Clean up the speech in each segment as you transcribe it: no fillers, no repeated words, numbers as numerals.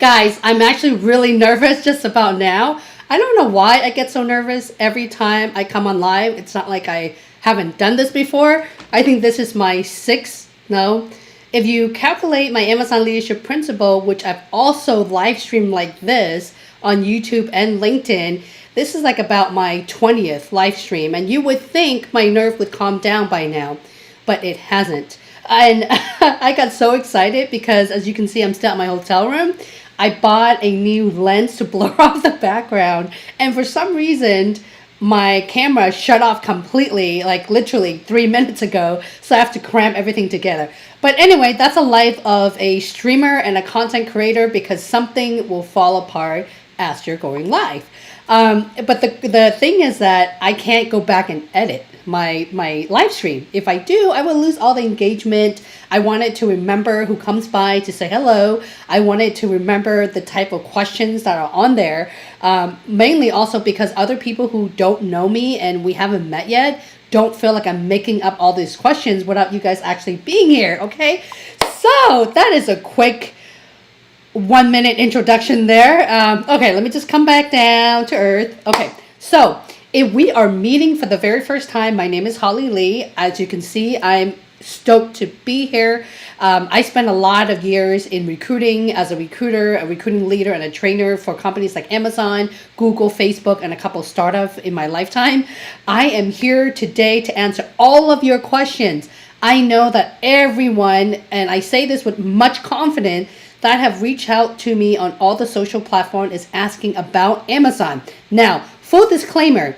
Guys, I'm actually really nervous just about now. I don't know why I get so nervous every time I come on live. It's not like I haven't done this before. I think this is my sixth. No. If you calculate my Amazon Leadership Principle, which I've also live streamed like this on YouTube and LinkedIn, this is like about my 20th live stream. And you would think my nerve would calm down by now, but it hasn't. And I got so excited because, as you can see, I'm still at my hotel room. I bought a new lens to blur off the background, and for some reason my camera shut off completely, like literally 3 minutes ago, so I have to cram everything together. But anyway, that's a life of a streamer and a content creator, because something will fall apart as you're going live. But the thing is that I can't go back and edit my live stream. If I do, I will lose all the engagement. I wanted to remember who comes by to say hello. I wanted to remember the type of questions that are on there. Mainly also because other people who don't know me and we haven't met yet don't feel like I'm making up all these questions without you guys actually being here, okay? So that is a quick 1 minute introduction there. Okay, let me just come back down to earth. Okay, so if we are meeting for the very first time, my name is Holly Lee. As you can see, I'm stoked to be here. I spent a lot of years in recruiting as a recruiter, a recruiting leader, and a trainer for companies like Amazon, Google, Facebook, and a couple of startups in my lifetime. I am here today to answer all of your questions. I know that everyone, and I say this with much confidence, that have reached out to me on all the social platforms is asking about Amazon. Now, full disclaimer,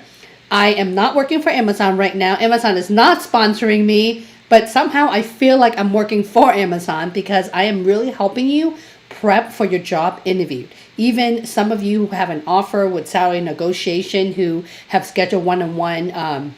I am not working for Amazon right now. Amazon is not sponsoring me, but somehow I feel like I'm working for Amazon because I am really helping you prep for your job interview. Even some of you who have an offer with salary negotiation, who have scheduled one-on-one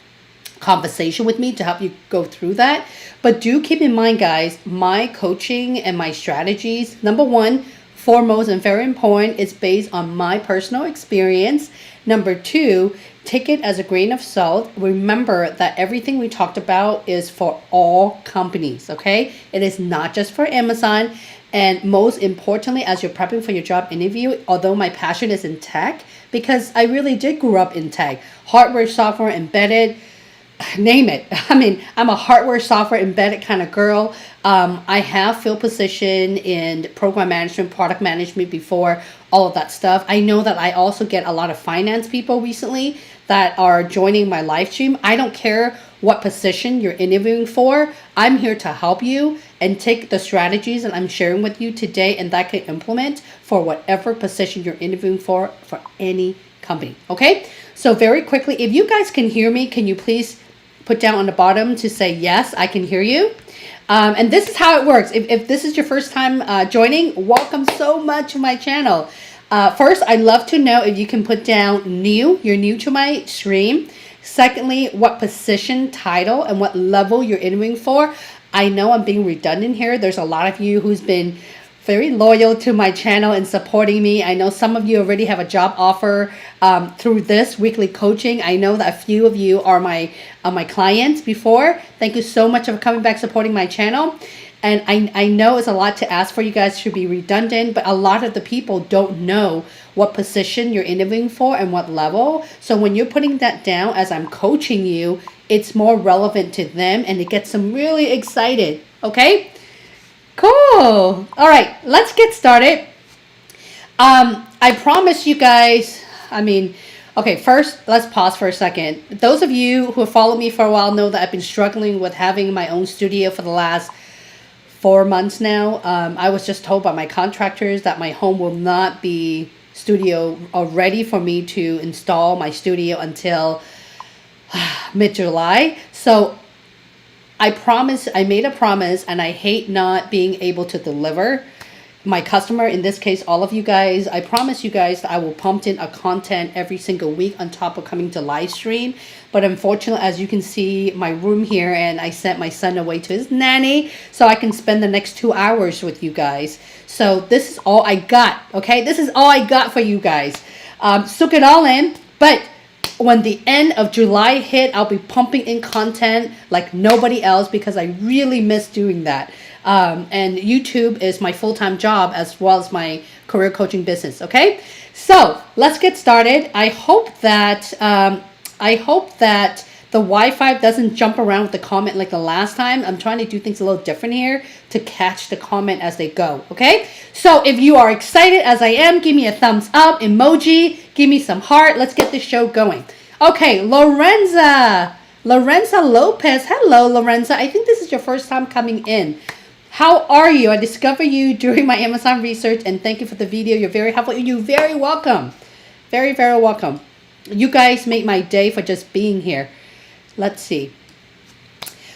conversation with me to help you go through that. But do keep in mind, guys, my coaching and my strategies, number one, foremost and very important, is based on my personal experience. Number two, take it as a grain of salt. Remember that everything we talked about is for all companies, okay? It is not just for Amazon. And most importantly, as you're prepping for your job interview, although my passion is in tech, because I really did grow up in tech, hardware, software, embedded, name it. I mean, I'm a hardware, software, embedded kind of girl. I have filled position in program management, product management before, all of that stuff. I know that I also get a lot of finance people recently that are joining my live stream. I don't care what position you're interviewing for. I'm here to help you and take the strategies that I'm sharing with you today, and that can implement for whatever position you're interviewing for any company. Okay? So very quickly, if you guys can hear me, can you please put down on the bottom to say, yes, I can hear you. And this is how it works. If this is your first time joining, welcome so much to my channel. First, I'd love to know if you can put down new, you're new to my stream. Secondly, what position, title, and what level you're interviewing for. I know I'm being redundant here. There's a lot of you who's been very loyal to my channel and supporting me. I know some of you already have a job offer through this weekly coaching. I know that a few of you are my clients before. Thank you so much for coming back, supporting my channel. And I know it's a lot to ask for you guys to be redundant, but a lot of the people don't know what position you're interviewing for and what level. So when you're putting that down as I'm coaching you, it's more relevant to them and it gets them really excited. Okay? Cool. All right, let's get started. I promise you guys, okay, first, let's pause for a second. Those of you who have followed me for a while know that I've been struggling with having my own studio for the last 4 months now. I was just told by my contractors that my home will not be studio ready for me to install my studio until mid-July. So I made a promise, and I hate not being able to deliver. My customer, in this case, all of you guys, I promise you guys that I will pump in a content every single week on top of coming to live stream. But unfortunately, as you can see, my room here, and I sent my son away to his nanny so I can spend the next 2 hours with you guys. So this is all I got, okay? This is all I got for you guys. Soak it all in, but when the end of July hit, I'll be pumping in content like nobody else because I really miss doing that. And YouTube is my full-time job as well as my career coaching business. Okay, so let's get started. I hope that the Wi-Fi doesn't jump around with the comment like the last time. I'm trying to do things a little different here to catch the comment as they go. Okay, so if you are excited as I am, give me a thumbs up emoji, give me some heart. Let's get this show going. Okay, Lorenza Lopez. Hello, Lorenza. I think this is your first time coming in. How are you? I discovered you during my Amazon research, and thank you for the video. You're very helpful. You're very welcome. Very, very welcome. You guys made my day for just being here. Let's see.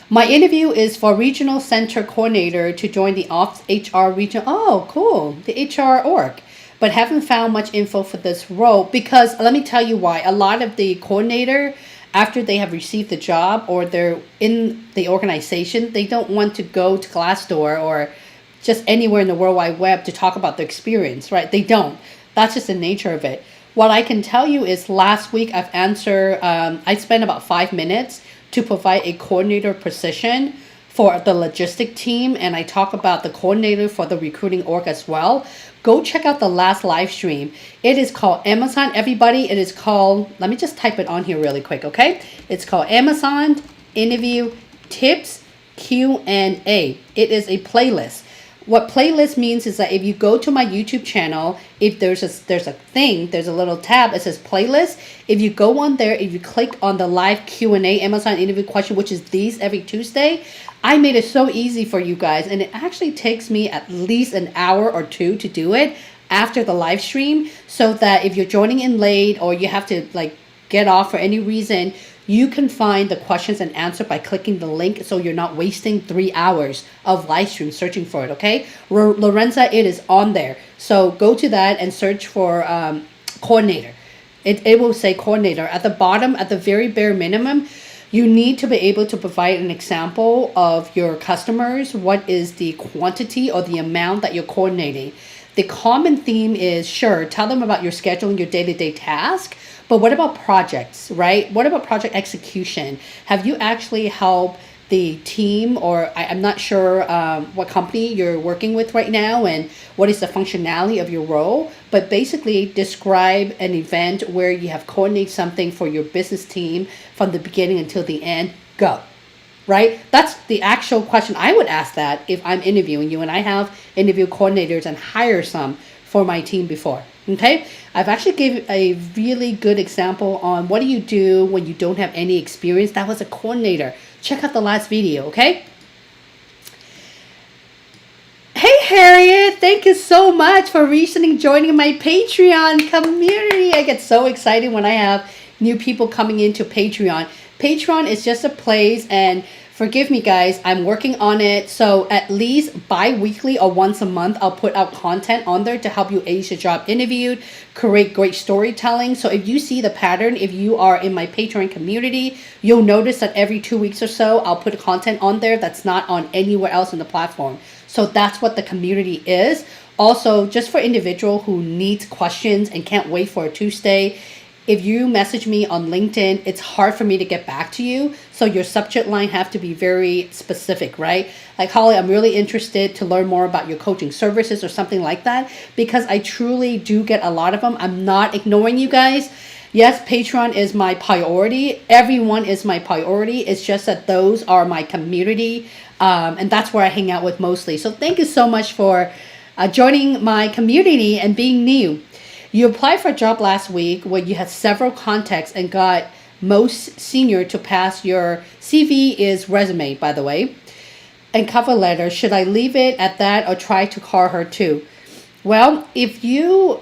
My interview is for Regional Center Coordinator to join the Ops HR region. Oh, cool. The HR org. But haven't found much info for this role because let me tell you why. A lot of the coordinator, after they have received the job or they're in the organization, they don't want to go to Glassdoor or just anywhere in the World Wide Web to talk about their experience, right? They don't. That's just the nature of it. What I can tell you is last week I spent about 5 minutes to provide a coordinator position for the logistic team, and I talk about the coordinator for the recruiting org as well. Go check out the last live stream. It is called Amazon, everybody. It is called, let me just type it on here really quick, okay? It's called Amazon Interview Tips Q&A. It is a playlist. What playlist means is that if you go to my YouTube channel, if there's a little tab that says playlist. If you go on there, if you click on the live Q&A Amazon interview question, which is these every Tuesday, I made it so easy for you guys, and it actually takes me at least an hour or two to do it after the live stream, so that if you're joining in late or you have to like get off for any reason, you can find the questions and answer by clicking the link, so you're not wasting 3 hours of live stream searching for it, okay? Lorenza, it is on there. So go to that and search for coordinator. It will say coordinator. At the bottom, at the very bare minimum, you need to be able to provide an example of your customers. What is the quantity or the amount that you're coordinating? The common theme is, sure, tell them about your schedule and your day-to-day task. But what about projects, right? What about project execution? Have you actually helped the team, or I'm not sure what company you're working with right now and what is the functionality of your role, but basically describe an event where you have coordinated something for your business team from the beginning until the end. Go. Right? That's the actual question I would ask that if I'm interviewing you, and I have interview coordinators and hire some for my team before. Okay, I've actually gave a really good example on what do you do when you don't have any experience. That was a coordinator. Check out the last video, okay? Hey Harriet, thank you so much for recently joining my Patreon community. I get so excited when I have new people coming into Patreon. Patreon is just a place, and forgive me guys, I'm working on it. So at least bi-weekly or once a month, I'll put out content on there to help you ace your job interviewed, create great storytelling. So if you see the pattern, if you are in my Patreon community, you'll notice that every 2 weeks or so, I'll put content on there that's not on anywhere else in the platform. So that's what the community is. Also, just for individual who needs questions and can't wait for a Tuesday, if you message me on LinkedIn, it's hard for me to get back to you. So your subject line have to be very specific, right? Like, Holly, I'm really interested to learn more about your coaching services or something like that, because I truly do get a lot of them. I'm not ignoring you guys. Yes, Patreon is my priority. Everyone is my priority. It's just that those are my community. And that's where I hang out with mostly. So thank you so much for joining my community and being new. You applied for a job last week where you had several contacts and got most senior to pass. Your CV is resume, by the way, and cover letter. Should I leave it at that or try to call her too? Well, if you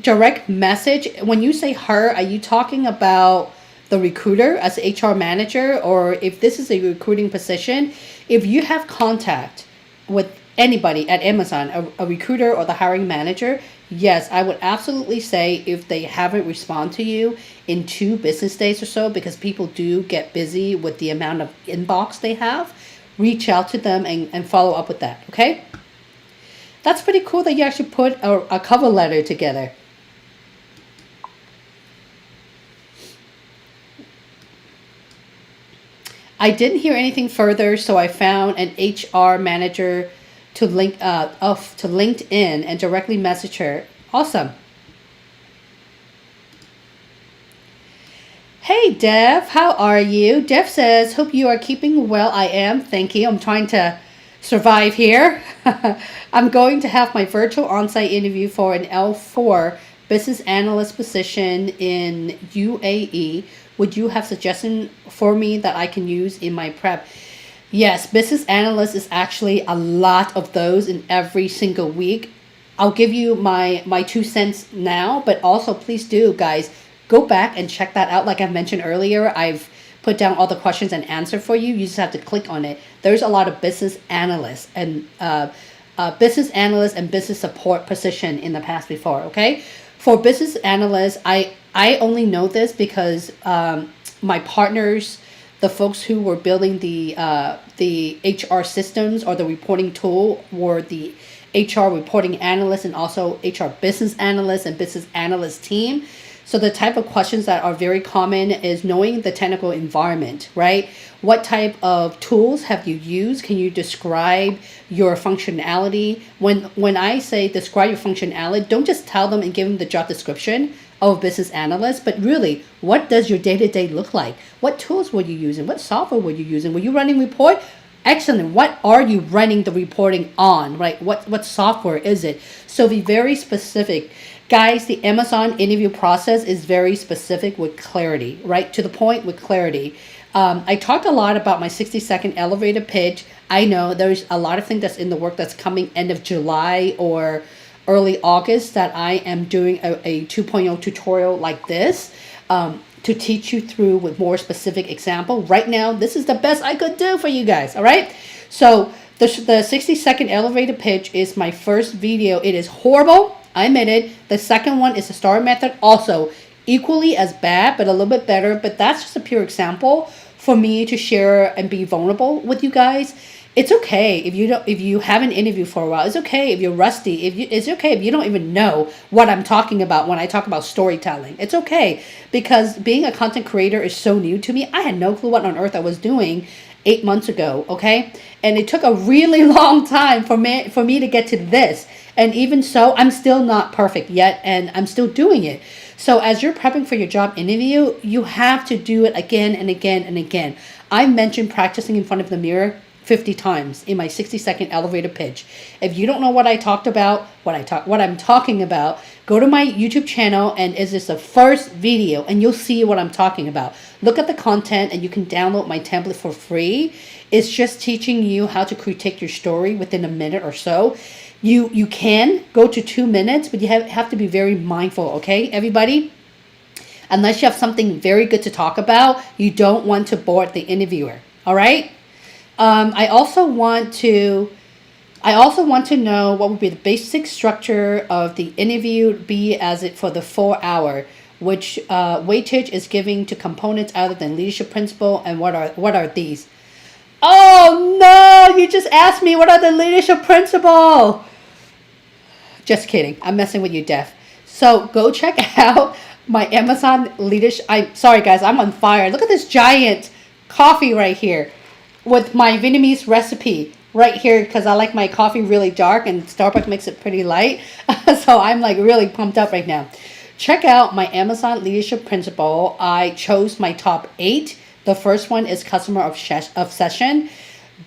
direct message, when you say her, are you talking about the recruiter as HR manager? Or if this is a recruiting position, if you have contact with anybody at Amazon, a recruiter or the hiring manager, yes, I would absolutely say if they haven't responded to you in 2 business days or so, because people do get busy with the amount of inbox they have, reach out to them and follow up with that, okay? That's pretty cool that you actually put a cover letter together. I didn't hear anything further, so I found an HR manager to to LinkedIn and directly message her. Awesome. Hey Dev, how are you? Dev says, hope you are keeping well. I am. Thank you. I'm trying to survive here. I'm going to have my virtual on-site interview for an L4 business analyst position in UAE. Would you have suggestion for me that I can use in my prep? Yes, business analyst is actually a lot of those in every single week. I'll give you my 2 cents now, but also please do, guys, go back and check that out. Like I mentioned earlier, I've put down all the questions and answer for you. You just have to click on it. There's a lot of business analyst and business support position in the past before. Okay, for business analyst, I only know this because my partners, the folks who were building the HR systems or the reporting tool, were the HR reporting analyst and also HR business analyst and business analyst team. So the type of questions that are very common is knowing the technical environment, right? What type of tools have you used? Can you describe your functionality? When I say describe your functionality, don't just tell them and give them the job description of business analyst, but really, what does your day-to-day look like? What tools were you using? What software were you using? Were you running report? Excellent. What are you running the reporting on, right? What software is it? So be very specific. Guys, the Amazon interview process is very specific with clarity, right? To the point with clarity. I talked a lot about my 60-second elevator pitch. I know there's a lot of things that's in the work that's coming end of July or early August that I am doing a 2.0 tutorial like this to teach you through with more specific example. Right now, this is the best I could do for you guys, all right? So the 60-second elevator pitch is my first video. It is horrible. I admit it. The second one is the STAR method, also equally as bad, but a little bit better. But that's just a pure example for me to share and be vulnerable with you guys. It's okay if you haven't interviewed for a while. It's okay if you're rusty. It's okay if you don't even know what I'm talking about when I talk about storytelling. It's okay because being a content creator is so new to me. I had no clue what on earth I was doing 8 months ago. Okay, and it took a really long time for me to get to this. And even so, I'm still not perfect yet, and I'm still doing it. So as you're prepping for your job interview, you have to do it again and again and again. I mentioned practicing in front of the mirror 50 times in my 60-second elevator pitch. If you don't know what I talked about, what I'm talking about, go to my YouTube channel and is this the first video and you'll see what I'm talking about. Look at the content and you can download my template for free. It's just teaching you how to critique your story within a minute or so. You can go to 2 minutes, but you have to be very mindful, okay, everybody? Unless you have something very good to talk about, you don't want to bore the interviewer, all right? I also want to know what would be the basic structure of the interview be as it for the 4 hour, which weightage is giving to components other than leadership principle, and what are these? Oh no, you just asked me what are the leadership principle. Just kidding. I'm messing with you, Def. So go check out my Amazon leadership. I'm sorry, guys. I'm on fire. Look at this giant coffee right here with my Vietnamese recipe right here because I like my coffee really dark and Starbucks makes it pretty light. So I'm like really pumped up right now. Check out my Amazon leadership principle. I chose my top 8. The first one is customer obsession.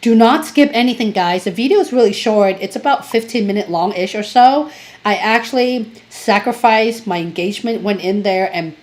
Do not skip anything, guys. The video is really short. It's about 15-minute long-ish or so. I actually sacrificed my engagement, went in there and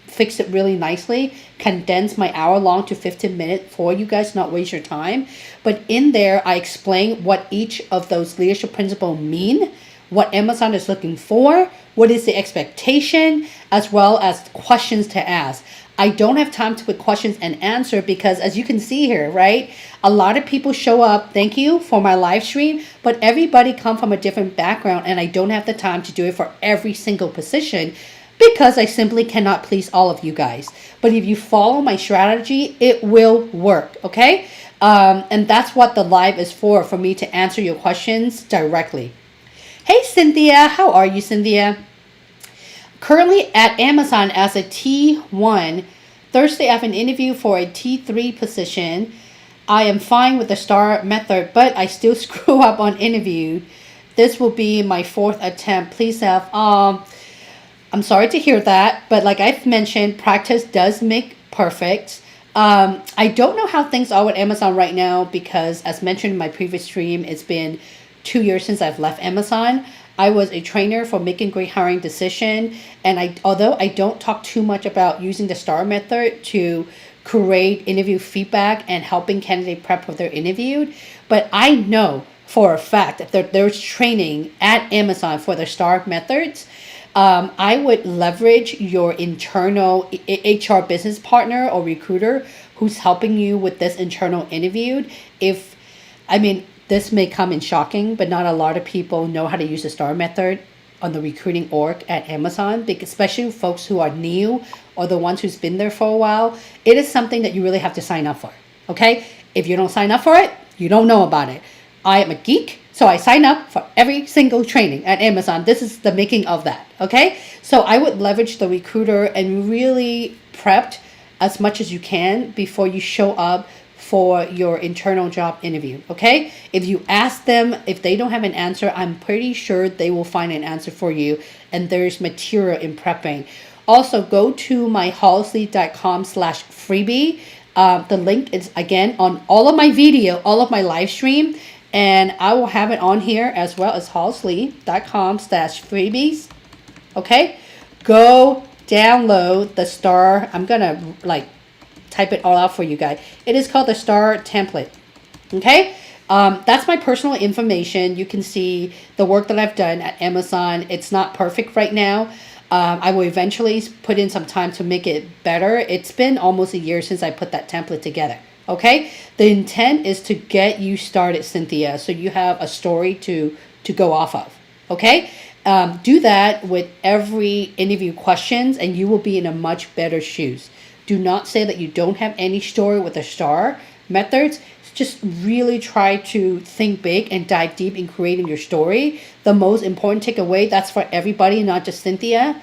fixed it really nicely, condensed my hour long to 15 minutes for you guys, not waste your time. But in there, I explain what each of those leadership principles mean, what Amazon is looking for, what is the expectation, as well as questions to ask. I don't have time to put questions and answer because as you can see here, right? A lot of people show up, thank you for my live stream, but everybody come from a different background and I don't have the time to do it for every single position because I simply cannot please all of you guys. But if you follow my strategy, it will work, okay? And that's what the live is for me to answer your questions directly. Hey, Cynthia. How are you, Cynthia? Currently at Amazon as a T1 Thursday, I have an interview for a T3 position. I am fine with the STAR method, but I still screw up on interview. This will be my fourth attempt. Please have, I'm sorry to hear that, but like I've mentioned, practice does make perfect. I don't know how things are with Amazon right now because, as mentioned in my previous stream, it's been 2 years since I've left Amazon. I was a trainer for Making Great Hiring Decision, and although I don't talk too much about using the STAR method to create interview feedback and helping candidate prep for their interview, but I know for a fact that there's training at Amazon for the STAR methods. I would leverage your internal HR business partner or recruiter who's helping you with this internal interview. This may come in shocking, but not a lot of people know how to use the STAR method on the recruiting org at Amazon, especially folks who are new or the ones who's been there for a while. It is something that you really have to sign up for, okay? If you don't sign up for it, you don't know about it. I am a geek, so I sign up for every single training at Amazon. This is the making of that, okay? So I would leverage the recruiter and really prepped as much as you can before you show up for your internal job interview, okay? If you ask them, if they don't have an answer, I'm pretty sure they will find an answer for you, and there's material in prepping. Also, go to my halsey.com/freebie. The link is, again, on all of my video, all of my live stream, and I will have it on here as well as halsey.com/freebies, okay? Go download the STAR. I'm going to, type it all out for you guys. It is called the STAR template. Okay? That's my personal information. You can see the work that I've done at Amazon. It's not perfect right now. I will eventually put in some time to make it better. It's been almost a year since I put that template together. Okay? The intent is to get you started, Cynthia, so you have a story to go off of. Okay? Do that with every interview questions, and you will be in a much better shoes. Do not say that you don't have any story with the STAR methods. Just really try to think big and dive deep in creating your story. The most important takeaway, that's for everybody, not just Cynthia.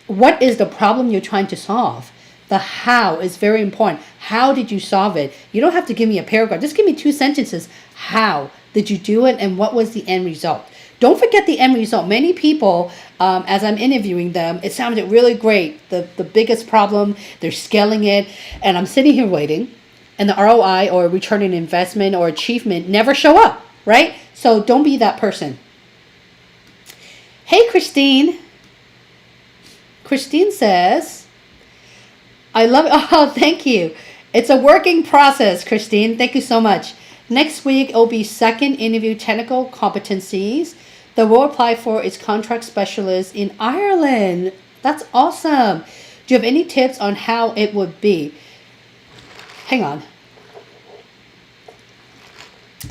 What is the problem you're trying to solve? The how is very important. How did you solve it? You don't have to give me a paragraph. Just give me 2 sentences. How did you do it, and what was the end result? Don't forget the end result. Many people, as I'm interviewing them, it sounded really great. The biggest problem, they're scaling it, and I'm sitting here waiting, and the ROI or return on investment or achievement never show up, right? So don't be that person. Hey, Christine. Christine says, I love it. Oh, thank you. It's a working process, Christine. Thank you so much. Next week, it'll be second interview technical competencies. The role applied for is contract specialist in Ireland. That's awesome. Do you have any tips on how it would be? Hang on.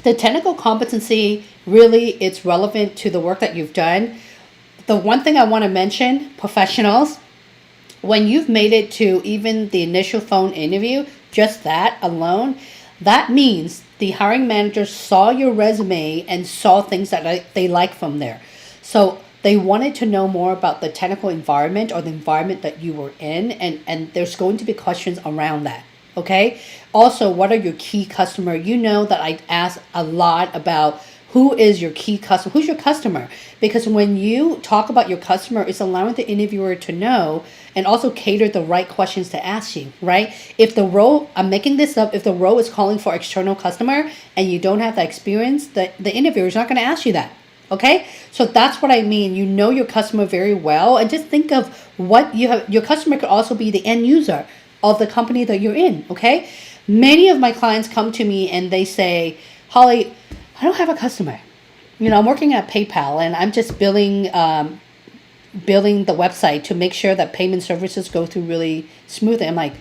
The technical competency, really, it's relevant to the work that you've done. The one thing I want to mention, professionals, when you've made it to even the initial phone interview, just that alone, that means the hiring manager saw your resume and saw things that they like from there. So they wanted to know more about the technical environment or the environment that you were in, and there's going to be questions around that. Okay? Also, what are your key customer? You know that I ask a lot about who is your key customer? Who's your customer? Because when you talk about your customer, it's allowing the interviewer to know and also cater the right questions to ask you, right? If the role, I'm making this up, if the role is calling for external customer and you don't have that experience, the interviewer is not going to ask you that, okay? So that's what I mean. You know your customer very well, and just think of what you have. Your customer could also be the end user of the company that you're in, okay? Many of my clients come to me and they say, Holly, I don't have a customer. You know, I'm working at PayPal and I'm just building the website to make sure that payment services go through really smoothly. I'm like,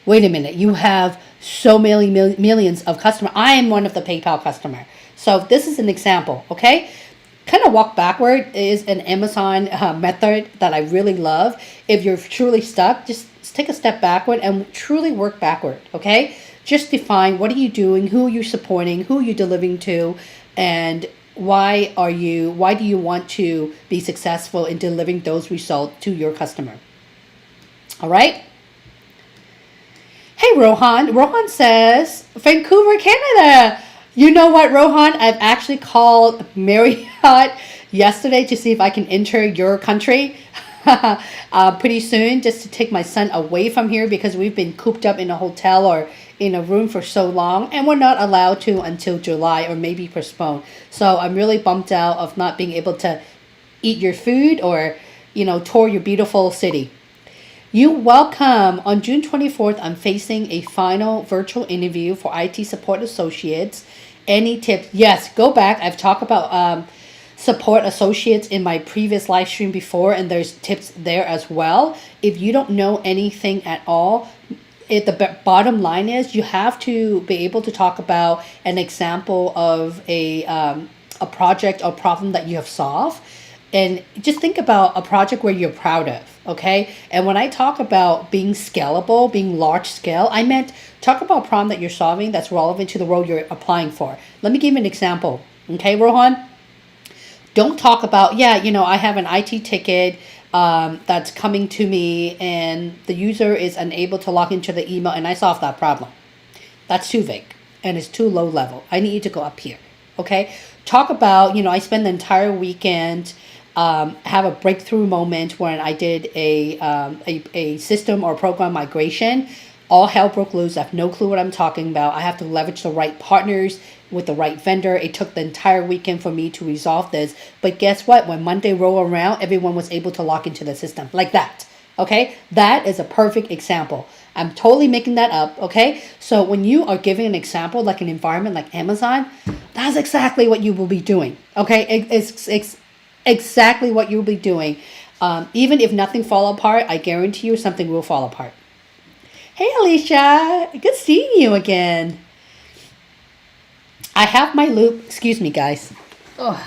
wait a minute, you have so many millions of customers. I am one of the PayPal customer. So this is an example, okay? Kind of walk backward is an Amazon method that I really love. If you're truly stuck, just take a step backward and truly work backward, okay? Just define what are you doing, who are you supporting, who are you delivering to, and why do you want to be successful in delivering those results to your customer? All right? Hey, Rohan. Rohan says, Vancouver, Canada. You know what, Rohan? I've actually called Marriott yesterday to see if I can enter your country pretty soon just to take my son away from here because we've been cooped up in a hotel or in a room for so long and we're not allowed to until July or maybe postponed. So I'm really bummed out of not being able to eat your food or, tour your beautiful city. You welcome. On June 24th, I'm facing a final virtual interview for IT support associates. Any tips? Yes, go back. I've talked about support associates in my previous live stream before, and there's tips there as well. If you don't know anything at all, the bottom line is you have to be able to talk about an example of a project or problem that you have solved and just think about a project where you're proud of, okay? And when I talk about being scalable, being large scale, I meant talk about a problem that you're solving that's relevant to the role you're applying for. Let me give you an example, okay, Rohan? Don't talk about, yeah, I have an IT ticket that's coming to me and the user is unable to log into the email and I solved that problem. That's too vague and it's too low level. I need you to go up here, okay? Talk about, I spent the entire weekend have a breakthrough moment when I did a system or program migration. All hell broke loose. I have no clue what I'm talking about. I have to leverage the right partners with the right vendor. It took the entire weekend for me to resolve this. But guess what? When Monday rolled around, everyone was able to log into the system like that. Okay? That is a perfect example. I'm totally making that up. Okay? So when you are giving an example like an environment like Amazon, that's exactly what you will be doing. Okay? It's exactly what you'll be doing. Even if nothing fall apart, I guarantee you something will fall apart. Hey, Alicia. Good seeing you again. I have my loop. Excuse me, guys. Oh,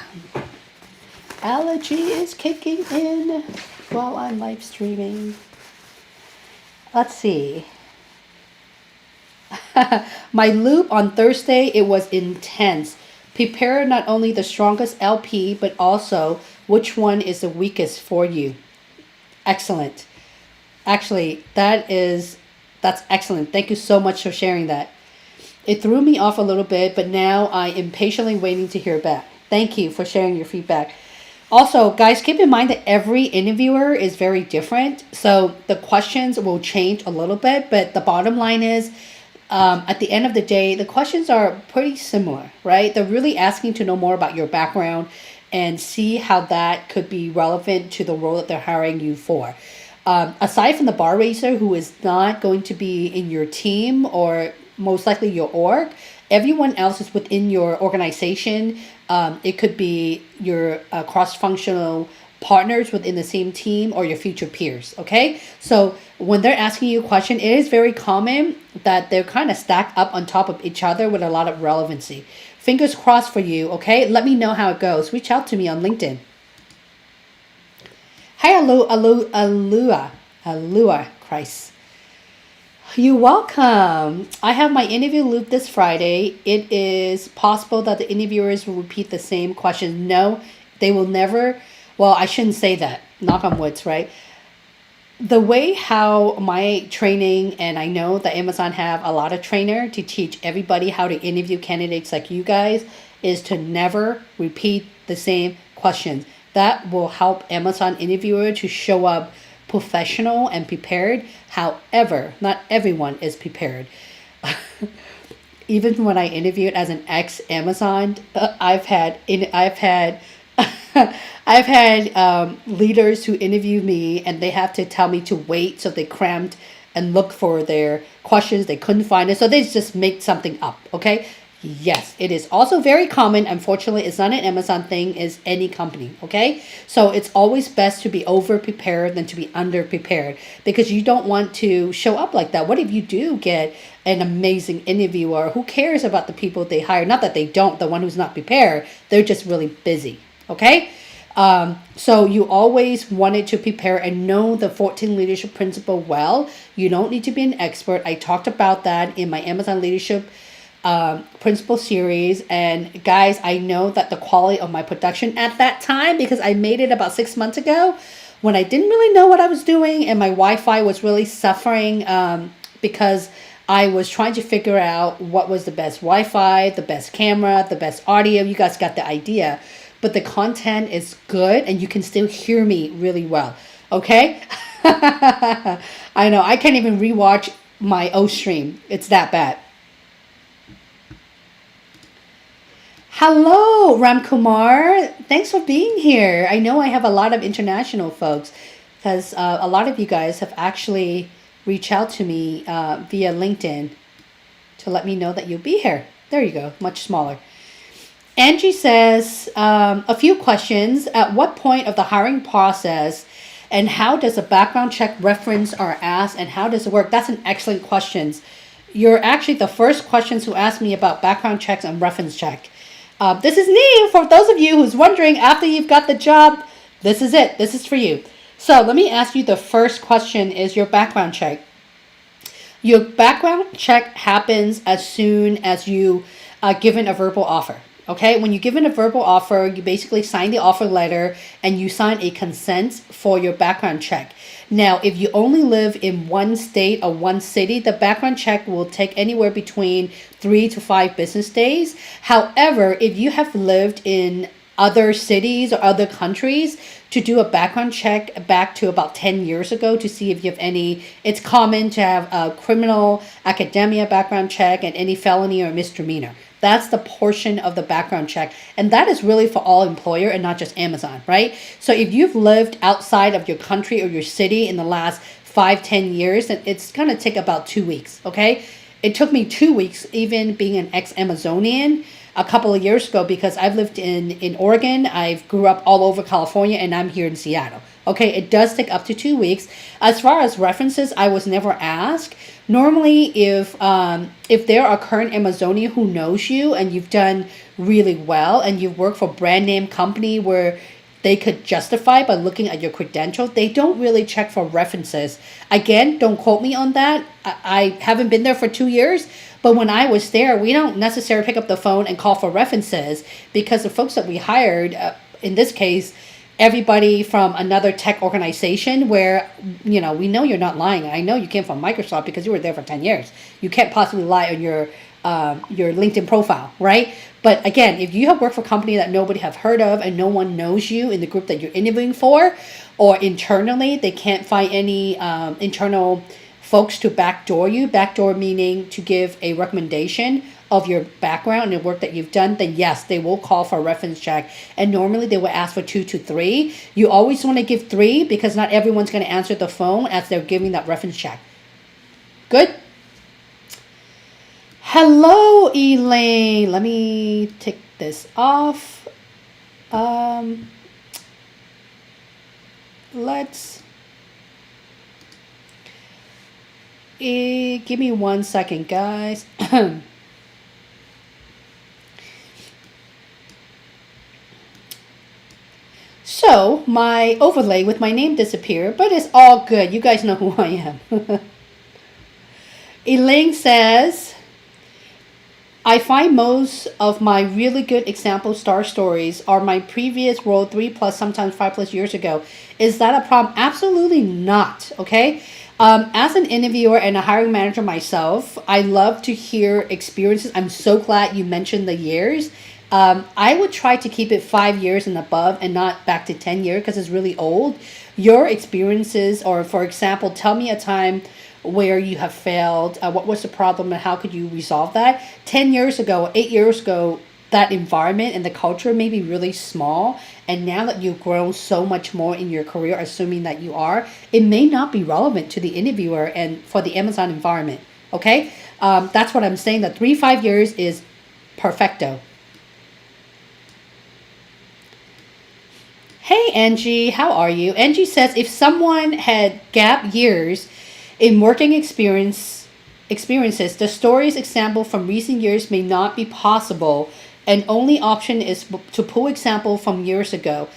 allergy is kicking in while I'm live streaming. Let's see. My loop on Thursday, it was intense. Prepare not only the strongest LP, but also which one is the weakest for you. Excellent. Actually, that's excellent. Thank you so much for sharing that. It threw me off a little bit, but now I am patiently waiting to hear back. Thank you for sharing your feedback. Also, guys, keep in mind that every interviewer is very different. So the questions will change a little bit, but the bottom line is at the end of the day, the questions are pretty similar, right? They're really asking to know more about your background and see how that could be relevant to the role that they're hiring you for. Aside from the bar racer who is not going to be in your team or most likely your org, everyone else is within your organization. It could be your cross-functional partners within the same team or your future peers, okay? So when they're asking you a question, it is very common that they're kind of stacked up on top of each other with a lot of relevancy. Fingers crossed for you, okay? Let me know how it goes. Reach out to me on LinkedIn. Hi, Alua, Christ. You're welcome. I have my interview loop this Friday. It is possible that the interviewers will repeat the same questions. No, they will never. Well, I shouldn't say that. Knock on woods, right? The way how my training, and I know that Amazon have a lot of trainer to teach everybody how to interview candidates like you guys, is to never repeat the same questions. That will help Amazon interviewer to show up professional and prepared. However, not everyone is prepared. Even when I interviewed as an ex Amazon, I've had I've had leaders who interview me and they have to tell me to wait, so they crammed and look for their questions. They couldn't find it, so they just make something up. Okay. Yes, it is also very common. Unfortunately, it's not an Amazon thing, it's any company, okay? So it's always best to be over prepared than to be under prepared because you don't want to show up like that. What if you do get an amazing interviewer? Who cares about the people they hire? Not that they don't, the one who's not prepared, they're just really busy, okay? So you always wanted to prepare and know the 14 leadership principle well. You don't need to be an expert. I talked about that in my Amazon leadership principal series. And guys, I know that the quality of my production at that time, because I made it about 6 months ago when I didn't really know what I was doing and my Wi-Fi was really suffering because I was trying to figure out what was the best Wi-Fi, the best camera, the best audio. You guys got the idea. But the content is good and you can still hear me really well. Okay? I know. I can't even rewatch my old stream. It's that bad. Hello, Ram Kumar. Thanks for being here. I know I have a lot of international folks because a lot of you guys have actually reached out to me via LinkedIn to let me know that you'll be here. There you go, much smaller. Angie says, a few questions. At what point of the hiring process and how does a background check reference are asked and how does it work? That's an excellent question. You're actually the first questions who asked me about background checks and reference check. This is new for those of you who's wondering after you've got the job. This is it. This is for you. So let me ask you the first question is your background check. Your background check happens as soon as you are given a verbal offer. Okay, when you're given a verbal offer, you basically sign the offer letter and you sign a consent for your background check. Now, if you only live in one state or one city, the background check will take anywhere between 3 to 5 business days. However, if you have lived in other cities or other countries, to do a background check back to about 10 years ago to see if you have any, it's common to have a criminal, academia background check and any felony or misdemeanor. That's the portion of the background check. And that is really for all employer and not just Amazon, right? So if you've lived outside of your country or your city in the last 5-10 years, then it's going to take about 2 weeks, okay? It took me 2 weeks, even being an ex-Amazonian, a couple of years ago, because I've lived in Oregon, I've grew up all over California, and I'm here in Seattle. Okay, it does take up to 2 weeks. As far as references, I was never asked. Normally, if there are current Amazonian who knows you and you've done really well and you've worked for a brand name company where they could justify by looking at your credentials, they don't really check for references. Again, don't quote me on that. I haven't been there for 2 years. But when I was there, we don't necessarily pick up the phone and call for references because the folks that we hired, in this case, everybody from another tech organization where, we know you're not lying. I know you came from Microsoft because you were there for 10 years. You can't possibly lie on your LinkedIn profile, right? But again, if you have worked for a company that nobody have heard of and no one knows you in the group that you're interviewing for, or internally, they can't find any internal folks to backdoor you, backdoor meaning to give a recommendation of your background and the work that you've done, then yes, they will call for a reference check. And normally they will ask for 2 to 3. You always want to give 3 because not everyone's going to answer the phone as they're giving that reference check. Good? Hello, Elaine. Let me take this off. Give me 1 second, guys. So, my overlay with my name disappeared, but it's all good. You guys know who I am. Elaine says, I find most of my really good example star stories are my previous role 3+, sometimes 5+ years ago. Is that a problem? Absolutely not, okay? As an interviewer and a hiring manager myself, I love to hear experiences. I'm so glad you mentioned the years. I would try to keep it 5 years and above and not back to 10 years because it's really old. Your experiences, or for example, tell me a time where you have failed. What was the problem and how could you resolve that? 10 years ago, 8 years ago, that environment and the culture may be really small. And now that you've grown so much more in your career, assuming that you are, it may not be relevant to the interviewer and for the Amazon environment. Okay? That's what I'm saying. That 3-5 years is perfecto. Hey, Angie, how are you? Angie says, if someone had gap years in working experiences, the stories example from recent years may not be possible, and only option is to pull example from years ago.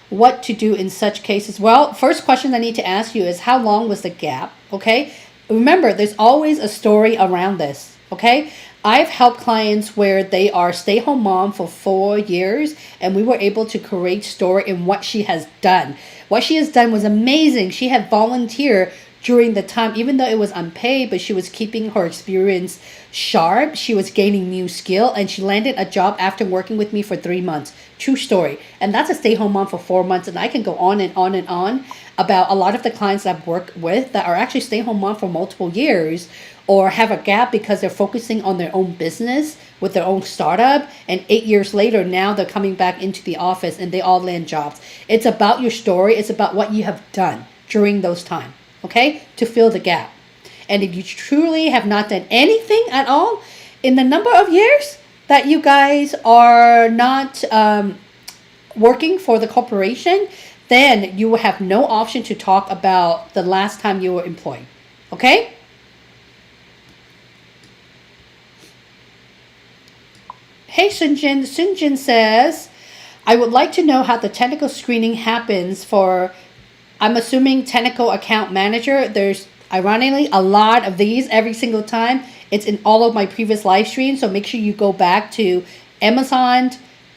What to do in such cases? Well, first question I need to ask you is how long was the gap? Okay, remember, there's always a story around this. Okay, I've helped clients where they are stay-home mom for 4 years, and we were able to create story in what she has done. What she has done was amazing. She had volunteered during the time, even though it was unpaid, but she was keeping her experience sharp. She was gaining new skill, and she landed a job after working with me for 3 months. True story. And that's a stay-home mom for 4 months. And I can go on and on and on about a lot of the clients I've worked with that are actually stay-home mom for multiple years, or have a gap because they're focusing on their own business with their own startup, and 8 years later now they're coming back into the office and they all land jobs. It's about your story. It's about what you have done during those times, okay, to fill the gap. And if you truly have not done anything at all in the number of years that you guys are not working for the corporation, then you will have no option to talk about the last time you were employed. Okay? Hey, Sunjin. Sunjin says, I would like to know how the technical screening happens for, I'm assuming, technical account manager. There's ironically a lot of these every single time. It's in all of my previous live streams. So make sure you go back to Amazon,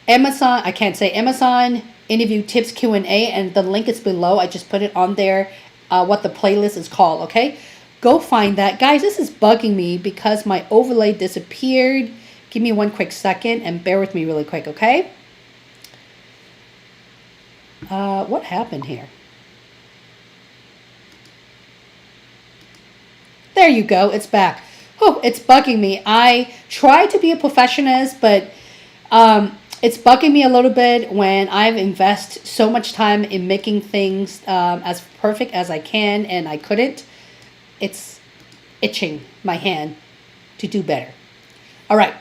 I can't say Amazon interview tips Q&A, and the link is below. I just put it on there, what the playlist is called. Okay, go find that. Guys, this is bugging me because my overlay disappeared. Give me one quick second and bear with me really quick, okay? What happened here? There you go. It's back. Oh, it's bugging me. I try to be a perfectionist, but it's bugging me a little bit when I've invested so much time in making things as perfect as I can, and I couldn't. It's itching my hand to do better. All right.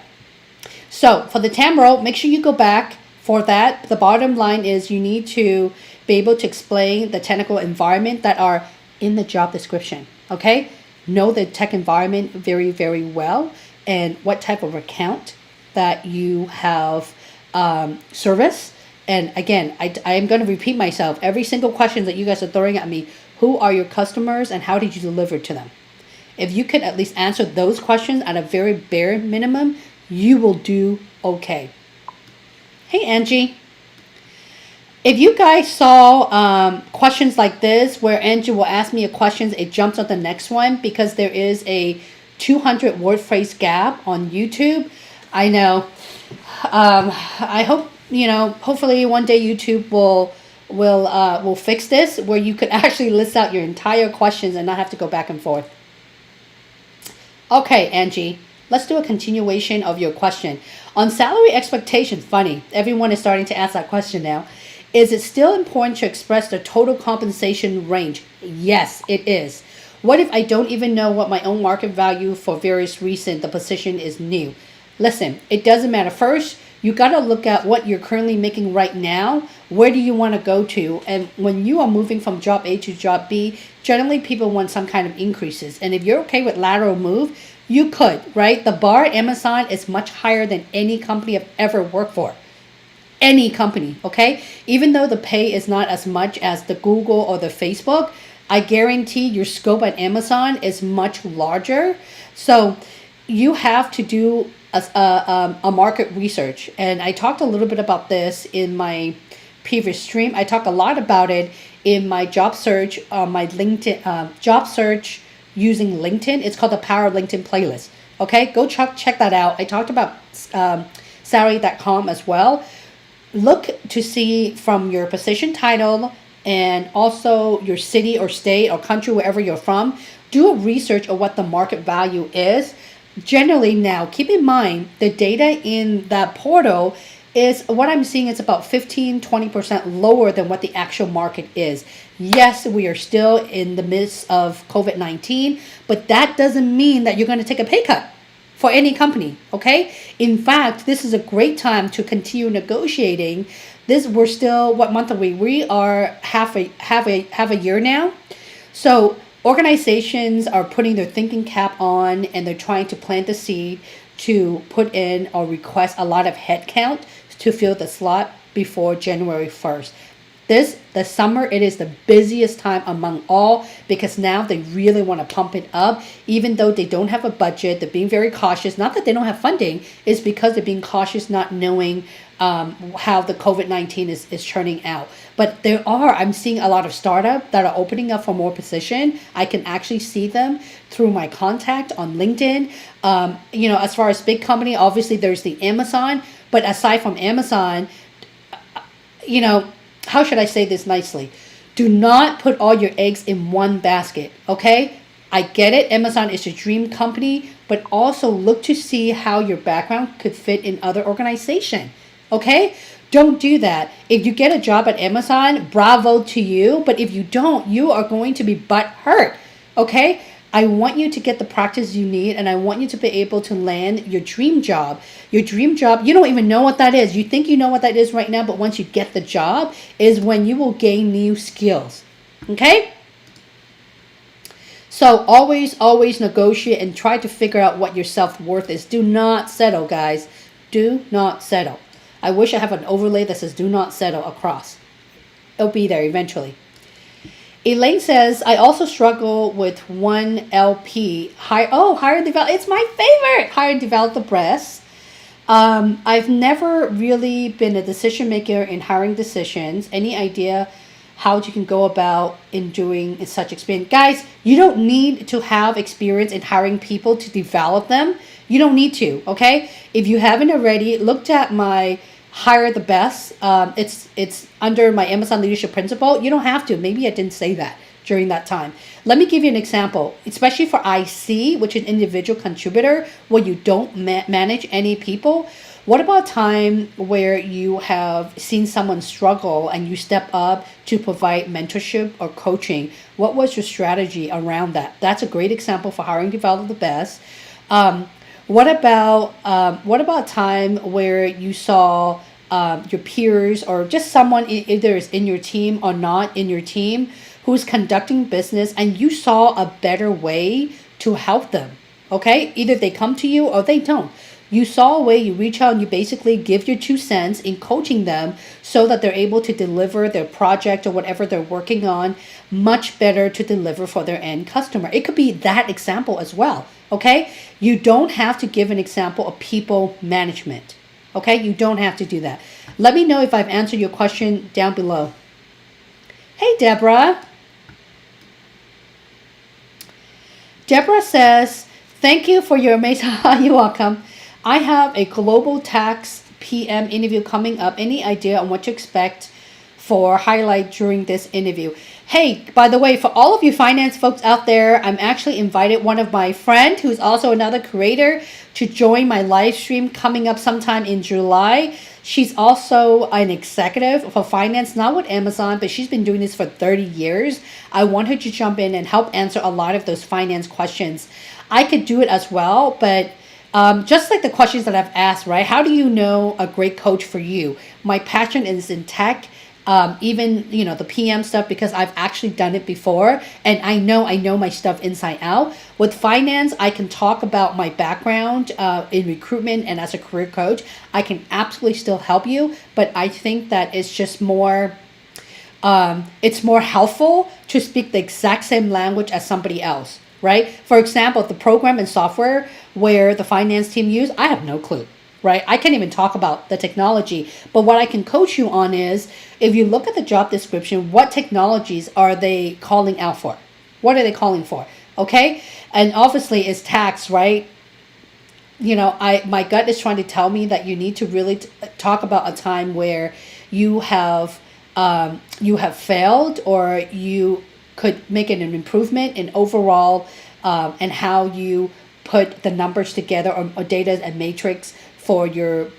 So for the TAM role, make sure you go back for that. The bottom line is you need to be able to explain the technical environment that are in the job description. Okay? Know the tech environment very, very well, and what type of account that you have service. And again, I am going to repeat myself. Every single question that you guys are throwing at me, who are your customers and how did you deliver to them? If you could at least answer those questions at a very bare minimum, you will do okay. Hey, Angie. If you guys saw questions like this, where Angie will ask me a question, it jumps on the next one because there is a 200 word phrase gap on YouTube. I know. I hope, hopefully one day YouTube will fix this, where you could actually list out your entire questions and not have to go back and forth. Okay, Angie. Let's do a continuation of your question. On salary expectations, funny, everyone is starting to ask that question now. Is it still important to express the total compensation range? Yes, it is. What if I don't even know what my own market value for various reasons the position is new? Listen, it doesn't matter. First, you got to look at what you're currently making right now. Where do you want to go to? And when you are moving from job A to job B, generally people want some kind of increases. And if you're okay with lateral move, you could, right? The bar at Amazon is much higher than any company I've ever worked for. Any company, okay? Even though the pay is not as much as the Google or the Facebook, I guarantee your scope at Amazon is much larger. So you have to do a market research. And I talked a little bit about this in my previous stream. I talked a lot about it in my job search, my LinkedIn job search using LinkedIn. It's called the Power of LinkedIn playlist. Okay, go check that out. I talked about salary.com as well. Look to see from your position title and also your city or state or country, wherever you're from. Do a research of what the market value is. Generally now, keep in mind the data in that portal is what I'm seeing is about 15-20% lower than what the actual market is. Yes, we are still in the midst of COVID-19, but that doesn't mean that you're going to take a pay cut for any company, okay? In fact, this is a great time to continue negotiating. We're still, what month are we? We are half a year now. So organizations are putting their thinking cap on, and they're trying to plant the seed to put in or request a lot of headcount to fill the slot before January 1st. The summer, it is the busiest time among all because now they really want to pump it up. Even though they don't have a budget, they're being very cautious. Not that they don't have funding, it's because they're being cautious, not knowing how the COVID-19 is turning out. But I'm seeing a lot of startup that are opening up for more position. I can actually see them through my contact on LinkedIn. As far as big company, obviously there's the Amazon. But aside from Amazon, you know, how should I say this nicely? Do not put all your eggs in one basket, okay? I get it. Amazon is your dream company, but also look to see how your background could fit in other organization, okay? Don't do that. If you get a job at Amazon, bravo to you. But if you don't, you are going to be butt hurt, okay? I want you to get the practice you need, and I want you to be able to land your dream job. Your dream job, you don't even know what that is. You think you know what that is right now, but once you get the job is when you will gain new skills, okay? So always negotiate and try to figure out what your self-worth is. Do not settle, guys. Do not settle. I wish I have an overlay that says do not settle across. It'll be there eventually. Elaine says, I also struggle with one LP. Hire and develop. It's my favorite. Hire and develop the breast. I've never really been a decision maker in hiring decisions. Any idea how you can go about in doing such experience? Guys, you don't need to have experience in hiring people to develop them. You don't need to, okay? If you haven't already looked at my hire the best, it's under my Amazon leadership principle. You don't have to. Maybe I didn't say that during that time. Let me give you an example, especially for IC, which is individual contributor, where you don't manage any people. What about time where you have seen someone struggle and you step up to provide mentorship or coaching? What was your strategy around that? That's a great example for hiring develop the best. What about time where you saw your peers or just someone either is in your team or not in your team who's conducting business and you saw a better way to help them? Okay, either they come to you or they don't. You saw a way, you reach out and you basically give your 2 cents in coaching them so that they're able to deliver their project or whatever they're working on much better to deliver for their end customer. It could be that example as well, okay? You don't have to give an example of people management, okay? You don't have to do that. Let me know if I've answered your question down below. Hey, Deborah. Deborah says, thank you for your amazing, you're welcome. I have a global tax PM interview coming up. Any idea on what to expect for highlight during this interview? Hey, by the way, for all of you finance folks out there, I'm actually invited one of my friend who's also another creator to join my live stream coming up sometime in July. She's also an executive for finance, not with Amazon, but she's been doing this for 30 years. I want her to jump in and help answer a lot of those finance questions. I could do it as well, but just like the questions that I've asked, right? How do you know a great coach for you? My passion is in tech, even, the PM stuff, because I've actually done it before and I know my stuff inside out. With finance, I can talk about my background in recruitment and as a career coach. I can absolutely still help you, but I think that it's just more, it's more helpful to speak the exact same language as somebody else. Right? For example, the program and software where the finance team use, I have no clue, right? I can't even talk about the technology. But what I can coach you on is, if you look at the job description, what technologies are they calling out for? What are they calling for? Okay? And obviously it's tax, right? My gut is trying to tell me that you need to really talk about a time where you have failed or you could make it an improvement in overall and how you put the numbers together or data and matrix for your,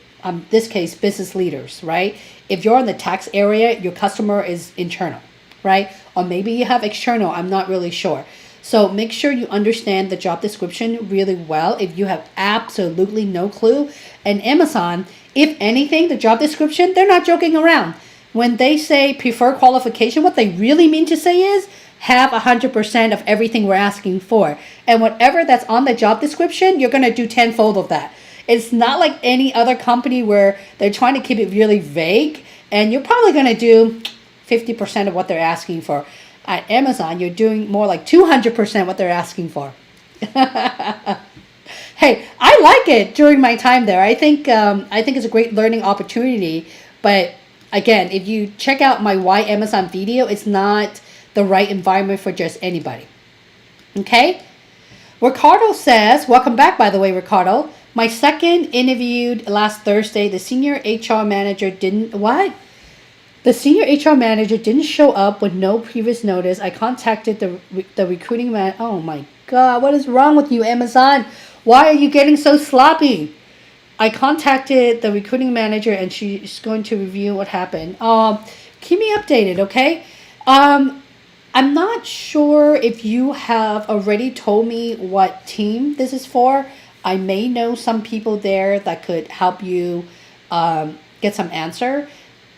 this case, business leaders, right? If you're in the tax area, your customer is internal, right? Or maybe you have external, I'm not really sure. So make sure you understand the job description really well if you have absolutely no clue. And Amazon, if anything, the job description, they're not joking around. When they say preferred qualification, what they really mean to say is, have 100% of everything we're asking for. And whatever that's on the job description, you're going to do tenfold of that. It's not like any other company where they're trying to keep it really vague. And you're probably going to do 50% of what they're asking for. At Amazon, you're doing more like 200% what they're asking for. Hey, I like it during my time there. I think it's a great learning opportunity. But again, if you check out my Why Amazon video, it's not the right environment for just anybody. Okay? Ricardo says, welcome back, by the way, Ricardo. My second interviewed last Thursday. The senior HR manager didn't, what? The senior HR manager didn't show up with no previous notice. I contacted the recruiting man. Oh my God, what is wrong with you, Amazon? Why are you getting so sloppy? I contacted the recruiting manager and she's going to review what happened. Keep me updated, okay? I'm not sure if you have already told me what team this is for. I may know some people there that could help you get some answer.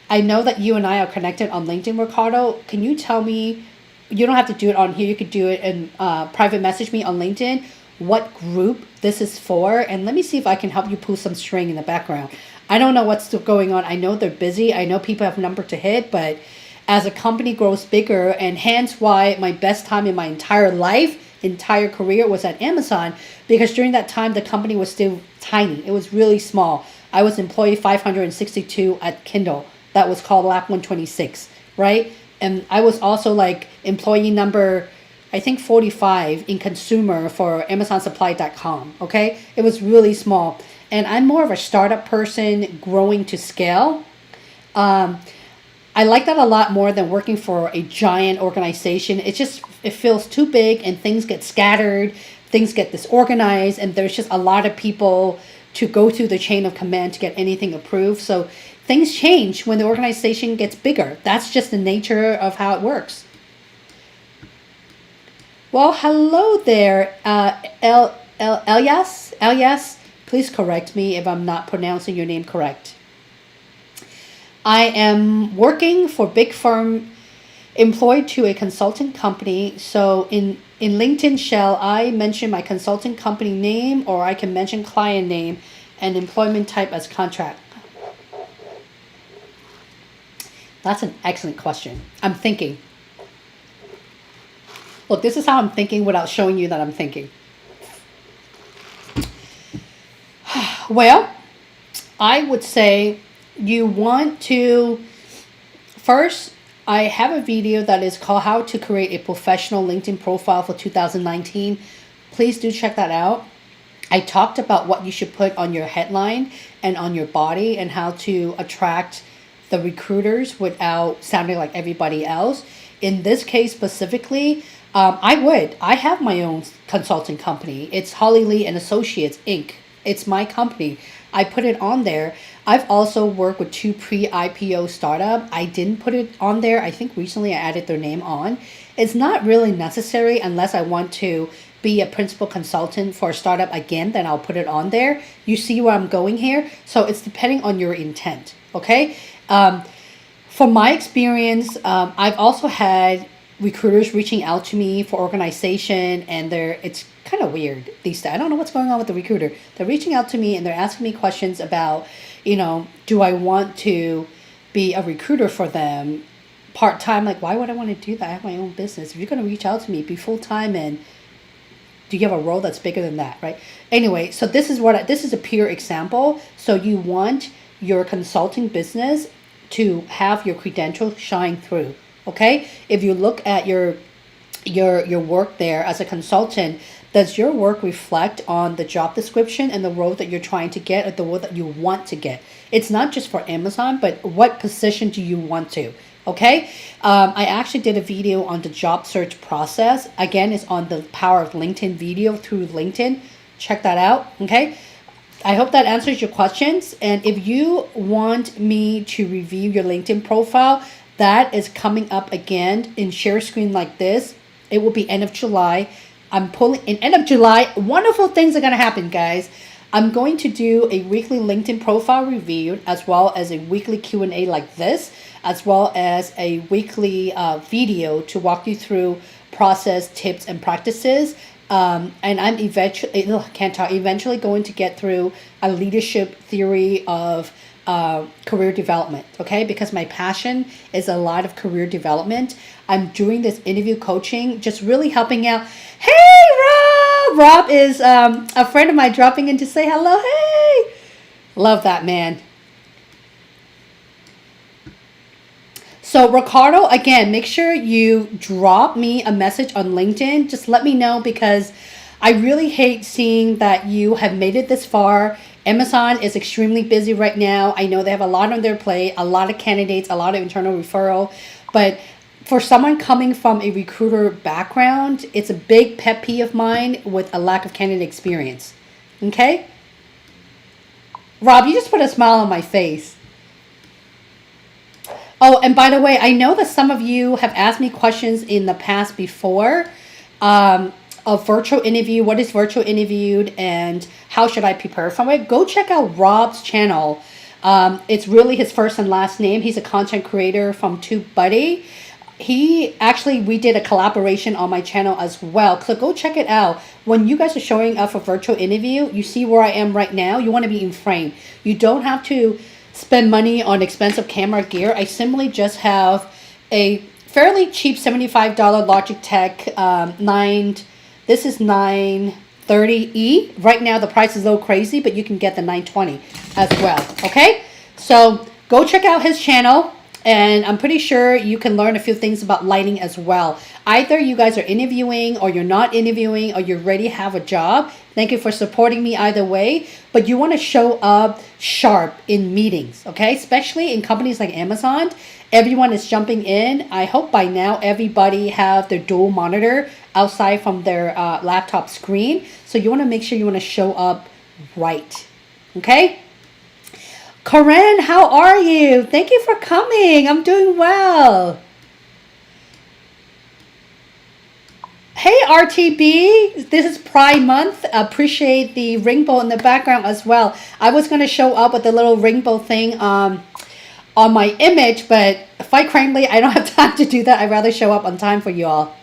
I know that you and I are connected on LinkedIn, Ricardo. Can you tell me, you don't have to do it on here, you could do it and private message me on LinkedIn, what group this is for, and let me see if I can help you pull some string in the background. I don't know what's going on. I know they're busy. I know people have a number to hit, but as a company grows bigger, and hence why my best time in my entire life, entire career was at Amazon, because during that time the company was still tiny. It was really small. I was employee 562 at Kindle. That was called Lab 126, right? And I was also like employee number, I think 45 in consumer for AmazonSupply.com, okay? It was really small. And I'm more of a startup person growing to scale. I like that a lot more than working for a giant organization. It feels too big and things get scattered, things get disorganized, and there's just a lot of people to go through the chain of command to get anything approved. So things change when the organization gets bigger. That's just the nature of how it works. Well, hello there, Elias. Elias, please correct me if I'm not pronouncing your name correct. I am working for big firm, employed to a consulting company. So in LinkedIn, shall I mention my consulting company name, or I can mention client name and employment type as contract? That's an excellent question. I'm thinking. Look, this is how I'm thinking without showing you that I'm thinking. Well, I would say you want to, first, I have a video that is called How to Create a Professional LinkedIn Profile for 2019. Please do check that out. I talked about what you should put on your headline and on your body and how to attract the recruiters without sounding like everybody else. In this case specifically, I have my own consulting company. It's Holly Lee and Associates, Inc. It's my company. I put it on there. I've also worked with 2 pre-IPO startup. I didn't put it on there. I think recently I added their name on. It's not really necessary unless I want to be a principal consultant for a startup again, then I'll put it on there. You see where I'm going here? So it's depending on your intent, okay? From my experience, I've also had recruiters reaching out to me for organization, and it's kind of weird these days. I don't know what's going on with the recruiter. They're reaching out to me and they're asking me questions about, do I want to be a recruiter for them part-time? Like, why would I want to do that? I have my own business. If you're going to reach out to me, be full-time, and do you have a role that's bigger than that, right? Anyway, so this is a pure example. So you want your consulting business to have your credentials shine through, okay? If you look at your work there as a consultant, does your work reflect on the job description and the role that you're trying to get, or the role that you want to get? It's not just for Amazon, but what position do you want to? Okay, I actually did a video on the job search process. Again, it's on the Power of LinkedIn video through LinkedIn. Check that out, okay? I hope that answers your questions. And if you want me to review your LinkedIn profile, that is coming up again in share screen like this. It will be end of July. In end of July, wonderful things are going to happen, guys. I'm going to do a weekly LinkedIn profile review, as well as a weekly Q&A like this, as well as a weekly video to walk you through process, tips, and practices. And I'm eventually going to get through a leadership theory of career development, okay? Because my passion is a lot of career development. I'm doing this interview coaching, just really helping out. Hey, Rob! Rob is a friend of mine dropping in to say hello. Hey! Love that, man. So Ricardo, again, make sure you drop me a message on LinkedIn. Just let me know because I really hate seeing that you have made it this far. Amazon is extremely busy right now. I know they have a lot on their plate, a lot of candidates, a lot of internal referral. But for someone coming from a recruiter background, it's a big pet peeve of mine with a lack of candidate experience. Okay? Rob, you just put a smile on my face. Oh, and by the way, I know that some of you have asked me questions in the past before of virtual interview. What is virtual interviewed and how should I prepare from it? Go check out Rob's channel. It's really his first and last name. He's a content creator from TubeBuddy. We did a collaboration on my channel as well. So go check it out. When you guys are showing up for virtual interview, you see where I am right now. You want to be in frame. You don't have to spend money on expensive camera gear. I simply just have a fairly cheap $75 Logitech 930E. Right now the price is a little crazy, but you can get the 920 as well. Okay, so go check out his channel, and I'm pretty sure you can learn a few things about lighting as well. Either you guys are interviewing or you're not interviewing or you already have a job. Thank you for supporting me either way. But you want to show up sharp in meetings, okay? Especially in companies like Amazon. Everyone is jumping in. I hope by now everybody have their dual monitor outside from their laptop screen. So you want to make sure you want to show up right, okay? Corinne, how are you? Thank you for coming. I'm doing well. Hey, RTB. This is Pride Month. Appreciate the rainbow in the background as well. I was going to show up with a little rainbow thing on my image, but quite frankly, I don't have time to do that. I'd rather show up on time for you all.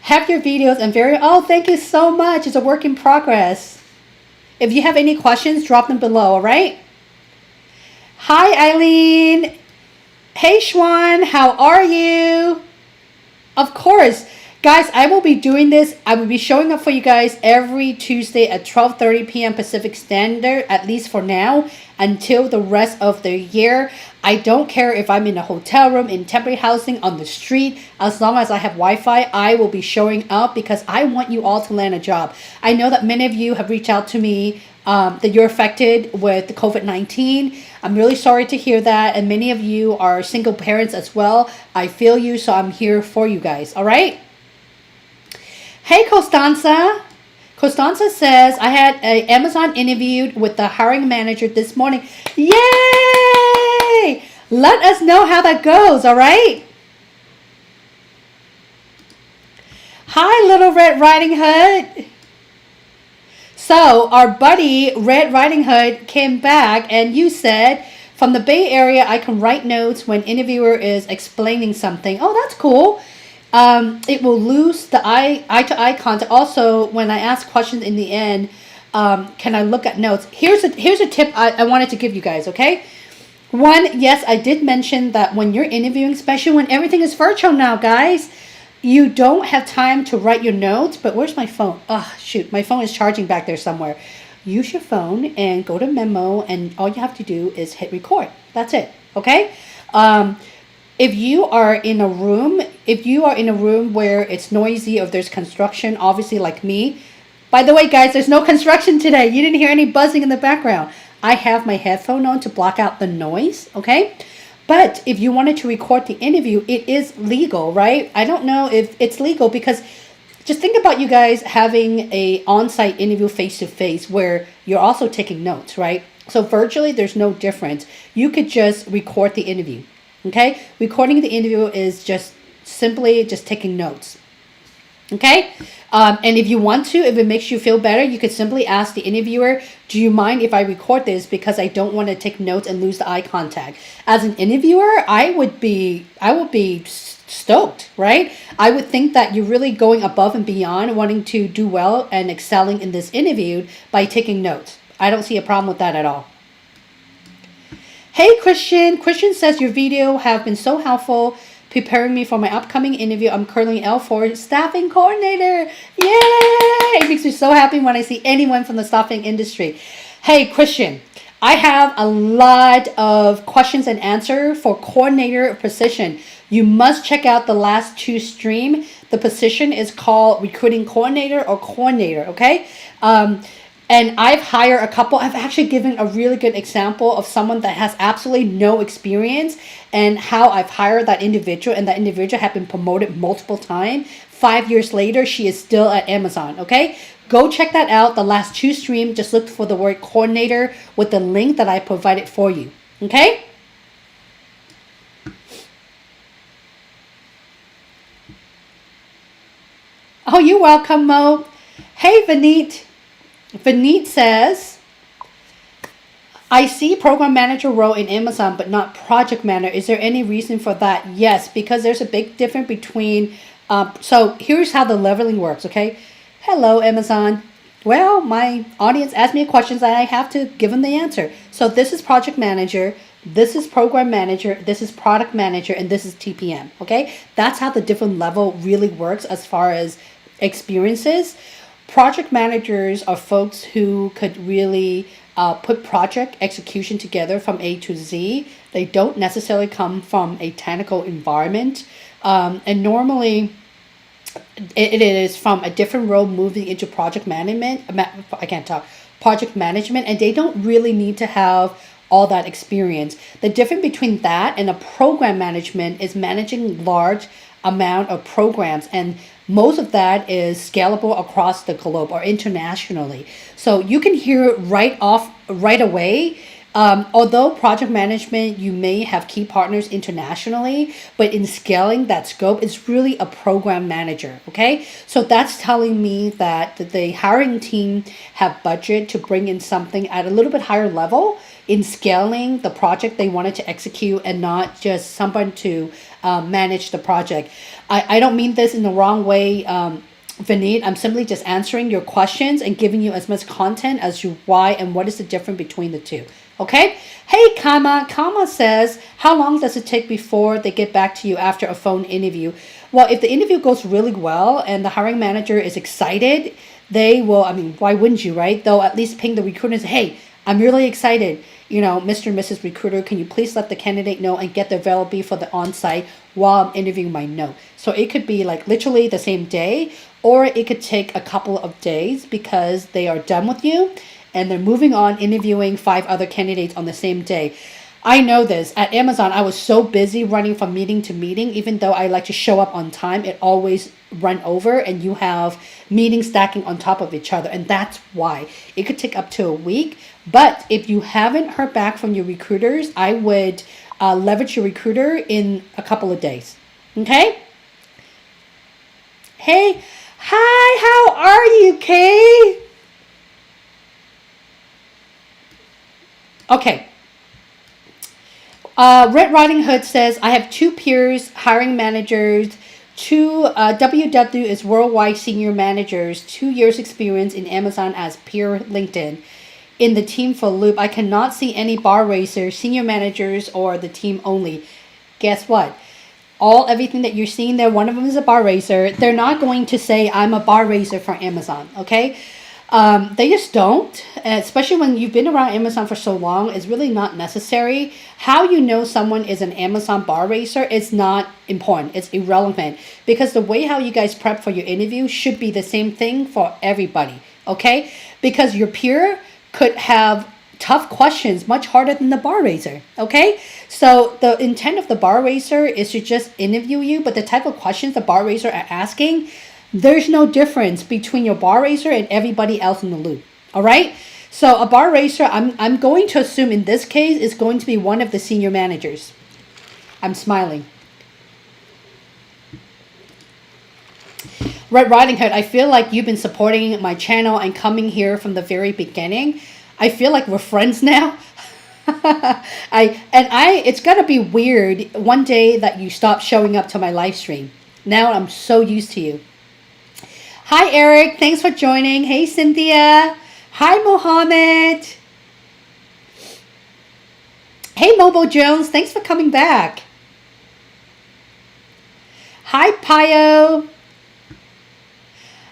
Have your videos and oh, thank you so much. It's a work in progress. If you have any questions, drop them below, all right? Hi, Eileen. Hey, Schwan, how are you? Of course. Guys, I will be doing this. I will be showing up for you guys every Tuesday at 12:30 p.m. Pacific Standard, at least for now, until the rest of the year. I don't care if I'm in a hotel room, in temporary housing, on the street. As long as I have Wi-Fi, I will be showing up because I want you all to land a job. I know that many of you have reached out to me that you're affected with the COVID-19. I'm really sorry to hear that. And many of you are single parents as well. I feel you, so I'm here for you guys. All right? Hey, Costanza. Costanza says, I had an Amazon interview with the hiring manager this morning. Yay! Let us know how that goes, all right? Hi, Little Red Riding Hood. So our buddy Red Riding Hood came back and you said, from the Bay Area, I can write notes when interviewer is explaining something. Oh, that's cool. It will lose the eye-to-eye contact. Also, when I ask questions in the end, can I look at notes? Here's a tip I wanted to give you guys, okay? One, yes, I did mention that when you're interviewing, especially when everything is virtual now, guys, you don't have time to write your notes. But where's my phone? Oh, shoot, my phone is charging back there somewhere. Use your phone and go to memo, and all you have to do is hit record. That's it, okay? If you are in a room where it's noisy or there's construction, obviously like me. By the way, guys, there's no construction today. You didn't hear any buzzing in the background. I have my headphone on to block out the noise, okay? But if you wanted to record the interview, it is legal, right? I don't know if it's legal because just think about you guys having a on-site interview face-to-face where you're also taking notes, right? So virtually, there's no difference. You could just record the interview. Okay, recording the interview is just simply taking notes. Okay, and if you want to, if it makes you feel better, you could simply ask the interviewer, do you mind if I record this because I don't want to take notes and lose the eye contact? As an interviewer, I would be stoked, right? I would think that you're really going above and beyond, wanting to do well and excelling in this interview by taking notes. I don't see a problem with that at all. Hey, Christian. Christian says your video have been so helpful preparing me for my upcoming interview. I'm currently L4 staffing coordinator. Yay! It makes me so happy when I see anyone from the staffing industry. Hey, Christian, I have a lot of questions and answer for coordinator position. You must check out the last two stream. The position is called recruiting coordinator or coordinator, okay? And I've hired a couple. I've actually given a really good example of someone that has absolutely no experience and how I've hired that individual, and that individual have been promoted multiple times. 5 years later, she is still at Amazon, okay? Go check that out. The last two stream, just look for the word coordinator with the link that I provided for you, okay? Oh, you're welcome, Mo. Hey, Vineet. Vineet says, I see program manager role in Amazon, but not project manager. Is there any reason for that? Yes, because there's a big difference between, so here's how the leveling works, okay? Hello, Amazon. Well, my audience asked me questions and I have to give them the answer. So this is project manager, this is program manager, this is product manager, and this is TPM, okay? That's how the different level really works as far as experiences. Project managers are folks who could really put project execution together from A to Z. They don't necessarily come from a technical environment. And normally it is from a different role moving into project management. I can't talk. Project management, and they don't really need to have all that experience. The difference between that and a program management is managing large amount of programs, and most of that is scalable across the globe or internationally. So you can hear it right away. Although project management, you may have key partners internationally, but in scaling that scope, it's really a program manager. Okay, so that's telling me that the hiring team have budget to bring in something at a little bit higher level in scaling the project they wanted to execute, and not just someone to manage the project. I don't mean this in the wrong way, Vineet. I'm simply just answering your questions and giving you as much content as to why and what is the difference between the two. Okay? Hey, Kama. Kama says, how long does it take before they get back to you after a phone interview? Well, if the interview goes really well and the hiring manager is excited, they will, I mean, why wouldn't you, right? They'll at least ping the recruiter and say, hey, I'm really excited. You know, Mr. and Mrs. Recruiter, can you please let the candidate know and get the availability for the on-site while I'm interviewing my note? So it could be like literally the same day, or it could take a couple of days because they are done with you and they're moving on interviewing 5 other candidates on the same day. I know this. At Amazon, I was so busy running from meeting to meeting. Even though I like to show up on time, it always run over and you have meetings stacking on top of each other. And that's why it could take up to a week. But if you haven't heard back from your recruiters, I would leverage your recruiter in a couple of days. Okay? Hey, hi, how are you, Kay? Okay. Red Riding Hood says, I have 2 peers, hiring managers, 2 WW is worldwide senior managers, 2 years experience in Amazon as peer LinkedIn. In the team for Loop, I cannot see any bar racers, senior managers, or the team only. Guess what? Everything that you're seeing there, one of them is a bar racer. They're not going to say, I'm a bar racer for Amazon, okay? They just don't, especially when you've been around Amazon for so long. It's really not necessary. How you know someone is an Amazon bar racer is not important. It's irrelevant, because the way how you guys prep for your interview should be the same thing for everybody, okay? Because your peer could have tough questions much harder than the bar racer, okay? So the intent of the bar racer is to just interview you, but the type of questions the bar racer are asking, there's no difference between your bar racer and everybody else in the loop. All right. So a bar racer, I'm going to assume in this case is going to be one of the senior managers. I'm smiling. Red Riding Hood, I feel like you've been supporting my channel and coming here from the very beginning. I feel like we're friends now. It's gonna be weird one day that you stop showing up to my live stream. Now I'm so used to you. Hi, Eric. Thanks for joining. Hey, Cynthia. Hi, Mohammed. Hey, Mobo Jones, thanks for coming back. Hi, Pio.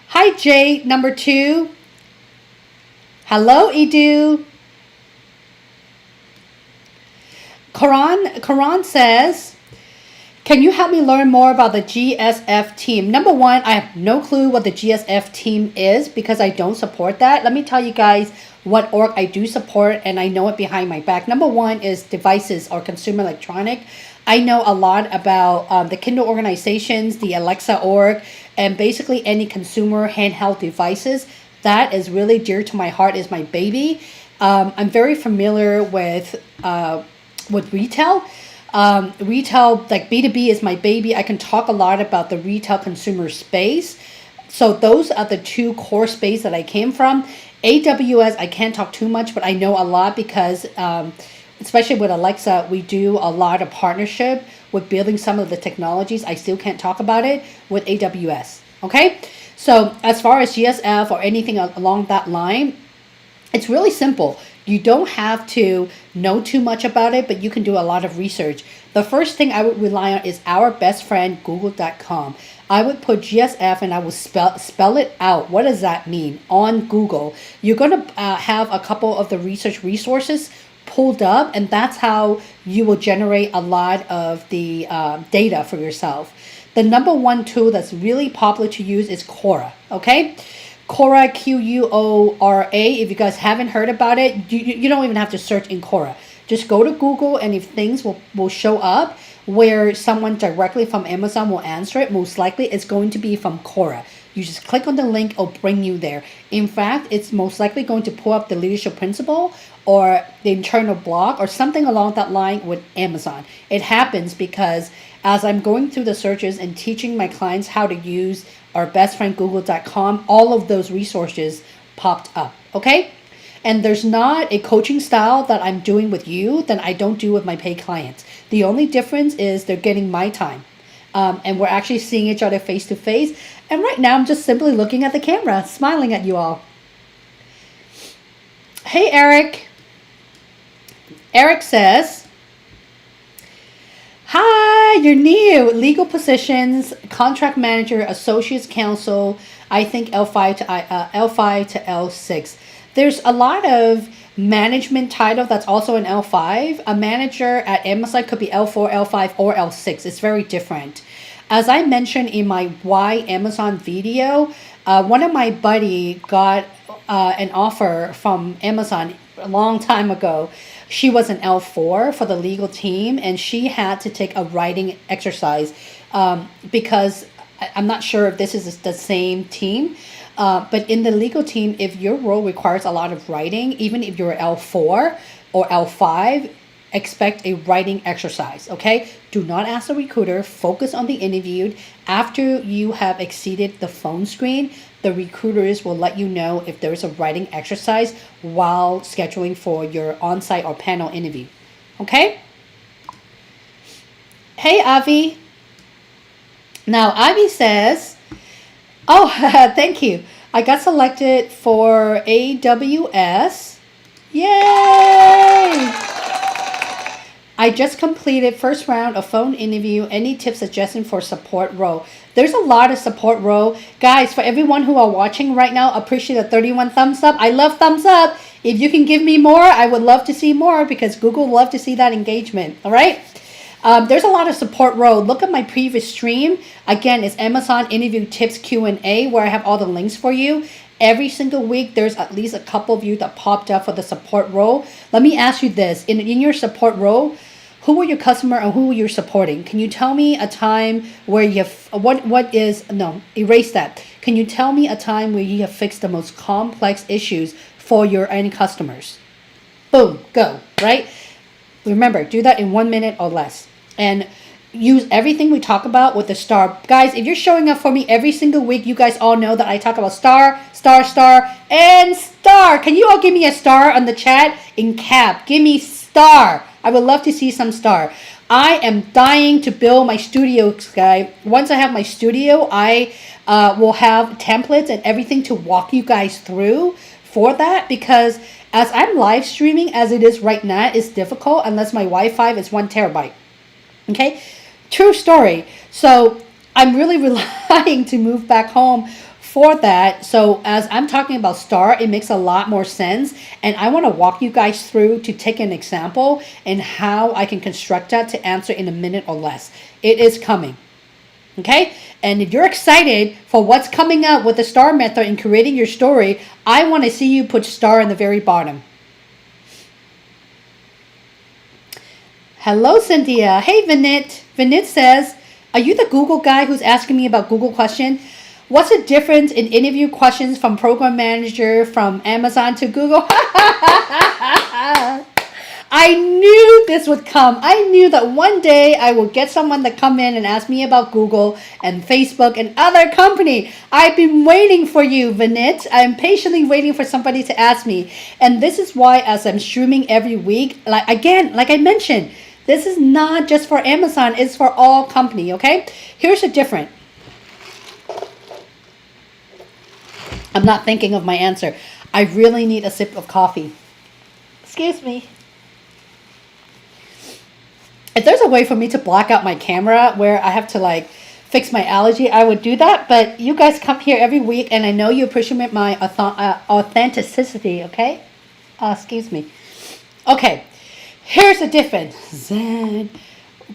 Hi, Jay, number 2. Hello, Edu. Karan says, can you help me learn more about the GSF team? Number one, I have no clue what the GSF team is because I don't support that. Let me tell you guys what org I do support, and I know it behind my back. Number one is devices or consumer electronic. I know a lot about the Kindle organizations, the Alexa org, and basically any consumer handheld devices. That is really dear to my heart, is my baby. I'm very familiar with retail. Retail, like B2B is my baby. I can talk a lot about the retail consumer space. So those are the 2 core space that I came from. AWS, I can't talk too much, but I know a lot because especially with Alexa, we do a lot of partnership with building some of the technologies. I still can't talk about it with AWS. Okay. So as far as GSF or anything along that line, it's really simple. You don't have to know too much about it, but you can do a lot of research. The first thing I would rely on is our best friend, google.com. I would put GSF and I will spell it out. What does that mean on Google? You're going to have a couple of the research resources pulled up, and that's how you will generate a lot of the data for yourself. The number one tool that's really popular to use is Quora, okay? Quora, Quora. If you guys haven't heard about it, you don't even have to search in Quora. Just go to Google, and if things will show up where someone directly from Amazon will answer it, most likely it's going to be from Quora. You just click on the link, it'll bring you there. In fact, it's most likely going to pull up the leadership principle or the internal blog or something along that line with Amazon. It happens because as I'm going through the searches and teaching my clients how to use our best friend google.com, all of those resources popped up, okay? And there's not a coaching style that I'm doing with you that I don't do with my paid clients. The only difference is they're getting my time. And we're actually seeing each other face to face. And right now I'm just simply looking at the camera, smiling at you all. Hey, Eric. Eric says, hi, you're new. Legal positions, contract manager, associates counsel, I think L5 to L6. There's a lot of management title that's also an L5. A manager at Amazon could be L4, L5, or L6. It's very different. As I mentioned in my Why Amazon video, one of my buddy got an offer from Amazon a long time ago. She was an L4 for the legal team, and she had to take a writing exercise because I'm not sure if this is the same team. But in the legal team, if your role requires a lot of writing, even if you're L4 or L5, expect a writing exercise, okay? Do not ask the recruiter. Focus on the interview. After you have exceeded the phone screen, the recruiters will let you know if there's a writing exercise while scheduling for your on-site or panel interview, okay? Hey, Avi. Now, Avi says, oh, thank you. I got selected for AWS. Yay! I just completed first round of phone interview. Any tips, suggestion for support role? There's a lot of support role. Guys, for everyone who are watching right now, appreciate a 31 thumbs up. I love thumbs up. If you can give me more, I would love to see more because Google would love to see that engagement. All right? There's a lot of support role. Look at my previous stream. Again, it's Amazon interview tips Q&A where I have all the links for you. Every single week, there's at least a couple of you that popped up for the support role. Let me ask you this. In your support role, who were your customer and who were you supporting? Can you tell me a time where you have, erase that. Can you tell me a time where you have fixed the most complex issues for your end customers? Boom, go, right? Remember, do that in 1 minute or less. And use everything we talk about with the star. Guys, if you're showing up for me every single week, you guys all know that I talk about star, star, star, and star. Can you all give me a star on the chat in cap? Give me star. I would love to see some star. I am dying to build my studio, guys. Once I have my studio, I will have templates and everything to walk you guys through for that, because As I'm live streaming, as it is right now, it's difficult unless my Wi-Fi is 1 terabyte. Okay, true story. So I'm really relying to move back home for that. So as I'm talking about star, it makes a lot more sense. And I want to walk you guys through to take an example and how I can construct that to answer in a minute or less. It is coming. Okay? And if you're excited for what's coming up with the star method in creating your story, I want to see you put star in the very bottom. Hello, Cynthia. Hey, Vinit. Vinit says, are you the Google guy who's asking me about Google question? What's the difference in interview questions from Program Manager from Amazon to Google? I knew this would come. I knew that one day I will get someone to come in and ask me about Google and Facebook and other company. I've been waiting for you, Vinit. I'm patiently waiting for somebody to ask me. And this is why as I'm streaming every week, like I mentioned, this is not just for Amazon, it's for all company, okay? Here's the difference. I'm not thinking of my answer. I really need a sip of coffee. Excuse me. If there's a way for me to block out my camera where I have to like fix my allergy, I would do that. But you guys come here every week and I know you appreciate my authenticity, okay? Excuse me. Okay, here's the difference.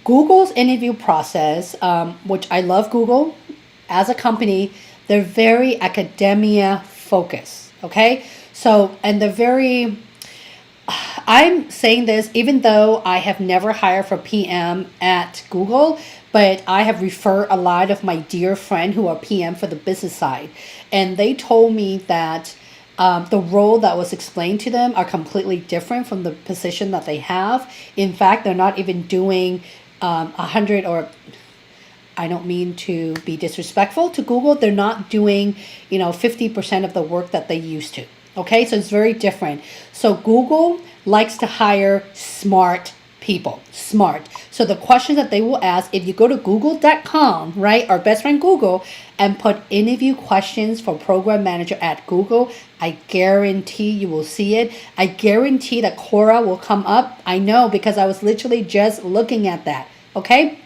Google's interview process, which I love Google as a company, they're very academia focused, okay? So, and they're very, I'm saying this even though I have never hired for PM at Google, but I have referred a lot of my dear friends who are PM for the business side. And they told me that the role that was explained to them are completely different from the position that they have. In fact, they're not even doing 100 or I don't mean to be disrespectful to Google. They're not doing, 50% of the work that they used to. Okay, so it's very different. So Google likes to hire smart people, smart. So the questions that they will ask, if you go to google.com, right, our best friend Google, and put interview questions for program manager at Google, I guarantee you will see it. I guarantee that Quora will come up. I know because I was literally just looking at that, okay?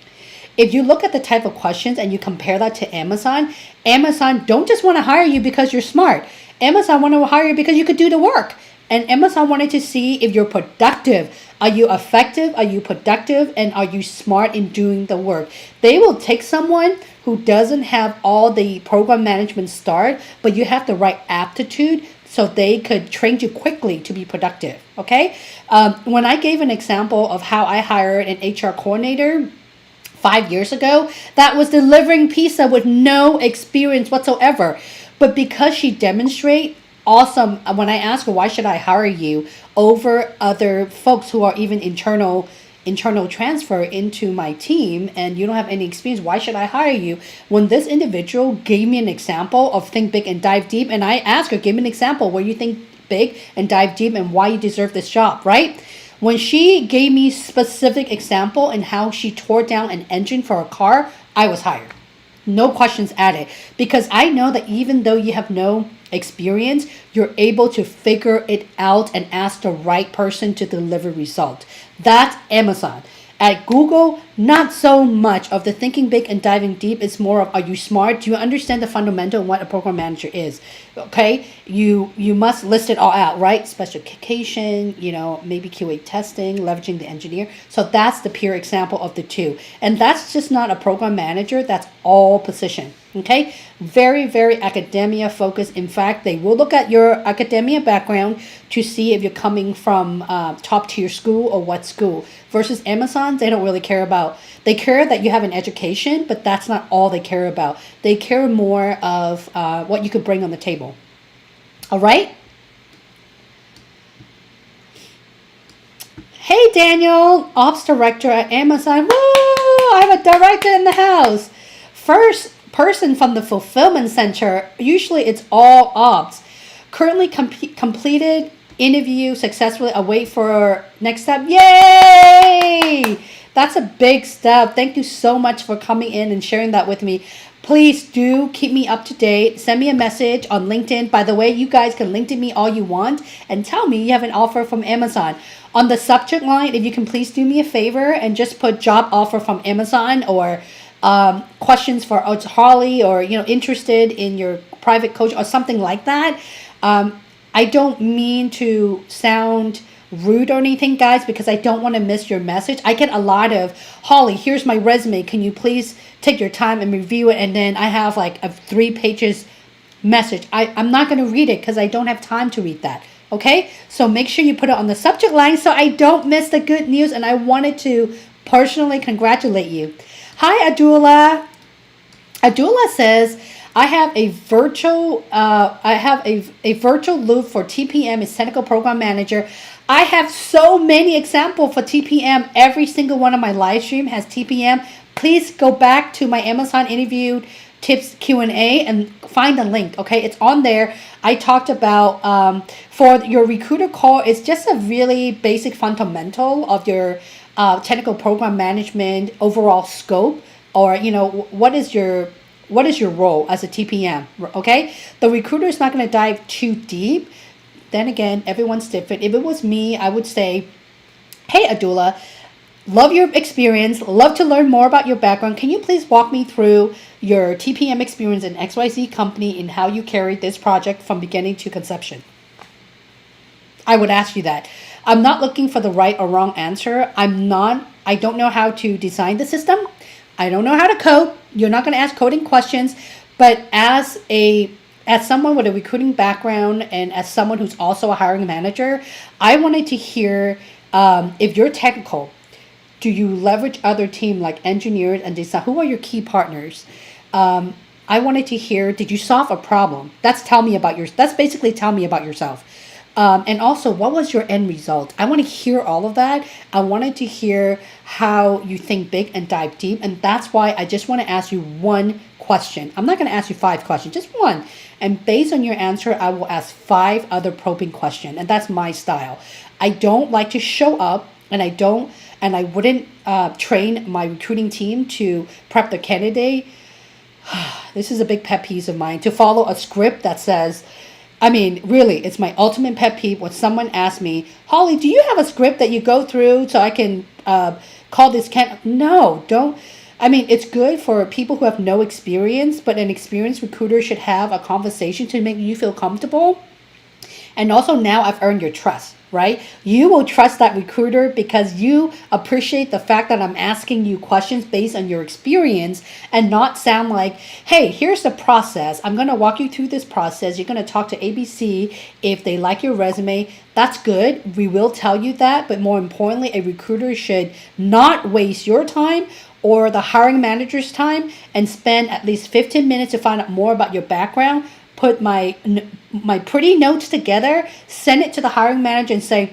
If you look at the type of questions and you compare that to Amazon, Amazon don't just want to hire you because you're smart. Amazon want to hire you because you could do the work. And Amazon wanted to see if you're productive. Are you effective? Are you productive? And are you smart in doing the work? They will take someone who doesn't have all the program management start, but you have the right aptitude so they could train you quickly to be productive. Okay? When I gave an example of how I hired an HR coordinator 5 years ago, that was delivering pizza with no experience whatsoever. But because she demonstrate awesome, when I asked her, why should I hire you over other folks who are even internal transfer into my team and you don't have any experience, why should I hire you? When this individual gave me an example of think big and dive deep, and I asked her, give me an example where you think big and dive deep and why you deserve this job, right? When she gave me specific example and how she tore down an engine for a car, I was hired. No questions added. Because I know that even though you have no experience, you're able to figure it out and ask the right person to deliver result. That's Amazon. At Google, not so much of the thinking big and diving deep. It's more of, are you smart? Do you understand the fundamental of what a program manager is? Okay, you must list it all out, right? Specification, maybe QA testing, leveraging the engineer. So that's the pure example of the two. And that's just not a program manager. That's all position. Okay, very, very academia focused. In fact, they will look at your academia background to see if you're coming from top tier school or what school. Versus Amazon, they don't really care about. They care that you have an education, but that's not all they care about. They care more of what you could bring on the table. All right? Hey, Daniel, Ops Director at Amazon. Woo! I have a director in the house. First person from the fulfillment center. Usually it's all ops. Currently completed interview successfully. Await for next step. Yay! That's a big step. Thank you so much for coming in and sharing that with me. Please do keep me up to date. Send me a message on LinkedIn. By the way, you guys can LinkedIn me all you want and tell me you have an offer from Amazon. On the subject line, if you can please do me a favor and just put job offer from Amazon or questions for Holly, or interested in your private coach or something like that. I don't mean to sound rude or anything, guys, because I don't want to miss your message. I get a lot of, Holly, here's my resume. Can you please take your time and review it? And then I have like a 3 pages message. I'm not going to read it because I don't have time to read that. Okay, so make sure you put it on the subject line so I don't miss the good news. And I wanted to personally congratulate you. Hi, Adula. Adula says, I have a virtual loop for TPM as technical program manager. I have so many examples for TPM. Every single one of my live stream has TPM. Please go back to my Amazon interview tips Q&A and find the link. Okay, it's on there. I talked about for your recruiter call. It's just a really basic fundamental of your technical program management overall scope, or what is your role as a TPM. Okay, the recruiter is not going to dive too deep. Then again, everyone's different. If it was me, I would say, hey, Adula, love your experience, love to learn more about your background. Can you please walk me through your TPM experience in XYZ company and how you carried this project from beginning to conception? I would ask you that. I'm not looking for the right or wrong answer. I don't know how to design the system. I don't know how to code. You're not going to ask coding questions, but as someone with a recruiting background and as someone who's also a hiring manager, I wanted to hear if you're technical, do you leverage other team like engineers and design? Who are your key partners? I wanted to hear, did you solve a problem? That's basically tell me about yourself. And also, what was your end result? I want to hear all of that. I wanted to hear how you think big and dive deep. And that's why I just want to ask you one question. I'm not going to ask you 5 questions, just one. And based on your answer, I will ask 5 other probing questions. And that's my style. I don't like to show up, and I wouldn't train my recruiting team to prep the candidate. This is a big pet peeve of mine, to follow a script that says, really, it's my ultimate pet peeve when someone asks me, Holly, do you have a script that you go through so I can call this No, don't. It's good for people who have no experience, but an experienced recruiter should have a conversation to make you feel comfortable. And also, now I've earned your trust, right? You will trust that recruiter because you appreciate the fact that I'm asking you questions based on your experience and not sound like, hey, here's the process. I'm going to walk you through this process. You're going to talk to ABC. If they like your resume, that's good. We will tell you that. But more importantly, a recruiter should not waste your time or the hiring manager's time and spend at least 15 minutes to find out more about your background. Put my pretty notes together, send it to the hiring manager and say,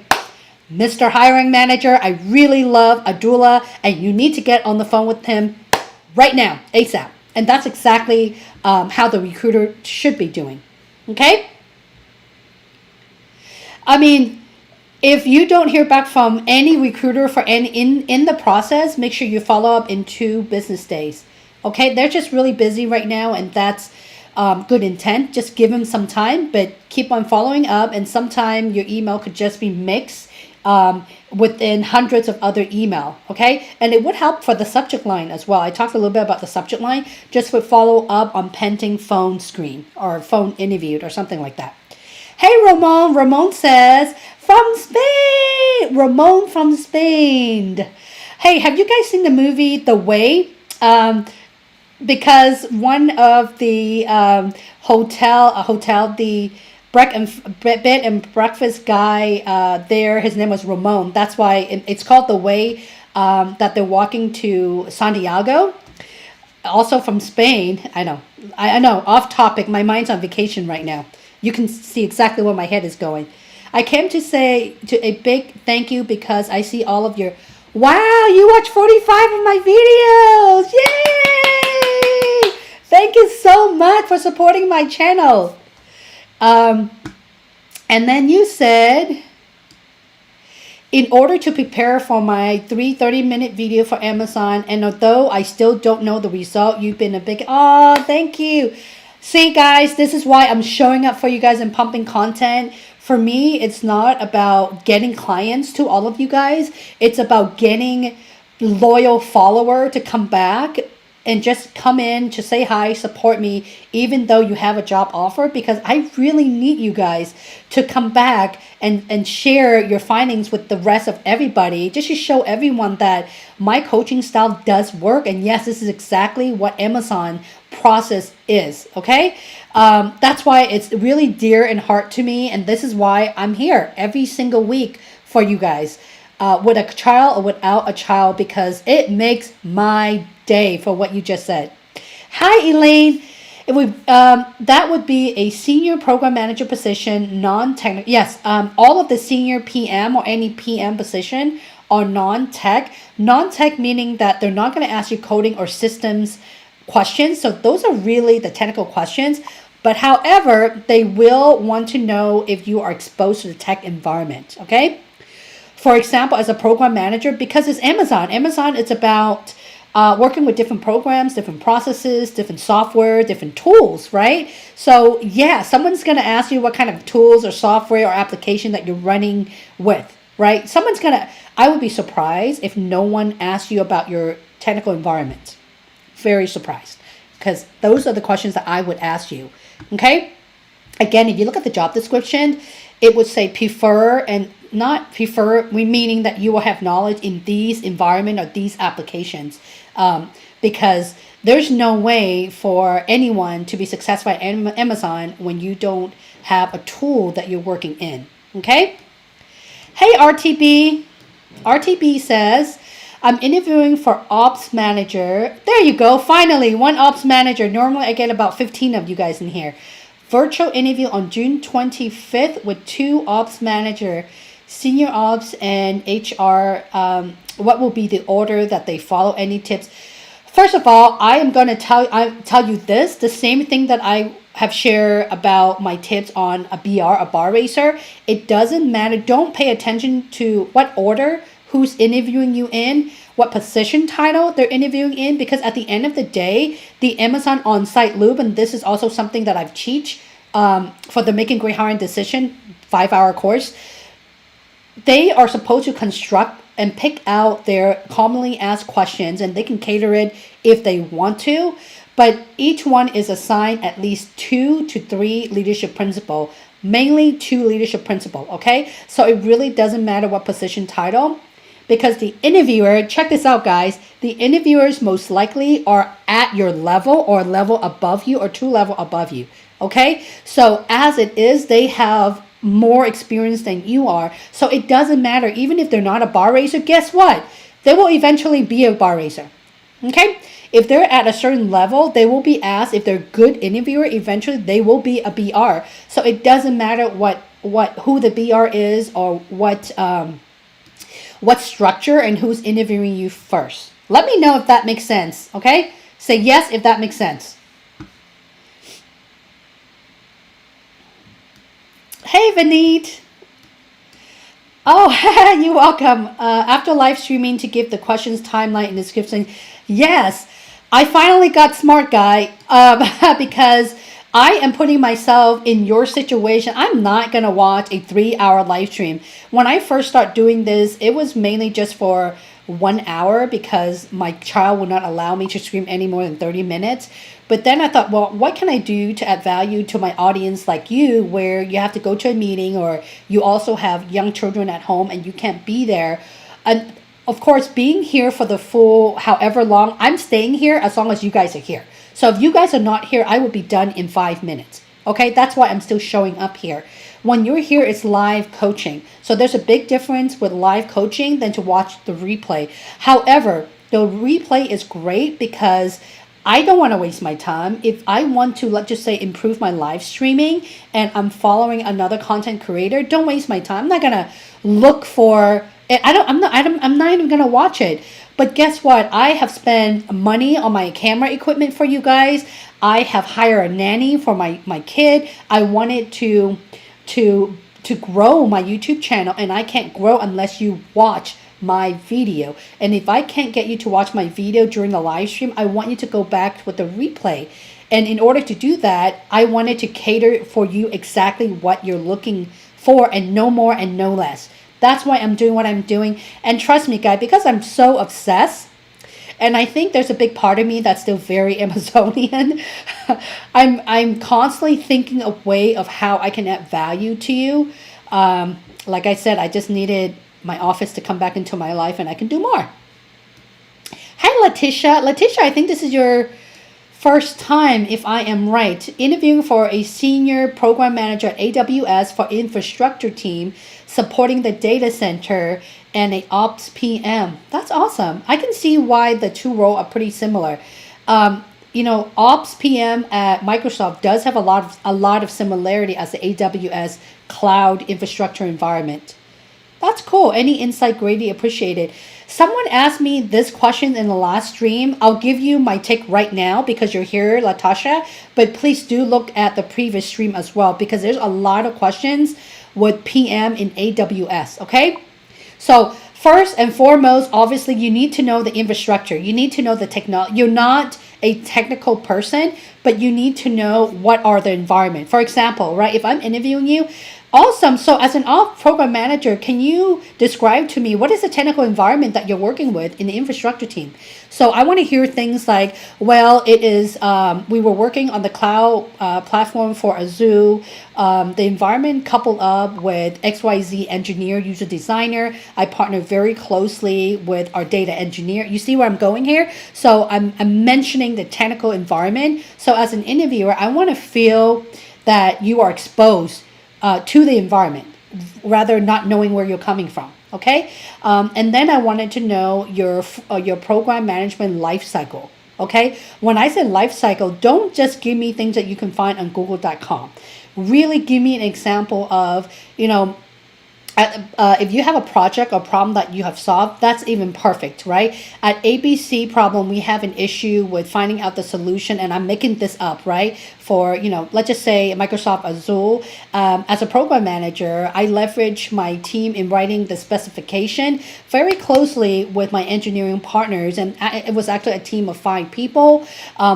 Mr. Hiring Manager, I really love Adula and you need to get on the phone with him right now, ASAP. And that's exactly how the recruiter should be doing. Okay? If you don't hear back from any recruiter in the process, make sure you follow up in 2 business days. Okay? They're just really busy right now, and that's good intent. Just give them some time, but keep on following up. And sometimes your email could just be mixed within hundreds of other email. Okay, and it would help for the subject line as well. I talked a little bit about the subject line. Just would follow up on pending phone screen or phone interviewed or something like that. Hey, Ramon. Ramon says from Spain. Ramon from Spain. Hey, have you guys seen the movie The Way? Because one of the the bed and breakfast guy there, his name was Ramon. That's why it's called The Way, that they're walking to Santiago. Also from Spain. I know, off topic. My mind's on vacation right now. You can see exactly where my head is going. I came to say a big thank you because I see all of your... Wow, you watch 45 of my videos! Yay! Thank you so much for supporting my channel. And then you said, in order to prepare for my 30-minute video for Amazon. And although I still don't know the result, you've been a big, oh, thank you. See, guys, this is why I'm showing up for you guys and pumping content. For me, it's not about getting clients to all of you guys. It's about getting loyal follower to come back and just come in to say hi, support me, even though you have a job offer, because I really need you guys to come back and share your findings with the rest of everybody, just to show everyone that my coaching style does work. And yes, this is exactly what Amazon process is, okay? That's why it's really dear and heart to me. And this is why I'm here every single week for you guys. With a child or without a child, because it makes my day for what you just said. Hi, Elaine. It would that would be a senior program manager position, non-technical. Yes, all of the senior PM or any PM position are non-tech. Non-tech meaning that they're not going to ask you coding or systems questions. So those are really the technical questions. But however, they will want to know if you are exposed to the tech environment. Okay. For example, as a program manager, because it's Amazon, it's about working with different programs, different processes, different software, different tools, right? So yeah, someone's going to ask you what kind of tools or software or application that you're running with, right? I would be surprised if no one asked you about your technical environment. Very surprised, because those are the questions that I would ask you, okay? Again, if you look at the job description, it would say prefer, and not prefer, we meaning that you will have knowledge in these environment or these applications, because there's no way for anyone to be successful at Amazon when you don't have a tool that you're working in, okay? Hey, RTB. RTB says, I'm interviewing for ops manager. There you go. Finally, one ops manager. Normally I get about 15 of you guys in here. Virtual interview on June 25th with 2 ops manager, senior ops and HR. What will be the order that they follow? Any tips? First of all, I am going to tell you this, the same thing that I have shared about my tips on a BR, a bar racer. It doesn't matter. Don't pay attention to what order, who's interviewing you in, what position title they're interviewing in, because at the end of the day, the Amazon on-site loop, and this is also something that I've teach for the Making Great Hiring Decision 5-hour course, they are supposed to construct and pick out their commonly asked questions, and they can cater it if they want to, but each one is assigned at least 2 to 3 leadership principle, mainly 2 leadership principle, okay? So it really doesn't matter what position title, because the interviewer, check this out, guys, the interviewers most likely are at your level or level above you or 2 level above you, okay? So as it is, they have more experience than you are. So it doesn't matter. Even if they're not a bar racer, guess what? They will eventually be a bar racer, okay? If they're at a certain level, they will be asked. If they're a good interviewer, eventually they will be a BR. So it doesn't matter who the BR is or what structure and who's interviewing you first. Let me know if that makes sense, okay? Say yes if that makes sense. Hey, Vineet. Oh, you're welcome. After live streaming to give the questions timeline and description. Yes, I finally got smart, guy, because I am putting myself in your situation. I'm not going to watch a 3-hour live stream. When I first started doing this, it was mainly just for 1 hour because my child would not allow me to stream any more than 30 minutes. But then I thought, well, what can I do to add value to my audience like you, where you have to go to a meeting or you also have young children at home and you can't be there. And of course, being here for the full however long, I'm staying here as long as you guys are here. So if you guys are not here, I will be done in 5 minutes. Okay, that's why I'm still showing up here. When you're here, it's live coaching. So there's a big difference with live coaching than to watch the replay. However, the replay is great because I don't want to waste my time. If I want to, let's just say, improve my live streaming and I'm following another content creator, don't waste my time. I'm not gonna look for it. I'm not even gonna watch it. But guess what? I have spent money on my camera equipment for you guys. I have hired a nanny for my kid. I wanted to to grow my YouTube channel, and I can't grow unless you watch my video. And if I can't get you to watch my video during the live stream, I want you to go back with the replay. And in order to do that, I wanted to cater for you exactly what you're looking for, and no more and no less. That's why I'm doing what I'm doing. And trust me, guys, because I'm so obsessed, and I think there's a big part of me that's still very Amazonian. I'm constantly thinking a way of how I can add value to you. Like I said, I just needed my office to come back into my life, and I can do more. Hi, Letitia. Letitia, I think this is your first time, if I am right, interviewing for a senior program manager at AWS for infrastructure team, supporting the data center, and a ops PM. That's awesome. I can see why the two roles are pretty similar. Ops PM at Microsoft does have a lot of similarity as the AWS cloud infrastructure environment. That's cool. Any insight greatly appreciated. Someone asked me this question in the last stream. I'll give you my take right now because you're here, Latasha. But please do look at the previous stream as well, because there's a lot of questions with PM in AWS. Okay? So first and foremost, obviously, you need to know the infrastructure. You need to know the technology. You're not a technical person, but you need to know what are the environment. For example, right? If I'm interviewing you, awesome. So as an ops program manager, can you describe to me what is the technical environment that you're working with in the infrastructure team? So I want to hear things like, well, it is, we were working on the cloud platform for Azure. The environment coupled up with XYZ engineer, user designer. I partner very closely with our data engineer. You see where I'm going here? So I'm mentioning the technical environment. So as an interviewer, I want to feel that you are exposed to the environment, rather not knowing where you're coming from. Okay, and then I wanted to know your program management life cycle. Okay, when I say life cycle, don't just give me things that you can find on Google.com. Really give me an example of, if you have a project or problem that you have solved, that's even perfect, right? At ABC problem, we have an issue with finding out the solution, and I'm making this up, right? For, let's just say Microsoft Azure. As a program manager, I leverage my team in writing the specification very closely with my engineering partners, and it was actually a team of 5 people.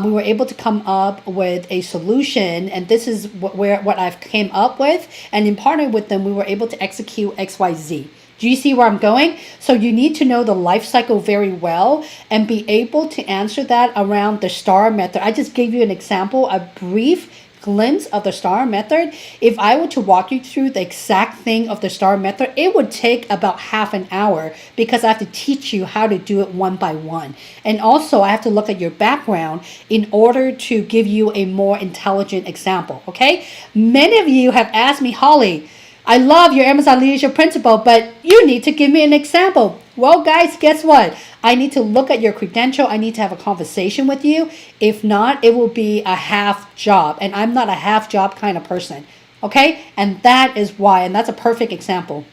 We were able to come up with a solution, and this is what I've came up with, and in partnering with them, we were able to execute XYZ. Do you see where I'm going? So you need to know the life cycle very well and be able to answer that around the STAR method. I just gave you an example, a brief glimpse of the STAR method. If I were to walk you through the exact thing of the STAR method, it would take about half an hour, because I have to teach you how to do it one by one. And also I have to look at your background in order to give you a more intelligent example. Okay? Many of you have asked me, Holly, I love your Amazon leadership principle, but you need to give me an example. Well, guys, guess what? I need to look at your credential. I need to have a conversation with you. If not, it will be a half job. And I'm not a half job kind of person. Okay? And that is why. And that's a perfect example.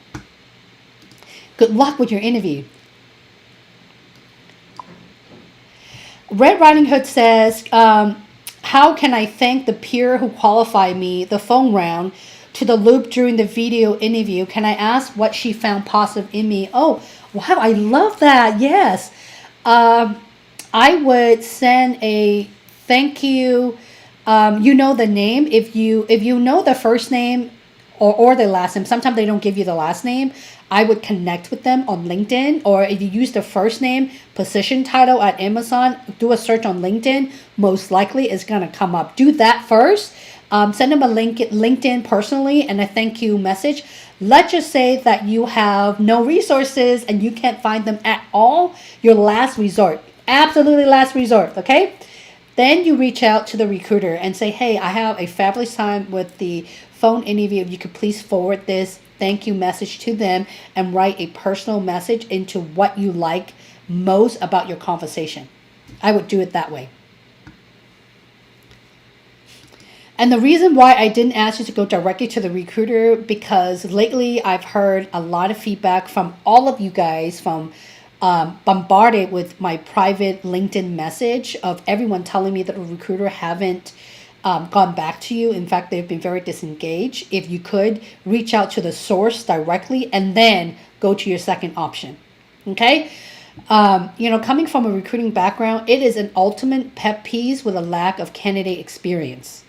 Good luck with your interview. Red Riding Hood says, how can I thank the peer who qualified me the phone round to the loop during the video interview? Can I ask what she found positive in me? Oh, wow, I love that. Yes. I would send a thank you. You know the name. If you know the first name or the last name, sometimes they don't give you the last name. I would connect with them on LinkedIn, or if you use the first name, position title at Amazon, do a search on LinkedIn. Most likely it's going to come up. Do that first. Send them a link, LinkedIn personally, and a thank you message. Let's just say that you have no resources and you can't find them at all. Your last resort, absolutely last resort, okay? Then you reach out to the recruiter and say, hey, I have a fabulous time with the phone interview. If you could please forward this thank you message to them and write a personal message into what you like most about your conversation. I would do it that way. And the reason why I didn't ask you to go directly to the recruiter, because lately I've heard a lot of feedback from all of you guys, from bombarded with my private LinkedIn message of everyone telling me that a recruiter haven't gone back to you. In fact, they've been very disengaged. If you could reach out to the source directly and then go to your second option. Okay. Coming from a recruiting background, it is an ultimate pet peeve with a lack of candidate experience.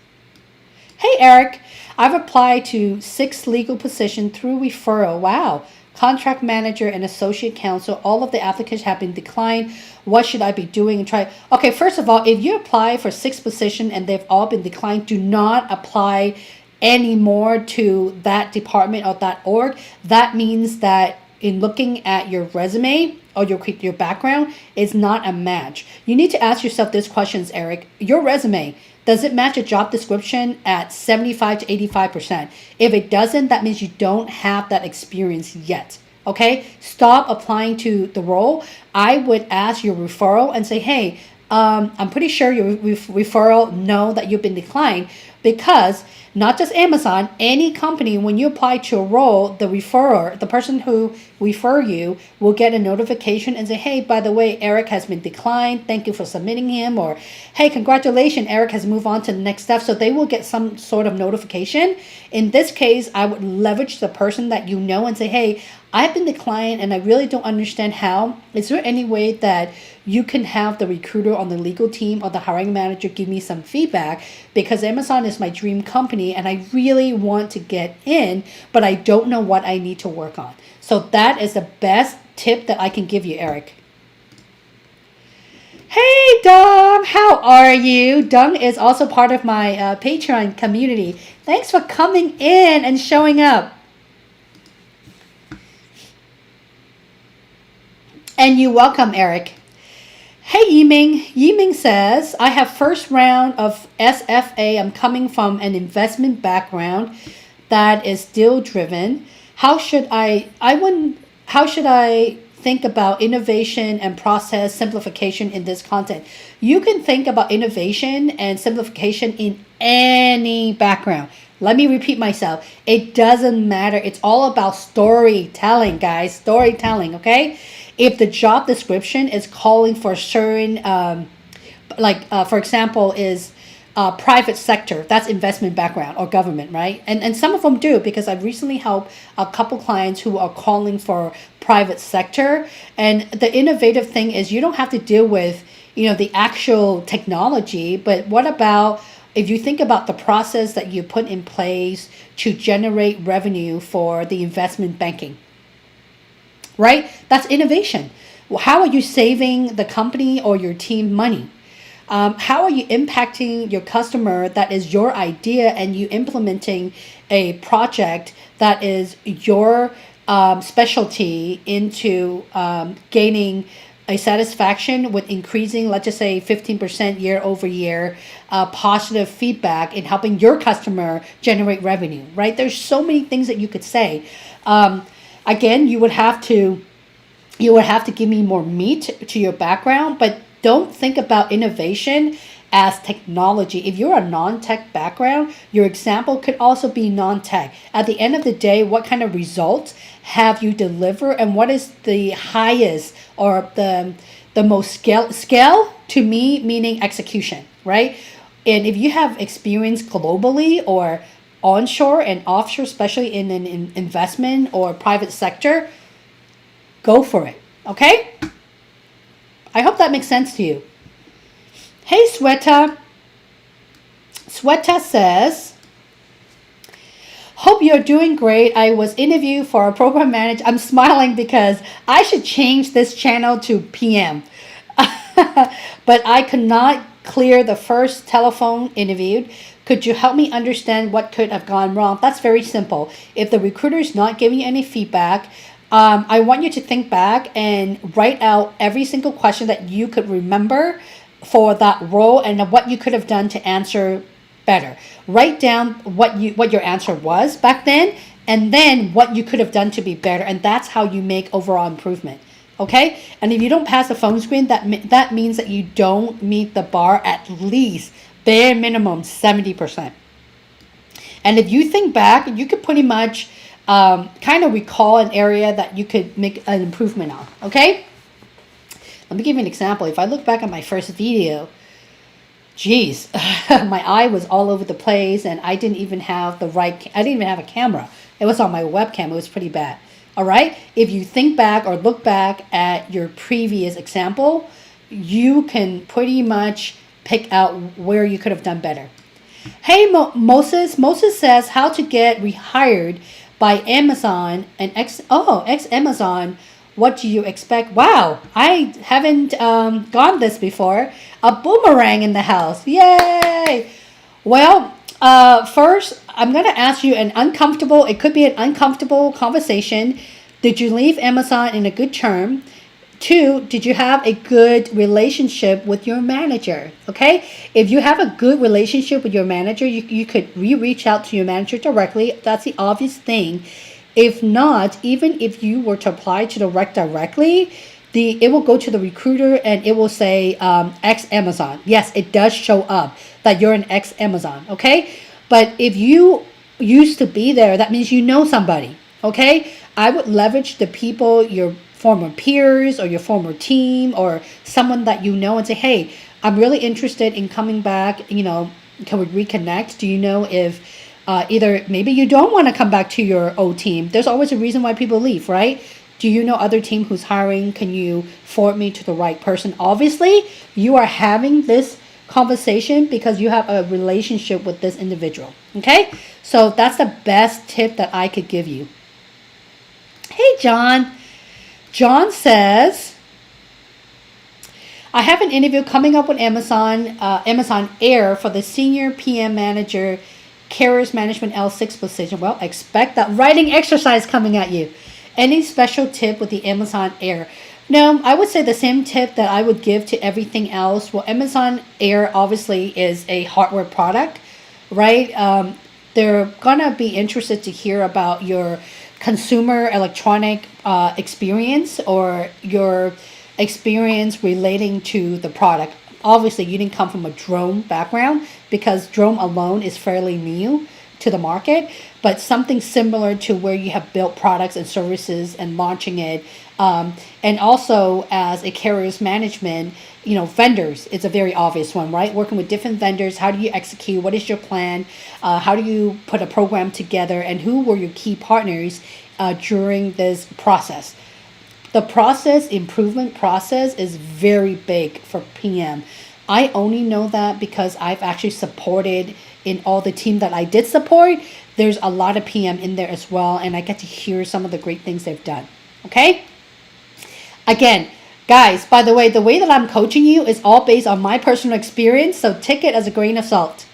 Hey, Eric, I've applied to 6 legal positions through referral. Wow. Contract manager and associate counsel. All of the applicants have been declined. What should I be doing? And try. Okay, first of all, if you apply for 6 positions and they've all been declined, do not apply anymore to that department or that org. That means that in looking at your resume or your background is not a match. You need to ask yourself these questions, Eric. Your resume, does it match a job description at 75 to 85%? If it doesn't, that means you don't have that experience yet. Okay? Stop applying to the role. I would ask your referral and say, hey, I'm pretty sure your referral know that you've been declined, because not just Amazon, any company, when you apply to a role, the referrer, the person who refer you, will get a notification and say, hey, by the way, Eric has been declined. Thank you for submitting him. Or, hey, congratulations, Eric has moved on to the next step. So they will get some sort of notification. In this case, I would leverage the person that you know and say, hey, I've been declined and I really don't understand how. Is there any way that you can have the recruiter on the legal team or the hiring manager give me some feedback? Because Amazon is my dream company and I really want to get in, but I don't know what I need to work on. So that is the best tip that I can give you, Eric. Hey, Dom, how are you? Dom is also part of my Patreon community. Thanks for coming in and showing up. And you're welcome, Eric. Hey, Yiming. Yiming says, I have first round of SFA. I'm coming from an investment background that is deal driven. How should I think about innovation and process simplification in this content? You can think about innovation and simplification in any background. Let me repeat myself. It doesn't matter. It's all about storytelling, guys. Storytelling, okay? If the job description is calling for certain, for example, is private sector, that's investment background or government, right? And some of them do, because I've recently helped a couple clients who are calling for private sector. And the innovative thing is you don't have to deal with, the actual technology, but what about if you think about the process that you put in place to generate revenue for the investment banking? Right? That's innovation. How are you saving the company or your team money? How are you impacting your customer that is your idea and you implementing a project that is your specialty into gaining a satisfaction with increasing, let's just say 15% year over year, positive feedback in helping your customer generate revenue, right? There's so many things that you could say. Again, you would have to give me more meat to your background, but don't think about innovation as technology. If you're a non-tech background, your example could also be non-tech. At the end of the day, what kind of results have you delivered, and what is the highest or the most scale to me, meaning execution, right? And if you have experience globally or onshore and offshore, especially in an investment or private sector, go for it. Okay? I hope that makes sense to you. Hey, Sweta. Sweta says, hope you're doing great. I was interviewed for a program manager. I'm smiling because I should change this channel to PM. But I could not clear the first telephone interview. Could you help me understand what could have gone wrong? That's very simple. If the recruiter is not giving you any feedback, I want you to think back and write out every single question that you could remember for that role and what you could have done to answer better. Write down what your answer was back then, and then what you could have done to be better, and that's how you make overall improvement. Okay? And if you don't pass the phone screen, that means that you don't meet the bar at least bare minimum 70%. And if you think back, you could pretty much kind of recall an area that you could make an improvement on. Okay? Let me give you an example. If I look back at my first video, Geez, my eye was all over the place, and I didn't even have I didn't even have a camera. It was on my webcam. It was pretty bad. All right. If you think back or look back at your previous example, you can pretty much pick out where you could have done better. Hey, Moses. Moses says how to get rehired by Amazon and ex Amazon. What do you expect? Wow, I haven't gone this before. A boomerang in the house. Yay! Well, first, I'm going to ask you it could be an uncomfortable conversation. Did you leave Amazon in a good term? Two, did you have a good relationship with your manager? Okay. If you have a good relationship with your manager, you could reach out to your manager directly. That's the obvious thing. If not, even if you were to apply to the rec directly, it will go to the recruiter and it will say ex Amazon. Yes, it does show up that you're an ex Amazon. Okay. But if you used to be there, that means you know somebody. Okay. I would leverage the people, your former peers or your former team or someone that you know, and say, hey, I'm really interested in coming back. Can we reconnect? Do you know if either maybe you don't want to come back to your old team? There's always a reason why people leave, right? Do you know other team who's hiring? Can you forward me to the right person? Obviously, you are having this conversation because you have a relationship with this individual. Okay? So that's the best tip that I could give you. Hey, John. John says, I have an interview coming up with Amazon Air for the Senior PM Manager, Carriers Management L6 position. Well, expect that writing exercise coming at you. Any special tip with the Amazon Air? No, I would say the same tip that I would give to everything else. Well, Amazon Air obviously is a hardware product, right? They're going to be interested to hear about your consumer electronic experience or your experience relating to the product. Obviously, you didn't come from a drone background because drone alone is fairly new to the market, but something similar to where you have built products and services and launching it. And also as a carrier's management, vendors, it's a very obvious one, right? Working with different vendors, how do you execute? What is your plan? How do you put a program together? And who were your key partners during this process? The improvement process is very big for PM. I only know that because I've actually supported in all the team that I did support. There's a lot of PM in there as well, and I get to hear some of the great things they've done. Okay? Again, guys, by the way that I'm coaching you is all based on my personal experience, so take it as a grain of salt.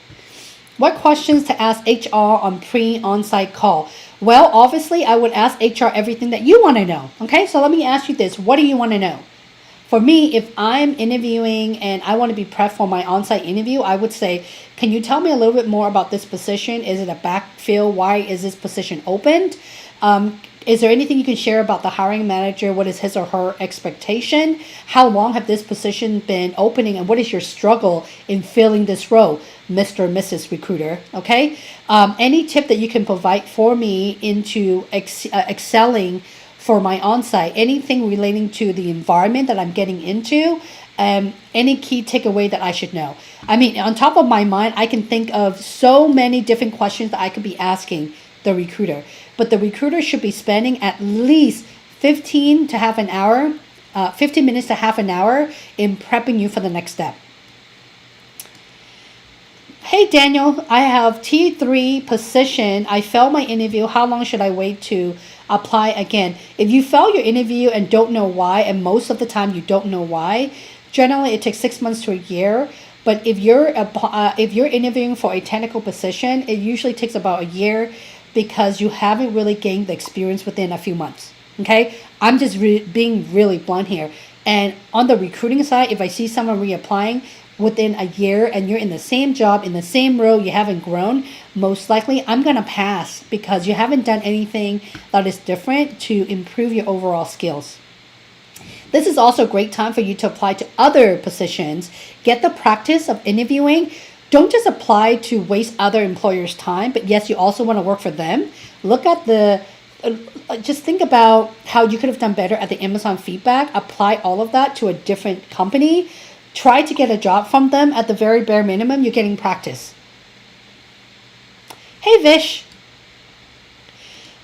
What questions to ask HR on on-site call? Well, obviously, I would ask HR everything that you want to know. Okay, so let me ask you this. What do you want to know? For me, if I'm interviewing and I want to be prepped for my on-site interview, I would say, can you tell me a little bit more about this position? Is it a backfill? Why is this position opened? Is there anything you can share about the hiring manager? What is his or her expectation? How long have this position been opening? And what is your struggle in filling this role, Mr. or Mrs. Recruiter? Okay. Any tip that you can provide for me into excelling for my on-site, anything relating to the environment that I'm getting into, any key takeaway that I should know. I mean, on top of my mind, I can think of so many different questions that I could be asking the recruiter. But the recruiter should be spending at least 15 to half an hour, 15 minutes to half an hour in prepping you for the next step. Hey, Daniel, I have T3 position. I failed my interview. How long should I wait to apply again? If you fail your interview and don't know why, and most of the time you don't know why, generally it takes 6 months to a year. But if you're interviewing for a technical position, it usually takes about a year because you haven't really gained the experience within a few months. Okay, I'm just being really blunt here. And on the recruiting side, if I see someone reapplying within a year and you're in the same job, in the same role, you haven't grown, most likely I'm going to pass because you haven't done anything that is different to improve your overall skills. This is also a great time for you to apply to other positions. Get the practice of interviewing. Don't just apply to waste other employers' time, but yes, you also want to work for them. Look at just think about how you could have done better at the Amazon feedback. Apply all of that to a different company. Try to get a job from them. At the very bare minimum, you're getting practice. Hey, Vish.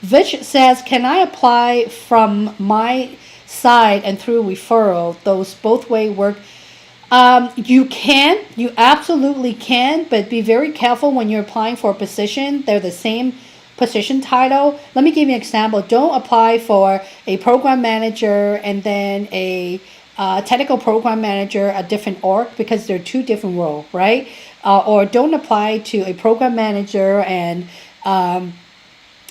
Vish says, can I apply from my side and through referral? Those both way work. You can. You absolutely can. But be very careful when you're applying for a position. They're the same position title. Let me give you an example. Don't apply for a program manager and then a technical program manager, a different org, because they're two different roles, right? Or don't apply to a program manager and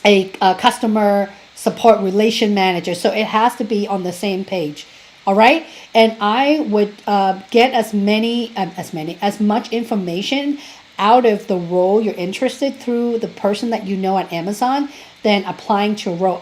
a customer support relation manager. So it has to be on the same page. All right. And I would get as much information out of the role you're interested through the person that you know at Amazon than applying to a role.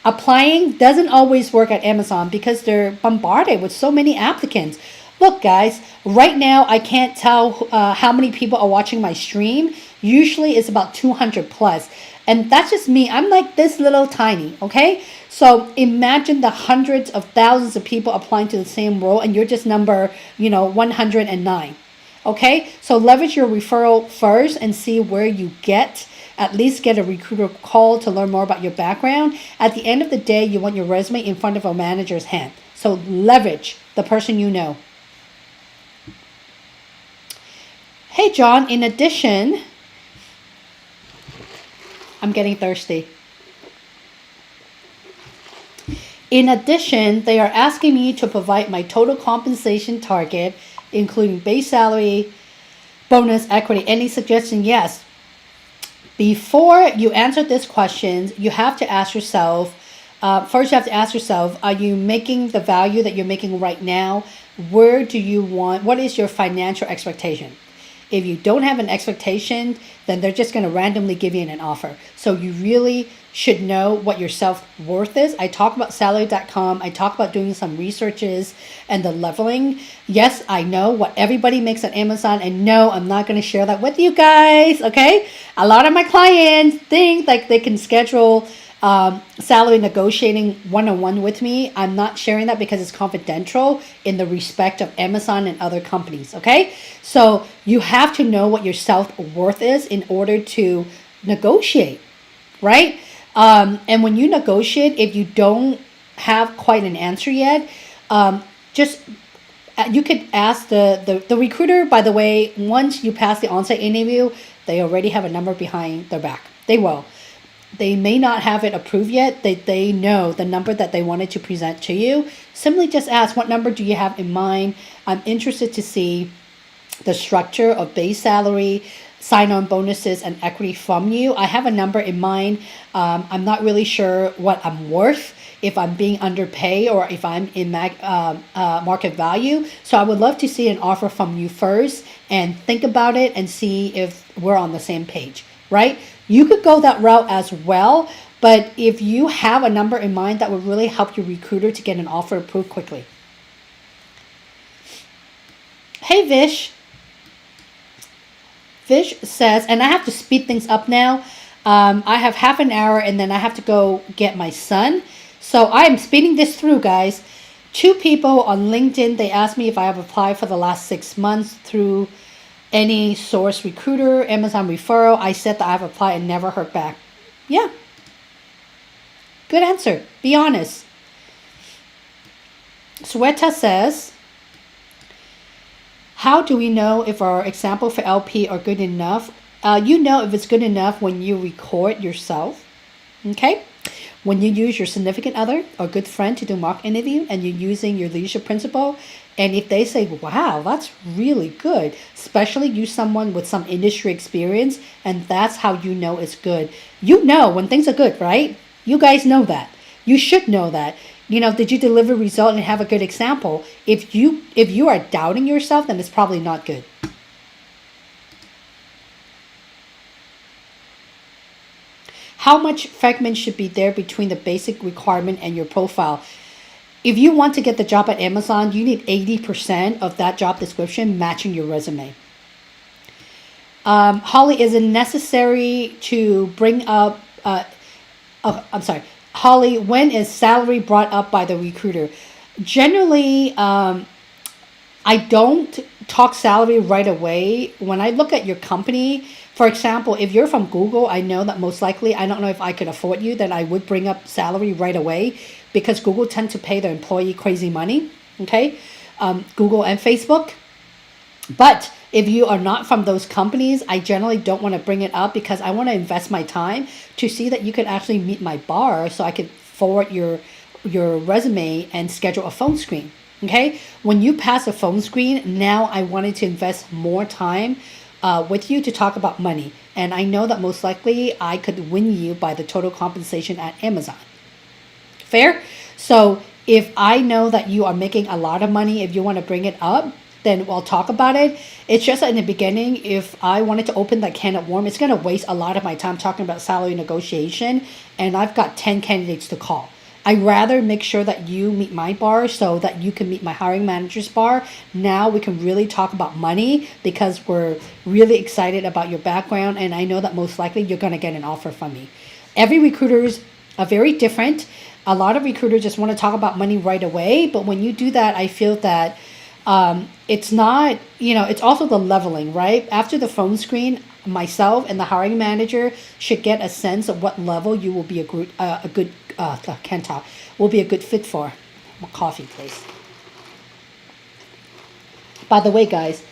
Applying doesn't always work at Amazon because they're bombarded with so many applicants. Look, guys, right now I can't tell how many people are watching my stream. Usually it's about 200 plus. And that's just me. I'm like this little tiny, okay? So imagine the hundreds of thousands of people applying to the same role and you're just number, 109. Okay? So leverage your referral first and see where you get. At least get a recruiter call to learn more about your background. At the end of the day, you want your resume in front of a manager's hand. So leverage the person you know. Hey, John, in addition, I'm getting thirsty. In addition, they are asking me to provide my total compensation target, including base salary, bonus, equity. Any suggestion? Yes. Before you answer this question, you have to ask yourself, first you have to ask yourself, are you making the value that you're making right now? Where do you want, what is your financial expectation? If you don't have an expectation, then they're just going to randomly give you an offer. So you really should know what your self-worth is. I talk about salary.com. I talk about doing some researches and the leveling. Yes, I know what everybody makes at Amazon. And no, I'm not going to share that with you guys. Okay. A lot of my clients think like they can schedule salary negotiating one-on-one with me. I'm not sharing that because it's confidential in the respect of Amazon and other companies. Okay. So you have to know what your self-worth is in order to negotiate, right? And when you negotiate, if you don't have quite an answer yet, just you could ask the recruiter. By the way, once you pass the on-site interview, they already have a number behind their back. They will. They may not have it approved yet. They know the number that they wanted to present to you. Simply just ask, what number do you have in mind? I'm interested to see the structure of base salary, sign-on bonuses, and equity from you. I have a number in mind. I'm not really sure what I'm worth, if I'm being underpaid or if I'm in market value. So I would love to see an offer from you first and think about it and see if we're on the same page, right? You could go that route as well, but if you have a number in mind, that would really help your recruiter to get an offer approved quickly. Hey, Vish. Vish says, and I have to speed things up now. I have half an hour and then I have to go get my son. So I am speeding this through, guys. 2 people on LinkedIn, they asked me if I have applied for the last 6 months through any source recruiter, Amazon referral. I said that I've applied and never heard back. Yeah. Good answer. Be honest. Sweta says, how do we know if our example for LP are good enough? You know if it's good enough when you record yourself. Okay? When you use your significant other or good friend to do mock interview and you're using your leadership principle, and if they say, wow, that's really good, especially use someone with some industry experience, and that's how you know it's good. You know when things are good, right? You guys know that. You should know that. Did you deliver result and have a good example? If you are doubting yourself, then it's probably not good. How much fragment should be there between the basic requirement and your profile? If you want to get the job at Amazon, you need 80% of that job description matching your resume. Holly, is it necessary to bring up, Holly, when is salary brought up by the recruiter? Generally, I don't talk salary right away. When I look at your company, for example, if you're from Google, I know that most likely, I don't know if I could afford you, then I would bring up salary right away because Google tend to pay their employee crazy money. Okay. Google and Facebook. But if you are not from those companies, I generally don't want to bring it up because I want to invest my time to see that you could actually meet my bar so I could forward your resume and schedule a phone screen. Okay? When you pass a phone screen, now I wanted to invest more time with you to talk about money. And I know that most likely I could win you by the total compensation at Amazon. Fair? So if I know that you are making a lot of money, if you want to bring it up, then we'll talk about it. It's just that in the beginning, if I wanted to open that can of worm, it's going to waste a lot of my time talking about salary negotiation, and I've got 10 candidates to call. I'd rather make sure that you meet my bar so that you can meet my hiring manager's bar. Now we can really talk about money because we're really excited about your background, and I know that most likely you're going to get an offer from me. Every recruiter's are very different. A lot of recruiters just want to talk about money right away, but when you do that, I feel that it's not, it's also the leveling, right? After the phone screen, myself and the hiring manager should get a sense of what level you will be can't talk, will be a good fit for. Coffee, please. By the way, guys,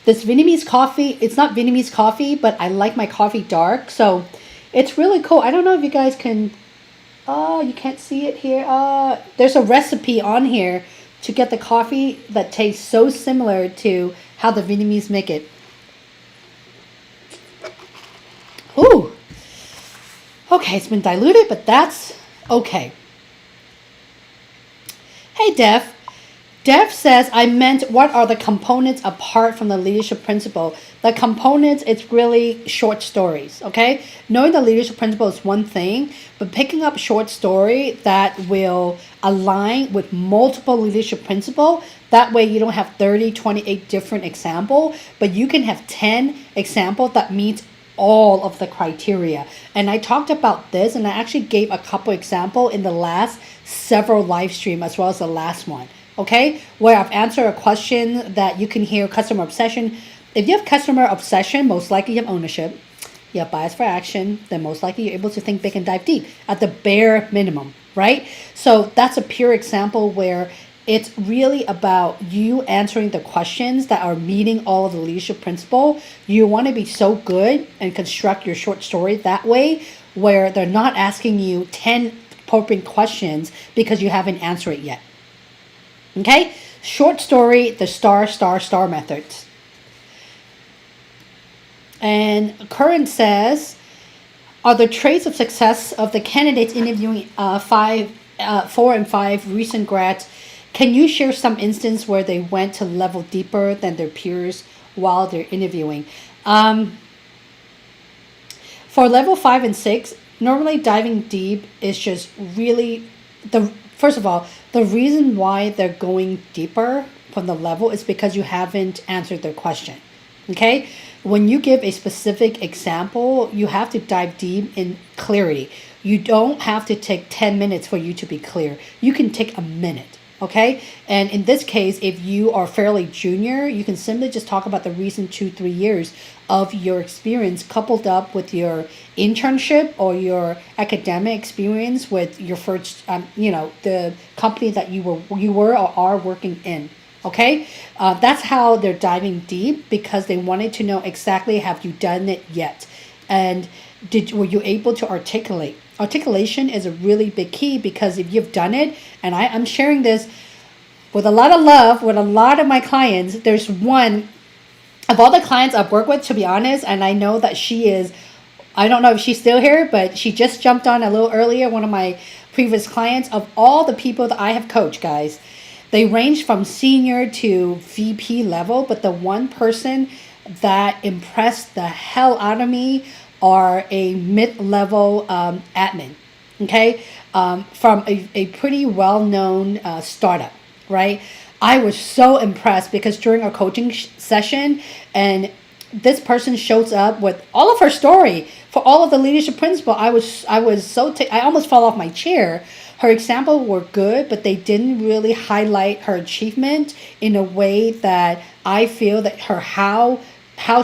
this Vietnamese coffee, it's not Vietnamese coffee, but I like my coffee dark, so it's really cool. I don't know if you guys can, you can't see it here. There's a recipe on here to get the coffee that tastes so similar to how the Vietnamese make it. Ooh. Okay, it's been diluted, but that's okay. Hey, Dev. Dev says, I meant what are the components apart from the leadership principle? The components, it's really short stories, okay? Knowing the leadership principle is one thing, but picking up short story that will align with multiple leadership principle, that way you don't have 30, 28 different example, but you can have 10 examples that meet all of the criteria. And I talked about this, and I actually gave a couple example in the last several live stream as well as the last one. Okay, where I've answered a question that you can hear customer obsession. If you have customer obsession, most likely you have ownership. You have bias for action, then most likely you're able to think big and dive deep at the bare minimum, right? So that's a pure example where it's really about you answering the questions that are meeting all of the leadership principle. You want to be so good and construct your short story that way where they're not asking you 10 appropriate questions because you haven't answered it yet. Okay, short story, the star method. And Current says, are the traits of success of the candidates interviewing 4 and 5 recent grads? Can you share some instance where they went to level deeper than their peers while they're interviewing? For level 5 and 6, normally diving deep is just really first of all, the reason why they're going deeper from the level is because you haven't answered their question. Okay? When you give a specific example, you have to dive deep in clarity. You don't have to take 10 minutes for you to be clear. You can take a minute. Okay? And in this case, if you are fairly junior, you can simply just talk about the recent 2-3 years of your experience coupled up with your internship or your academic experience with your first, the company that you were or are working in. Okay? That's how they're diving deep because they wanted to know exactly have you done it yet? And were you able to articulate? Articulation is a really big key because if you've done it, and I'm sharing this with a lot of love with a lot of my clients, there's one of all the clients I've worked with, to be honest, and I know that she is, I don't know if she's still here, but she just jumped on a little earlier, one of my previous clients. Of all the people that I have coached, guys, they range from senior to VP level, but the one person that impressed the hell out of me are a mid-level admin, okay, from a pretty well-known startup, right? I was so impressed because during our coaching session, and this person shows up with all of her story for all of the leadership principle. I was so I almost fell off my chair. Her example were good, but they didn't really highlight her achievement in a way that I feel that her how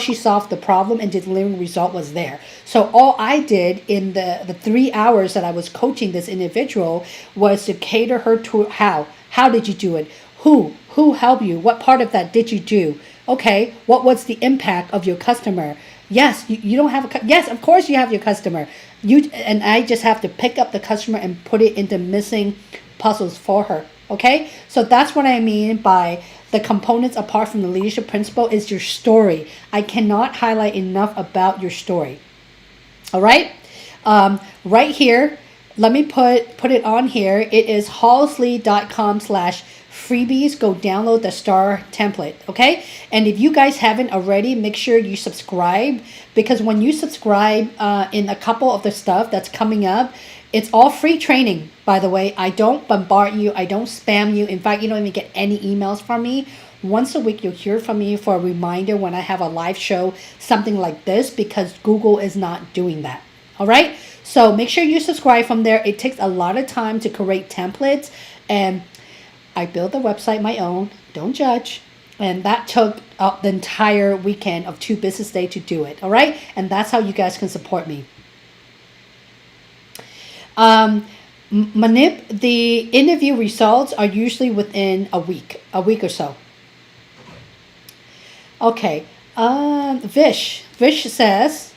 she solved the problem and delivering result was there. So all I did in the 3 hours that I was coaching this individual was to cater her to how. How did you do it? Who helped you? What part of that did you do? Okay, what was the impact of your customer? Yes, you don't have yes, of course you have your customer. You and I just have to pick up the customer and put it into missing puzzles for her. Okay, so that's what I mean by the components apart from the leadership principle is your story. I cannot highlight enough about your story. All right, right here, let me put it on here. It is halsey.com/freebies. Go download the star template, okay? And if you guys haven't already, make sure you subscribe, because when you subscribe in a couple of the stuff that's coming up, it's all free training, by the way. I don't bombard you. I don't spam you. In fact, you don't even get any emails from me. Once a week, you'll hear from me for a reminder when I have a live show, something like this, because Google is not doing that. All right? So make sure you subscribe from there. It takes a lot of time to create templates, and I built the website my own. Don't judge. And that took the entire weekend of 2 business days to do it. All right? And that's how you guys can support me. Manip, the interview results are usually within a week or so. Okay. Vish says,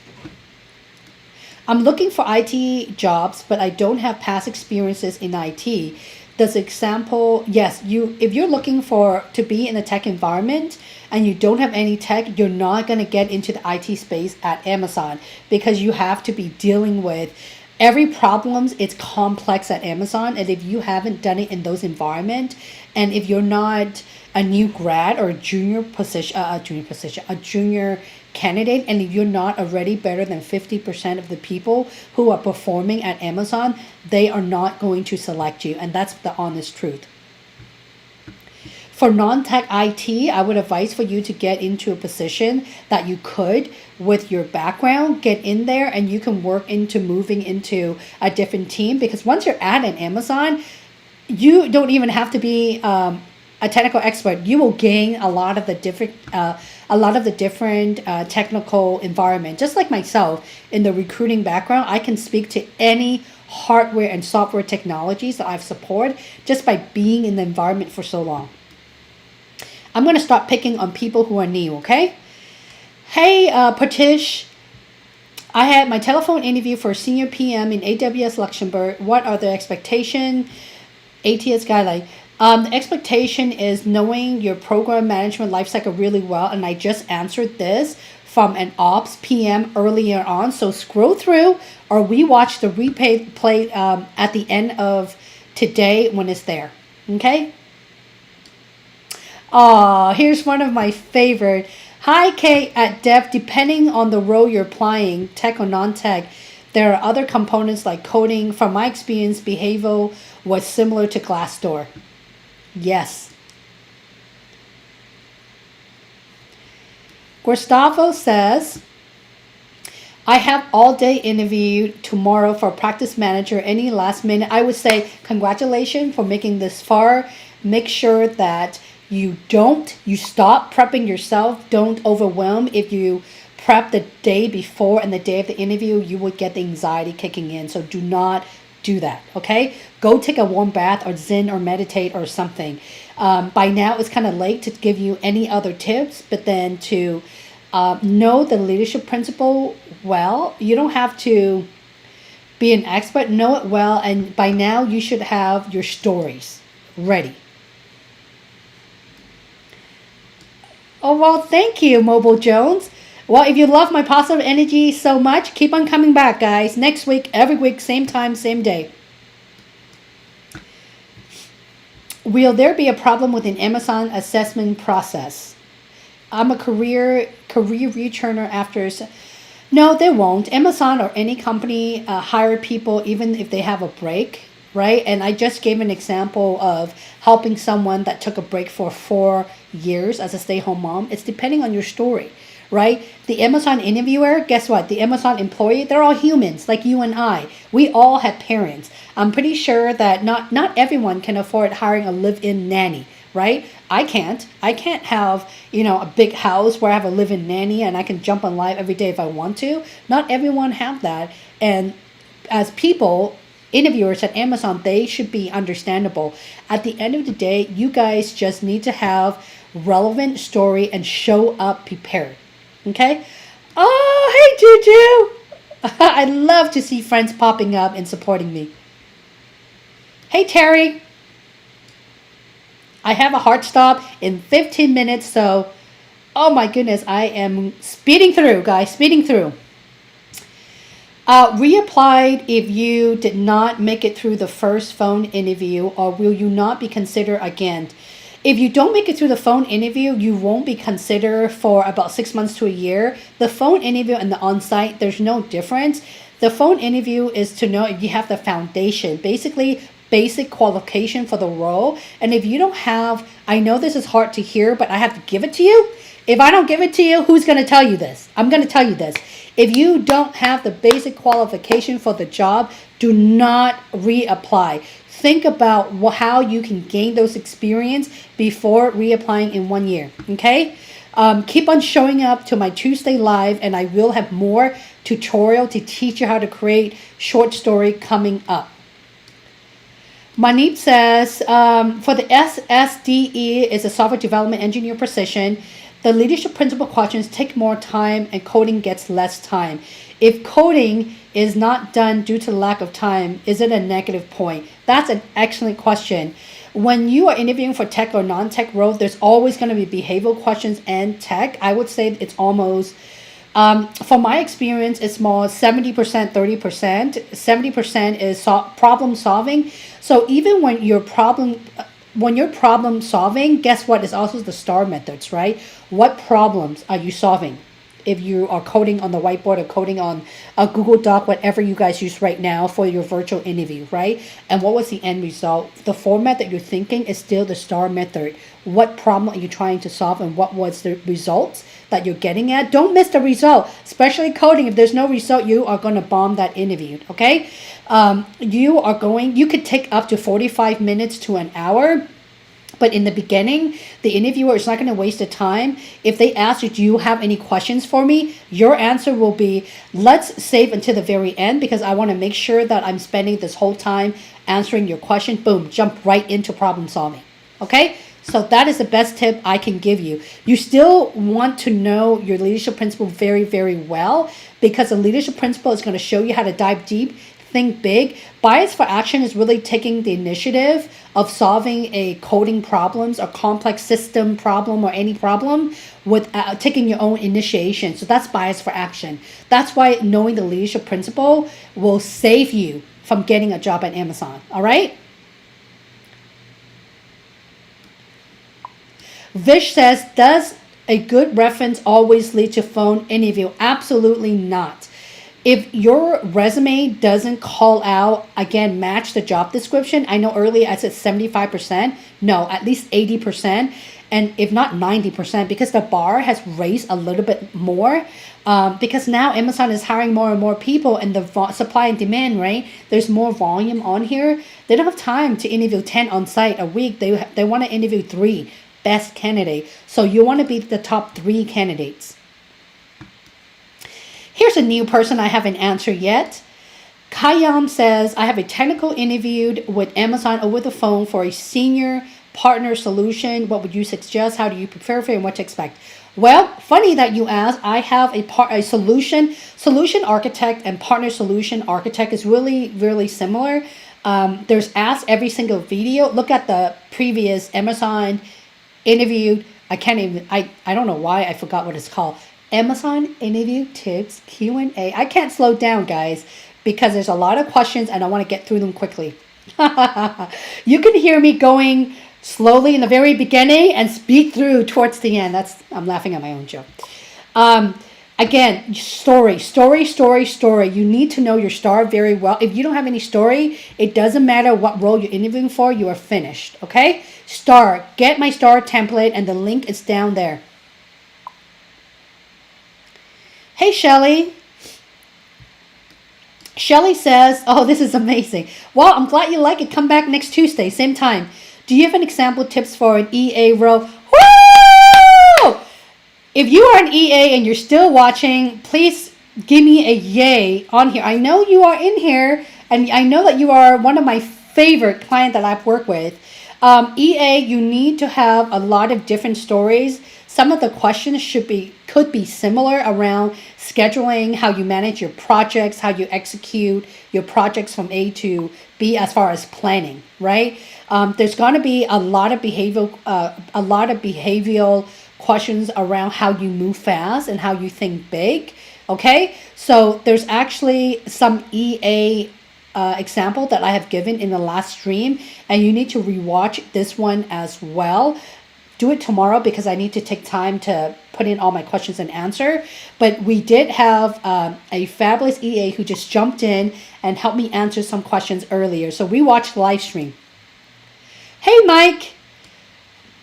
I'm looking for IT jobs, but I don't have past experiences in IT. Does example, yes, if you're looking to be in a tech environment and you don't have any tech, you're not going to get into the IT space at Amazon, because you have to be dealing with every problems. It's complex at Amazon, and if you haven't done it in those environments, and if you're not a new grad or a junior candidate, and if you're not already better than 50% of the people who are performing at Amazon, they are not going to select you, and that's the honest truth. For non-tech IT, I would advise for you to get into a position that you could, with your background, get in there and you can work into moving into a different team, because once you're at an Amazon, you don't even have to be a technical expert. You will gain a lot of the different technical environment. Just like myself, in the recruiting background, I can speak to any hardware and software technologies that I've supported just by being in the environment for so long. I'm going to start picking on people who are new, okay? Hey, Patish, I had my telephone interview for a senior PM in AWS Luxembourg. What are the expectations? ATS guideline. The expectation is knowing your program management lifecycle really well, and I just answered this from an ops PM earlier on. So scroll through or rewatch the replay at the end of today when it's there. Okay? Here's one of my favorite. Hi, Kate at Dev. Depending on the role you're applying, tech or non-tech, there are other components like coding. From my experience, behavioral was similar to Glassdoor. Yes. Gustavo says, I have all day interview tomorrow for practice manager. Any last minute? I would say congratulations for making this far. Make sure that you stop prepping yourself. Don't overwhelm. If you prep the day before and the day of the interview, you would get the anxiety kicking in. So do not do that, okay? Go take a warm bath or zen or meditate or something. By now, it's kind of late to give you any other tips, but then to know the leadership principle well. You don't have to be an expert, know it well, and by now you should have your stories ready. Oh, well, thank you, Mobile Jones. Well, if you love my positive energy so much, keep on coming back, guys. Next week, every week, same time, same day. Will there be a problem with an Amazon assessment process? I'm a career returner after. No, there won't. Amazon or any company hire people even if they have a break, right? And I just gave an example of helping someone that took a break for 4 years as a stay-home mom. It's depending on your story, right? The Amazon interviewer, guess what? The Amazon employee, they're all humans like you and I. We all have parents. I'm pretty sure that not everyone can afford hiring a live-in nanny, right? I can't. I can't have, a big house where I have a live-in nanny and I can jump on live every day if I want to. Not everyone have that. And as people, interviewers at Amazon, they should be understandable. At the end of the day, you guys just need to have relevant story and show up prepared. Okay? Oh, hey, Juju. I love to see friends popping up and supporting me. Hey, Terry. I have a hard stop in 15 minutes, so oh my goodness, I am speeding through, guys, speeding through. Reapplied if you did not make it through the first phone interview, or will you not be considered again? If you don't make it through the phone interview, you won't be considered for about 6 months to a year. The phone interview and the on-site, there's no difference. The phone interview is to know if you have the foundation, basically basic qualification for the role. And if you don't have, I know this is hard to hear, but I have to give it to you. If I don't give it to you, who's going to tell you this? I'm going to tell you this. If you don't have the basic qualification for the job, do not reapply. Think about how you can gain those experience before reapplying in 1 year. Okay? Keep on showing up to my Tuesday live, and I will have more tutorial to teach you how to create short story coming up. Manip says, for the SSDE is a software development engineer position. The leadership principle questions take more time and coding gets less time. If coding is not done due to lack of time, is it a negative point? That's an excellent question. When you are interviewing for tech or non-tech role, there's always going to be behavioral questions and tech. I would say it's almost, from my experience, it's more 70%, 30%. 70% is problem solving. So even when you're problem solving, guess what? It's also the STAR methods, right? What problems are you solving? If you are coding on the whiteboard or coding on a Google Doc, whatever you guys use right now for your virtual interview, right? And what was the end result? The format that you're thinking is still the STAR method. What problem are you trying to solve and what was the results that you're getting at? Don't miss the result, especially coding. If there's no result, you are going to bomb that interview, okay? You could take up to 45 minutes to an hour. But in the beginning, the interviewer is not going to waste the time. If they ask you, do you have any questions for me? Your answer will be, let's save until the very end because I want to make sure that I'm spending this whole time answering your question. Boom, jump right into problem solving. Okay? So that is the best tip I can give you. You still want to know your leadership principle very, very well because the leadership principle is going to show you how to dive deep, think big. Bias for action is really taking the initiative of solving a coding problems or complex system problem or any problem with taking your own initiation. So that's bias for action. That's why knowing the leadership principle will save you from getting a job at Amazon. All right? Vish says, does a good reference always lead to phone interview? Absolutely not. If your resume doesn't call out, again, match the job description, I know earlier I said 75%, no, at least 80%, and if not 90%, because the bar has raised a little bit more, because now Amazon is hiring more and more people and the supply and demand, right? There's more volume on here. They don't have time to interview 10 on site a week. They want to interview 3 best candidates. So you want to be the top 3 candidates. Here's a new person I haven't answered yet. Kayam says, I have a technical interview with Amazon over the phone for a senior partner solution. What would you suggest? How do you prepare for it and what to expect? Well, funny that you asked. I have a solution architect and partner solution architect is really, really similar. There's asked every single video. Look at the previous Amazon interview. I don't know why I forgot what it's called. Amazon interview tips Q&A. I can't slow down, guys, because there's a lot of questions and I want to get through them quickly. You can hear me going slowly in the very beginning and speed through towards the end. I'm laughing at my own joke. Again, story. You need to know your star very well. If you don't have any story, it doesn't matter what role you're interviewing for, you are finished. Okay? Star. Get my star template and the link is down there. Hey, Shelly. Shelly says, oh, this is amazing. Well, I'm glad you like it. Come back next Tuesday, same time. Do you have an example tips for an EA role? Woo! If you are an EA and you're still watching, please give me a yay on here. I know you are in here, and I know that you are one of my favorite clients that I've worked with. EA, you need to have a lot of different stories. Some of the questions could be similar around scheduling, how you manage your projects, how you execute your projects from A to B as far as planning, right? There's going to be a lot of behavioral questions around how you move fast and how you think big. Okay, so there's actually some EA example that I have given in the last stream, and you need to rewatch this one as well. Do it tomorrow because I need to take time to put in all my questions and answer. But we did have a fabulous EA who just jumped in and helped me answer some questions earlier. So we watched the live stream. Hey, Mike.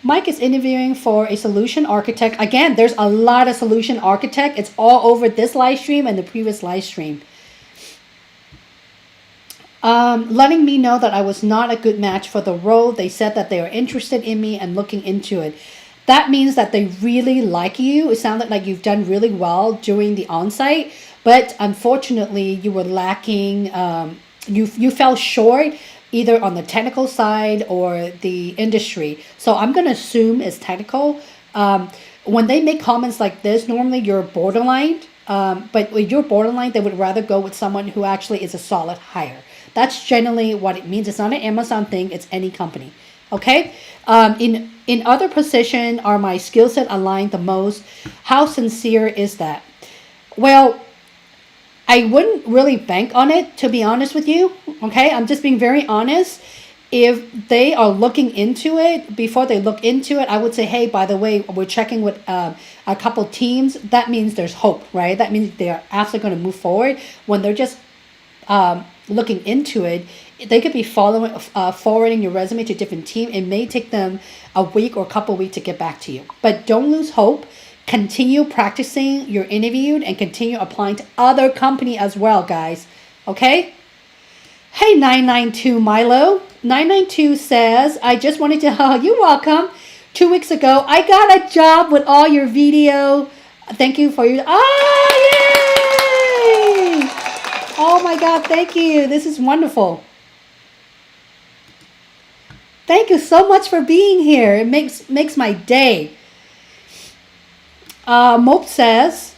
Mike is interviewing for a solution architect. Again, there's a lot of solution architect. It's all over this live stream and the previous live stream. Letting me know that I was not a good match for the role. They said that they are interested in me and looking into it. That means that they really like you. It sounded like you've done really well during the on-site, but unfortunately you were lacking, you fell short either on the technical side or the industry. So I'm going to assume it's technical. When they make comments like this, normally you're borderline, but when you're borderline, they would rather go with someone who actually is a solid hire. That's generally what it means. It's not an Amazon thing. It's any company. Okay. In other position, are my skill set aligned the most? How sincere is that? Well, I wouldn't really bank on it, to be honest with you. Okay. I'm just being very honest. If they are looking into it, before they look into it, I would say, hey, by the way, we're checking with a couple teams. That means there's hope, right? That means they are absolutely going to move forward. When they're just looking into it, they could be forwarding your resume to a different team. It may take them a week or a couple weeks to get back to you. But don't lose hope. Continue practicing your interview and continue applying to other company as well, guys. Okay? Hey, 992 Milo. 992 says, I just wanted to, you're welcome. 2 weeks ago, I got a job with all your video. Thank you for your, yay! Oh my God, thank you. This is wonderful. Thank you so much for being here. It makes my day. Mope says,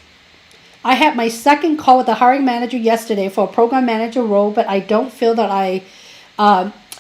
I had my second call with the hiring manager yesterday for a program manager role, but I don't feel that I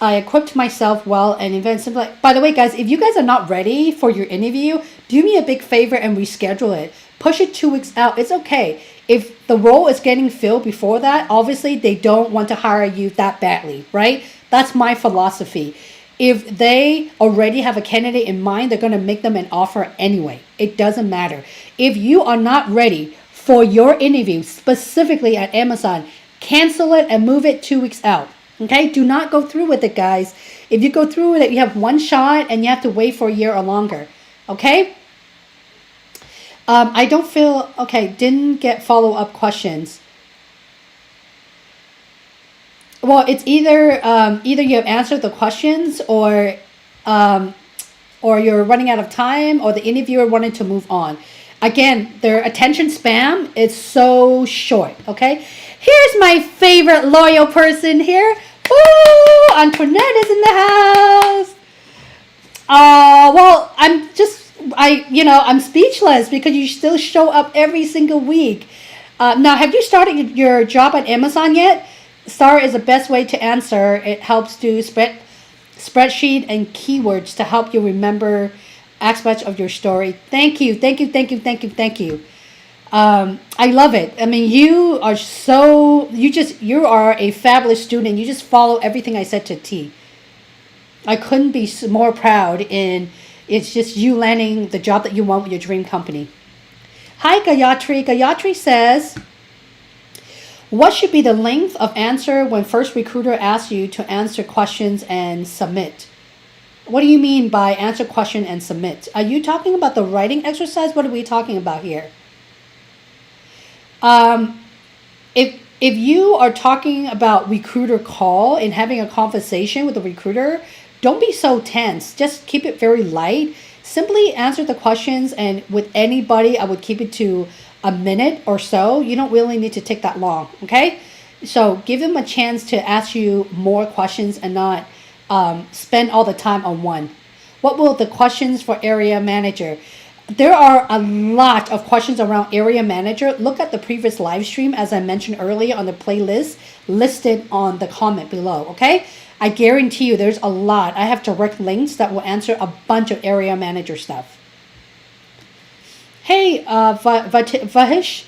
equipped myself well and eventually, by the way, guys, if you guys are not ready for your interview, do me a big favor and reschedule it. Push it 2 weeks out. It's okay. If the role is getting filled before that, obviously they don't want to hire you that badly, right? That's my philosophy. If they already have a candidate in mind, they're going to make them an offer anyway. It doesn't matter. If you are not ready for your interview, specifically at Amazon, cancel it and move it 2 weeks out. Okay? Do not go through with it, guys. If you go through with it, you have one shot and you have to wait for a year or longer. Okay? I don't feel, okay, didn't get follow-up questions. Well, it's either you have answered the questions or you're running out of time or the interviewer wanted to move on. Again, their attention span is so short, okay? Here's my favorite loyal person here. Woo! Antoinette is in the house. Well, I'm speechless because you still show up every single week. Now, have you started your job at Amazon yet? STAR is the best way to answer. It helps do spreadsheet and keywords to help you remember aspects of your story. Thank you. I love it. I mean, you are a fabulous student. You just follow everything I said to T. I couldn't be more proud, and it's just you landing the job that you want with your dream company. Hi, Gayatri. Gayatri says, what should be the length of answer when first recruiter asks you to answer questions and submit? What do you mean by answer question and submit? Are you talking about the writing exercise? What are we talking about here? If you are talking about recruiter call and having a conversation with a recruiter, don't be so tense. Just keep it very light. Simply answer the questions, and with anybody, I would keep it to a minute or so. You don't really need to take that long, okay? So give them a chance to ask you more questions and not spend all the time on one. What will the questions for area manager? There are a lot of questions around area manager. Look at the previous live stream, as I mentioned earlier, on the playlist listed on the comment below, okay? I guarantee you there's a lot. I have direct links that will answer a bunch of area manager stuff. Hey, Vahisht,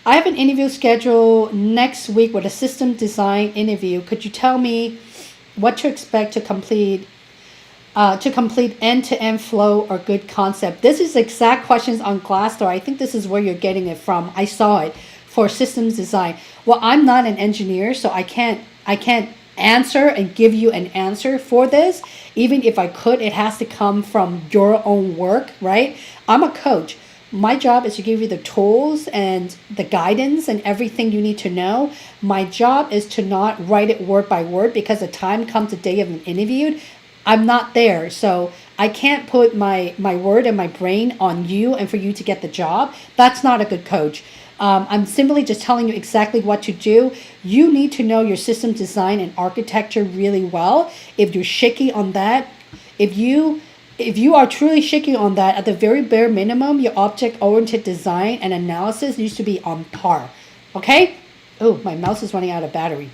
I have an interview scheduled next week with a system design interview. Could you tell me what to expect to complete end-to-end flow or good concept? This is exact questions on Glassdoor. I think this is where you're getting it from. I saw it for systems design. Well, I'm not an engineer, so I can't answer and give you an answer for this. Even if I could, it has to come from your own work, right? I'm a coach. My job is to give you the tools and the guidance and everything you need to know. My job is to not write it word by word, because the time comes the day of an interview, I'm not there. So I can't put my word and my brain on you and for you to get the job. That's not a good coach. I'm simply just telling you exactly what to do. You need to know your system design and architecture really well. If you're shaky on that, if you are truly shaky on that, at the very bare minimum, your object-oriented design and analysis needs to be on par. Okay? Oh, my mouse is running out of battery.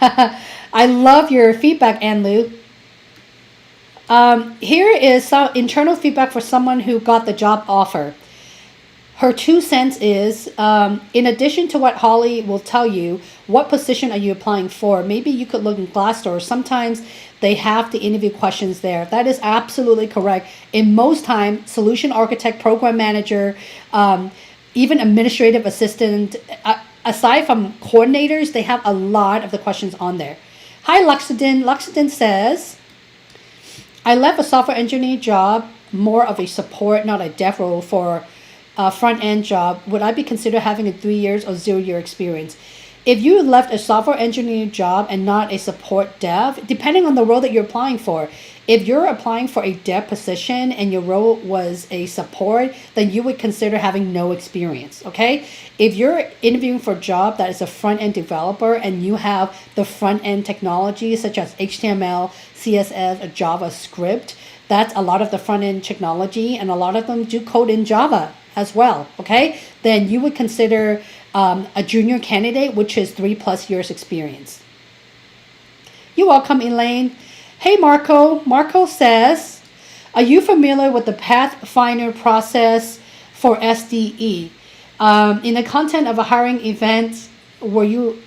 I love your feedback, Ann Lu. Here is some internal feedback for someone who got the job offer. Her 2 cents is, in addition to what Holly will tell you, what position are you applying for? Maybe you could look in Glassdoor. Sometimes they have the interview questions there. That is absolutely correct. In most time, solution architect, program manager, even administrative assistant, aside from coordinators, they have a lot of the questions on there. Hi, Luxiden. Luxiden says, I left a software engineer job, more of a support, not a dev role, for a front-end job. Would I be considered having a 3 years or 0 year experience? If you left a software engineer job and not a support dev, depending on the role that you're applying for, if you're applying for a dev position and your role was a support, then you would consider having no experience, okay? If you're interviewing for a job that is a front-end developer and you have the front-end technology such as HTML, CSS, or JavaScript, that's a lot of the front-end technology, and a lot of them do code in Java as well, okay? Then you would consider a junior candidate, which is 3+ years experience. You're welcome, Elaine. Hey, Marco. Marco says, are you familiar with the Pathfinder process for SDE? In the content of a hiring event, where you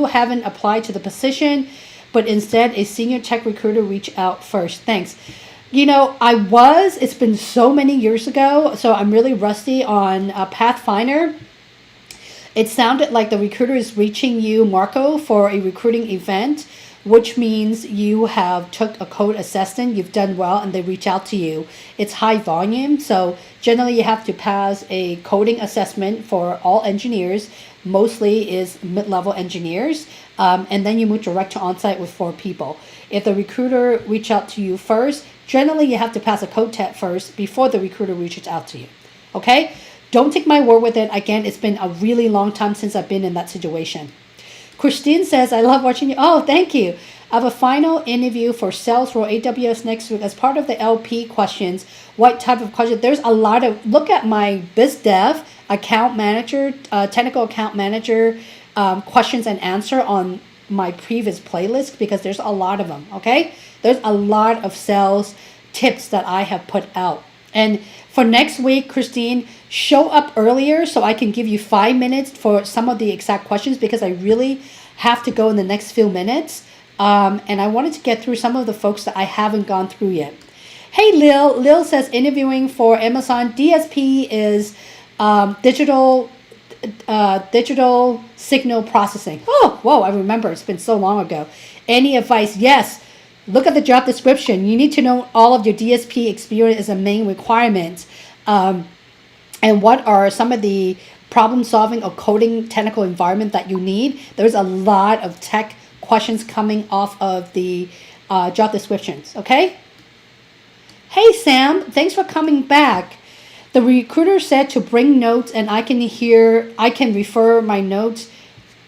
haven't applied to the position, but instead a senior tech recruiter reached out first? Thanks. You know, it's been so many years ago, so I'm really rusty on Pathfinder. It sounded like the recruiter is reaching you, Marco, for a recruiting event, which means you have took a code assessment, you've done well, and they reach out to you. It's high volume, so generally you have to pass a coding assessment for all engineers, mostly is mid-level engineers, and then you move direct to on-site with 4 people. If the recruiter reach out to you first, generally you have to pass a code test first before the recruiter reaches out to you, okay? Don't take my word with it. Again, it's been a really long time since I've been in that situation. Christine says, I love watching you. Oh, thank you. I have a final interview for sales role AWS next week. As part of the LP questions, what type of question? There's a lot of, look at my BizDev account manager, technical account manager questions and answer on my previous playlist, because there's a lot of them, okay? There's a lot of sales tips that I have put out. And for next week, Christine, show up earlier so I can give you 5 minutes for some of the exact questions, because I really have to go in the next few minutes. And I wanted to get through some of the folks that I haven't gone through yet. Hey, Lil. Lil says interviewing for Amazon. DSP is digital signal processing. Oh, whoa, I remember. It's been so long ago. Any advice? Yes. Look at the job description. You need to know all of your DSP experience as a main requirement. And what are some of the problem solving or coding technical environment that you need. There's a lot of tech questions coming off of the job descriptions. Okay. Hey Sam, thanks for coming back. The recruiter said to bring notes, and I can refer my notes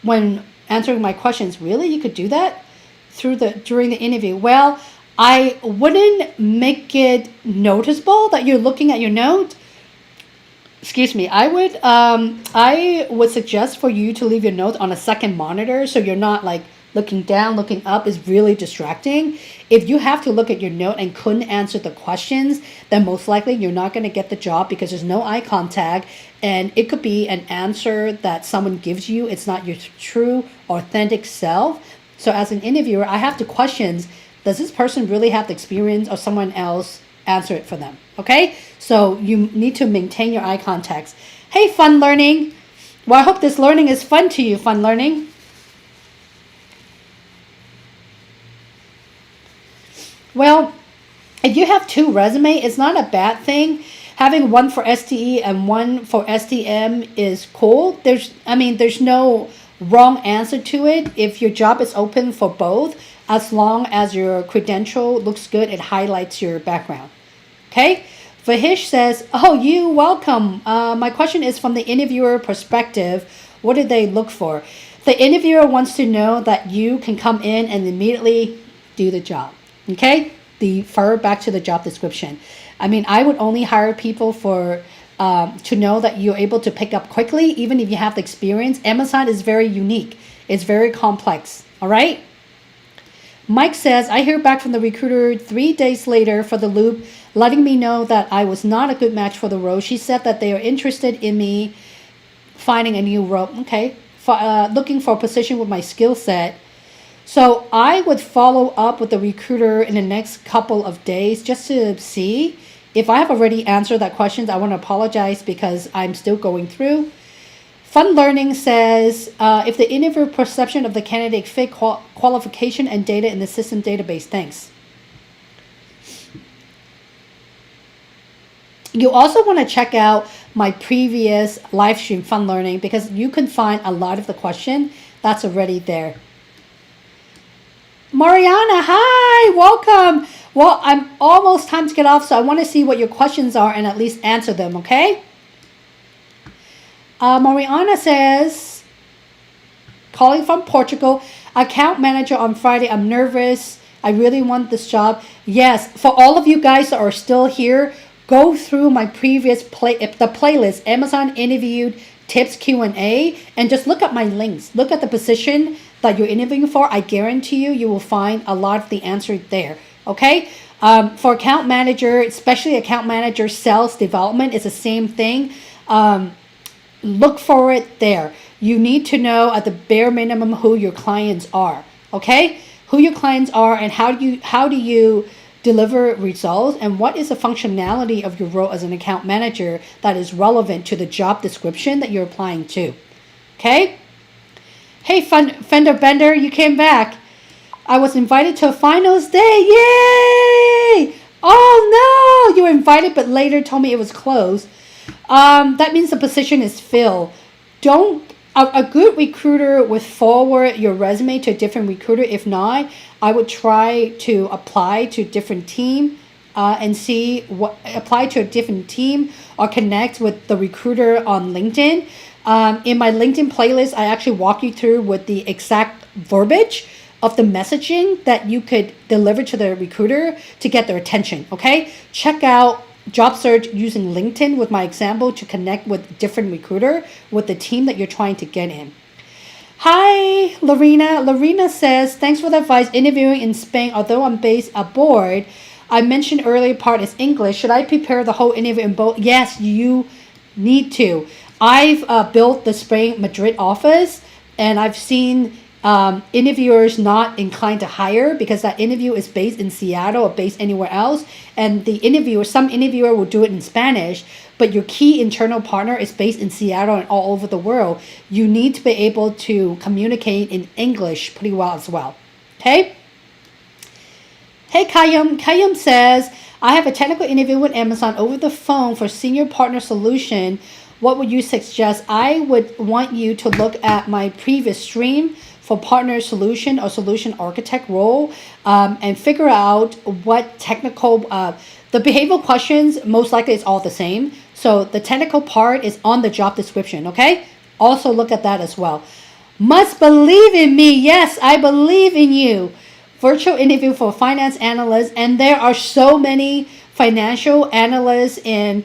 when answering my questions. Really? You could do that during the interview? Well, I wouldn't make it noticeable that you're looking at your note. Excuse me. I would suggest for you to leave your notes on a second monitor so you're not like looking down, looking up is really distracting. If you have to look at your note and couldn't answer the questions, then most likely you're not going to get the job because there's no eye contact, and it could be an answer that someone gives you. It's not your true, authentic self. So as an interviewer, I have to question, does this person really have the experience or someone else answer it for them? Okay? So you need to maintain your eye contacts. Hey, fun learning. Well, I hope this learning is fun to you, fun learning. Well, if you have two resumes, it's not a bad thing. Having one for STE and one for STM is cool. There's no wrong answer to it. If your job is open for both, as long as your credential looks good, it highlights your background. Okay? Vahish says, oh, you welcome. My question is from the interviewer perspective. What do they look for? The interviewer wants to know that you can come in and immediately do the job. Okay? Refer back to the job description. I would only hire people to know that you're able to pick up quickly, even if you have the experience. Amazon is very unique. It's very complex. All right? Mike says, I hear back from the recruiter 3 days later for the loop, letting me know that I was not a good match for the role. She said that they are interested in me finding a new role. Okay. Looking for a position with my skill set. So I would follow up with the recruiter in the next couple of days just to see. If I have already answered that question, I want to apologize because I'm still going through. Fun Learning says, if the interviewer perception of the candidate fit qualification and data in the system database. Thanks. You also want to check out my previous live stream, Fun Learning, because you can find a lot of the question that's already there. Mariana, hi, welcome. Well, I'm almost time to get off, so I want to see what your questions are and at least answer them, okay? Mariana says, calling from Portugal, account manager on Friday. I'm nervous. I really want this job. Yes, for all of you guys that are still here, go through my previous playlist, Amazon interviewed tips Q&A, and just look at my links. Look at the position that you're interviewing for. I guarantee you will find a lot of the answer there. Okay. For account manager, especially account manager sales development, is the same thing. Look for it there. You need to know at the bare minimum who your clients are. Okay. Who your clients are and how do you deliver results, and what is the functionality of your role as an account manager that is relevant to the job description that you're applying to. Okay? Hey, Fender Bender, you came back. I was invited to a finals day. Yay! Oh no! You were invited, but later told me it was closed. That means the position is filled. A good recruiter would forward your resume to a different recruiter. If not, I would try to apply to a different team and apply to a different team or connect with the recruiter on LinkedIn. In my LinkedIn playlist, I actually walk you through with the exact verbiage of the messaging that you could deliver to the recruiter to get their attention. Okay? Check out job search using LinkedIn with my example to connect with different recruiter with the team that you're trying to get in. Hi, Lorena. Lorena says, thanks for the advice. Interviewing in Spain, although I'm based abroad, I mentioned earlier part is English. Should I prepare the whole interview in both? Yes, you need to. I've built the Spain Madrid office, and I've seen interviewers not inclined to hire because that interview is based in Seattle or based anywhere else, and some interviewer will do it in Spanish, but your key internal partner is based in Seattle and all over the world. You need to be able to communicate in English pretty well as well. Okay? Hey, Kayum. Kayum says, I have a technical interview with Amazon over the phone for senior partner solution. What would you suggest? I would want you to look at my previous stream for partner solution or solution architect role, and figure out what technical, the behavioral questions, most likely it's all the same. So the technical part is on the job description, okay? Also look at that as well. Must believe in me. Yes, I believe in you. Virtual interview for finance analysts, and there are so many financial analysts in,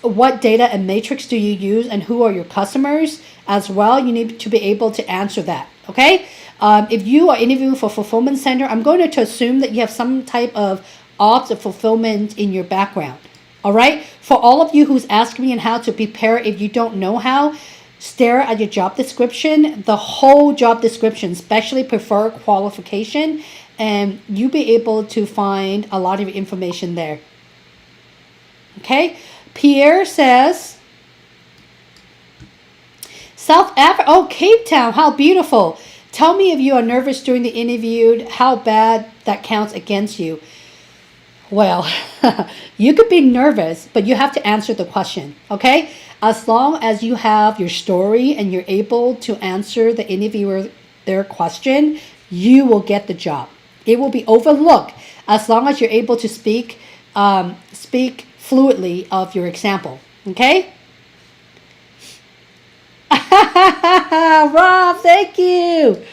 what data and matrix do you use and who are your customers as well. You need to be able to answer that, okay? If you are interviewing for fulfillment center, I'm going to assume that you have some type of ops or fulfillment in your background, all right? For all of you who's asking me on how to prepare if you don't know how, stare at your job description, the whole job description, especially preferred qualification, and you'll be able to find a lot of information there. Okay? Pierre says, South Africa, oh, Cape Town, how beautiful. Tell me if you are nervous during the interview, how bad that counts against you. Well, you could be nervous, but you have to answer the question, okay? As long as you have your story and you're able to answer the interviewer their question, you will get the job. It will be overlooked as long as you're able to speak fluently of your example, okay? Rob, thank you.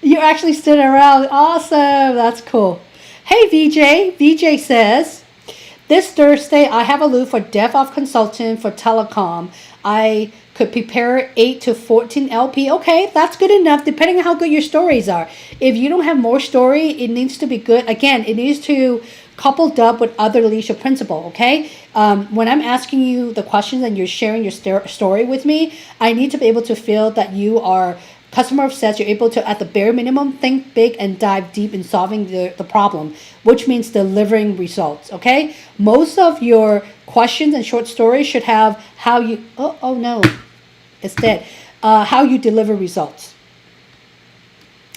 You actually stood around. Awesome. That's cool. Hey, VJ. VJ says, this Thursday, I have a loop for DevOps consultant for telecom. I could prepare 8 to 14 LP. Okay, that's good enough, depending on how good your stories are. If you don't have more story, it needs to be good. Again, it needs to coupled up with other leadership principle, okay? When I'm asking you the questions and you're sharing your story with me, I need to be able to feel that you are customer obsessed. You're able to, at the bare minimum, think big and dive deep in solving the problem, which means delivering results, okay? Most of your questions and short stories should have how you, oh no, it's dead, how you deliver results.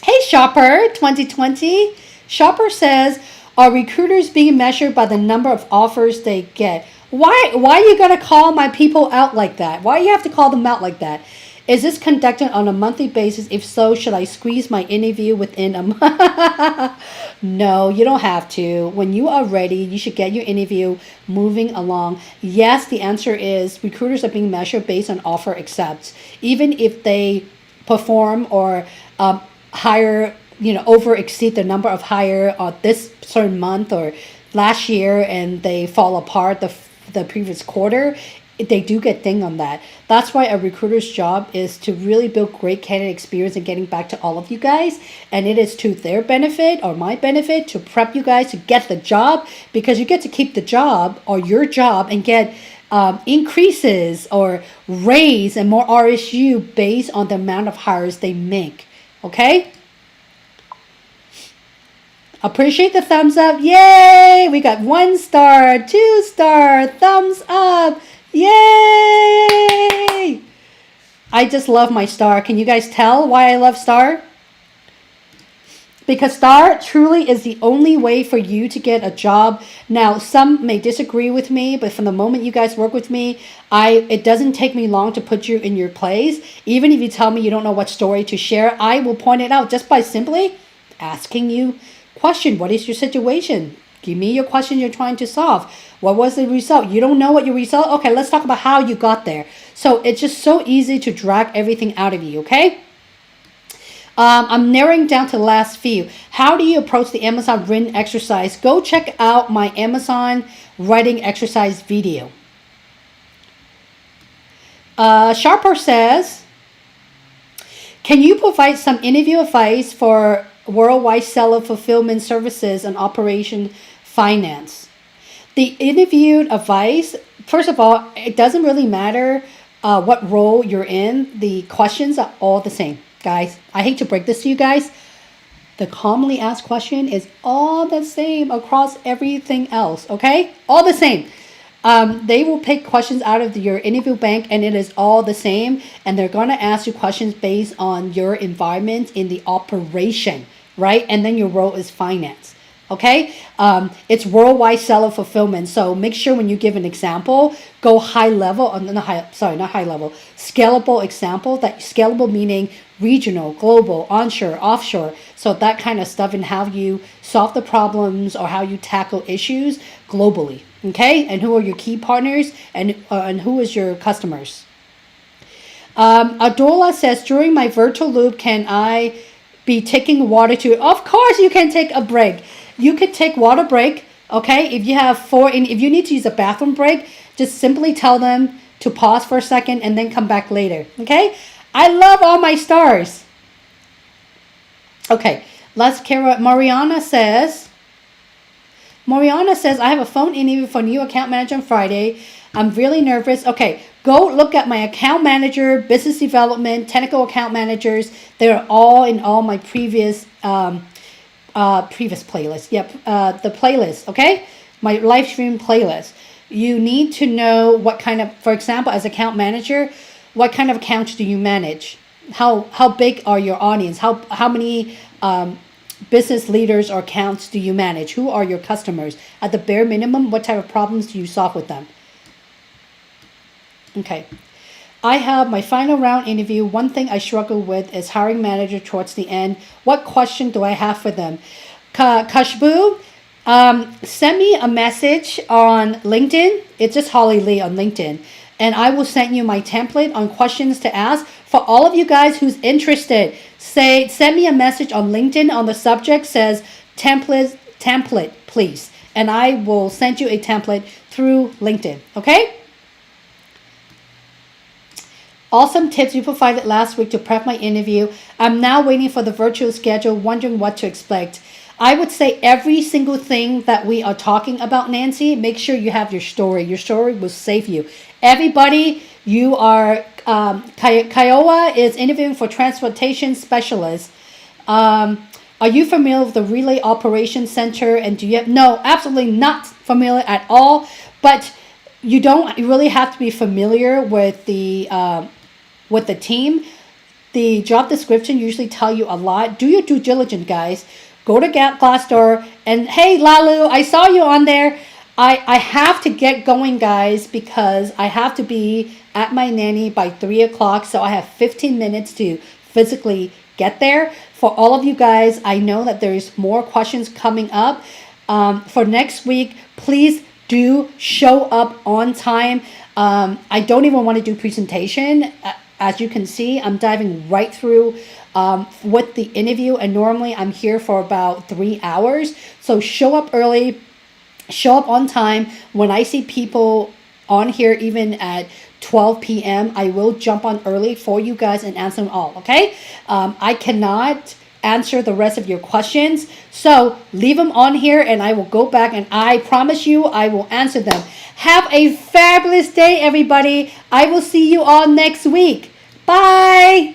Hey, Shopper 2020. Shopper says, are recruiters being measured by the number of offers they get? Why are you going to call my people out like that? Why do you have to call them out like that? Is this conducted on a monthly basis? If so, should I squeeze my interview within a month? No, you don't have to. When you are ready, you should get your interview moving along. Yes, the answer is recruiters are being measured based on offer accepts. Even if they perform or hire, over exceed the number of hire this certain month or last year, and they fall apart the previous quarter, they do get dinged on that. That's why a recruiter's job is to really build great candidate experience and getting back to all of you guys. And it is to their benefit or my benefit to prep you guys to get the job, because you get to keep the job or your job and get increases or raise and more RSU based on the amount of hires they make. Okay? Appreciate the thumbs up. Yay! We got 1 star, 2 star, thumbs up. Yay! I just love my star. Can you guys tell why I love star? Because star truly is the only way for you to get a job. Now, some may disagree with me, but from the moment you guys work with me, it doesn't take me long to put you in your place. Even if you tell me you don't know what story to share, I will point it out just by simply asking you question. What is your situation? Give me your question you're trying to solve. What was the result? You don't know what your result? Okay, let's talk about how you got there. So it's just so easy to drag everything out of you, okay? I'm narrowing down to the last few. How do you approach the Amazon written exercise? Go check out my Amazon writing exercise video. Sharper says, can you provide some interview advice for worldwide seller fulfillment services and operation finance? The interviewed advice, first of all, it doesn't really matter what role you're in. The questions are all the same, guys. I hate to break this to you guys. The commonly asked question is all the same across everything else, okay? All the same. They will pick questions out of your interview bank, and it is all the same. And they're going to ask you questions based on your environment in the operation. right? And then your role is finance. Okay, it's worldwide seller fulfillment. So make sure when you give an example, go high level. Not high level. Scalable example. That scalable meaning regional, global, onshore, offshore. So that kind of stuff, and how you solve the problems or how you tackle issues globally. Okay, and who are your key partners, and who is your customers? Adola says, during my virtual loop, can I be taking water too? Of course, you can take a break. You could take water break. Okay, if you have if you need to use a bathroom break, just simply tell them to pause for a second and then come back later. Okay, I love all my stars. Okay, let's Kara. Mariana says, I have a phone interview for new account manager on Friday. I'm really nervous. Okay, go look at my account manager, business development, technical account managers. They're all in all my previous playlist. Yep, the playlist. Okay, my live stream playlist. You need to know what kind of, for example, as account manager, what kind of accounts do you manage? How big are your audience? How many business leaders or accounts do you manage? Who are your customers? At the bare minimum, what type of problems do you solve with them? Okay. I have my final round interview. One thing I struggle with is hiring manager towards the end. What question do I have for them? Kashbu, send me a message on LinkedIn. It's just Holly Lee on LinkedIn. And I will send you my template on questions to ask. For all of you guys who's interested, send me a message on LinkedIn on the subject says template, please. And I will send you a template through LinkedIn. Okay? Awesome tips you provided last week to prep my interview. I'm now waiting for the virtual schedule, wondering what to expect. I would say every single thing that we are talking about, Nancy, make sure you have your story. Your story will save you. Everybody, you are, Kiowa is interviewing for transportation specialist. Are you familiar with the Relay Operations Center? And do you have, no, absolutely not familiar at all. But you don't really have to be familiar with the team. The job description usually tell you a lot. Do your due diligence, guys. Go to Glassdoor and hey, Lalu, I saw you on there. I have to get going, guys, because I have to be at my nanny by 3 o'clock. So I have 15 minutes to physically get there. For all of you guys, I know that there's more questions coming up. For next week, please do show up on time. I don't even want to do presentation. As you can see, I'm diving right through with the interview, and normally I'm here for about 3 hours. So show up early, show up on time. When I see people on here, even at 12 p.m., I will jump on early for you guys and answer them all, okay? I cannot answer the rest of your questions, so leave them on here and I will go back and I promise you I will answer them. Have a fabulous day, everybody. I will see you all next week. Bye.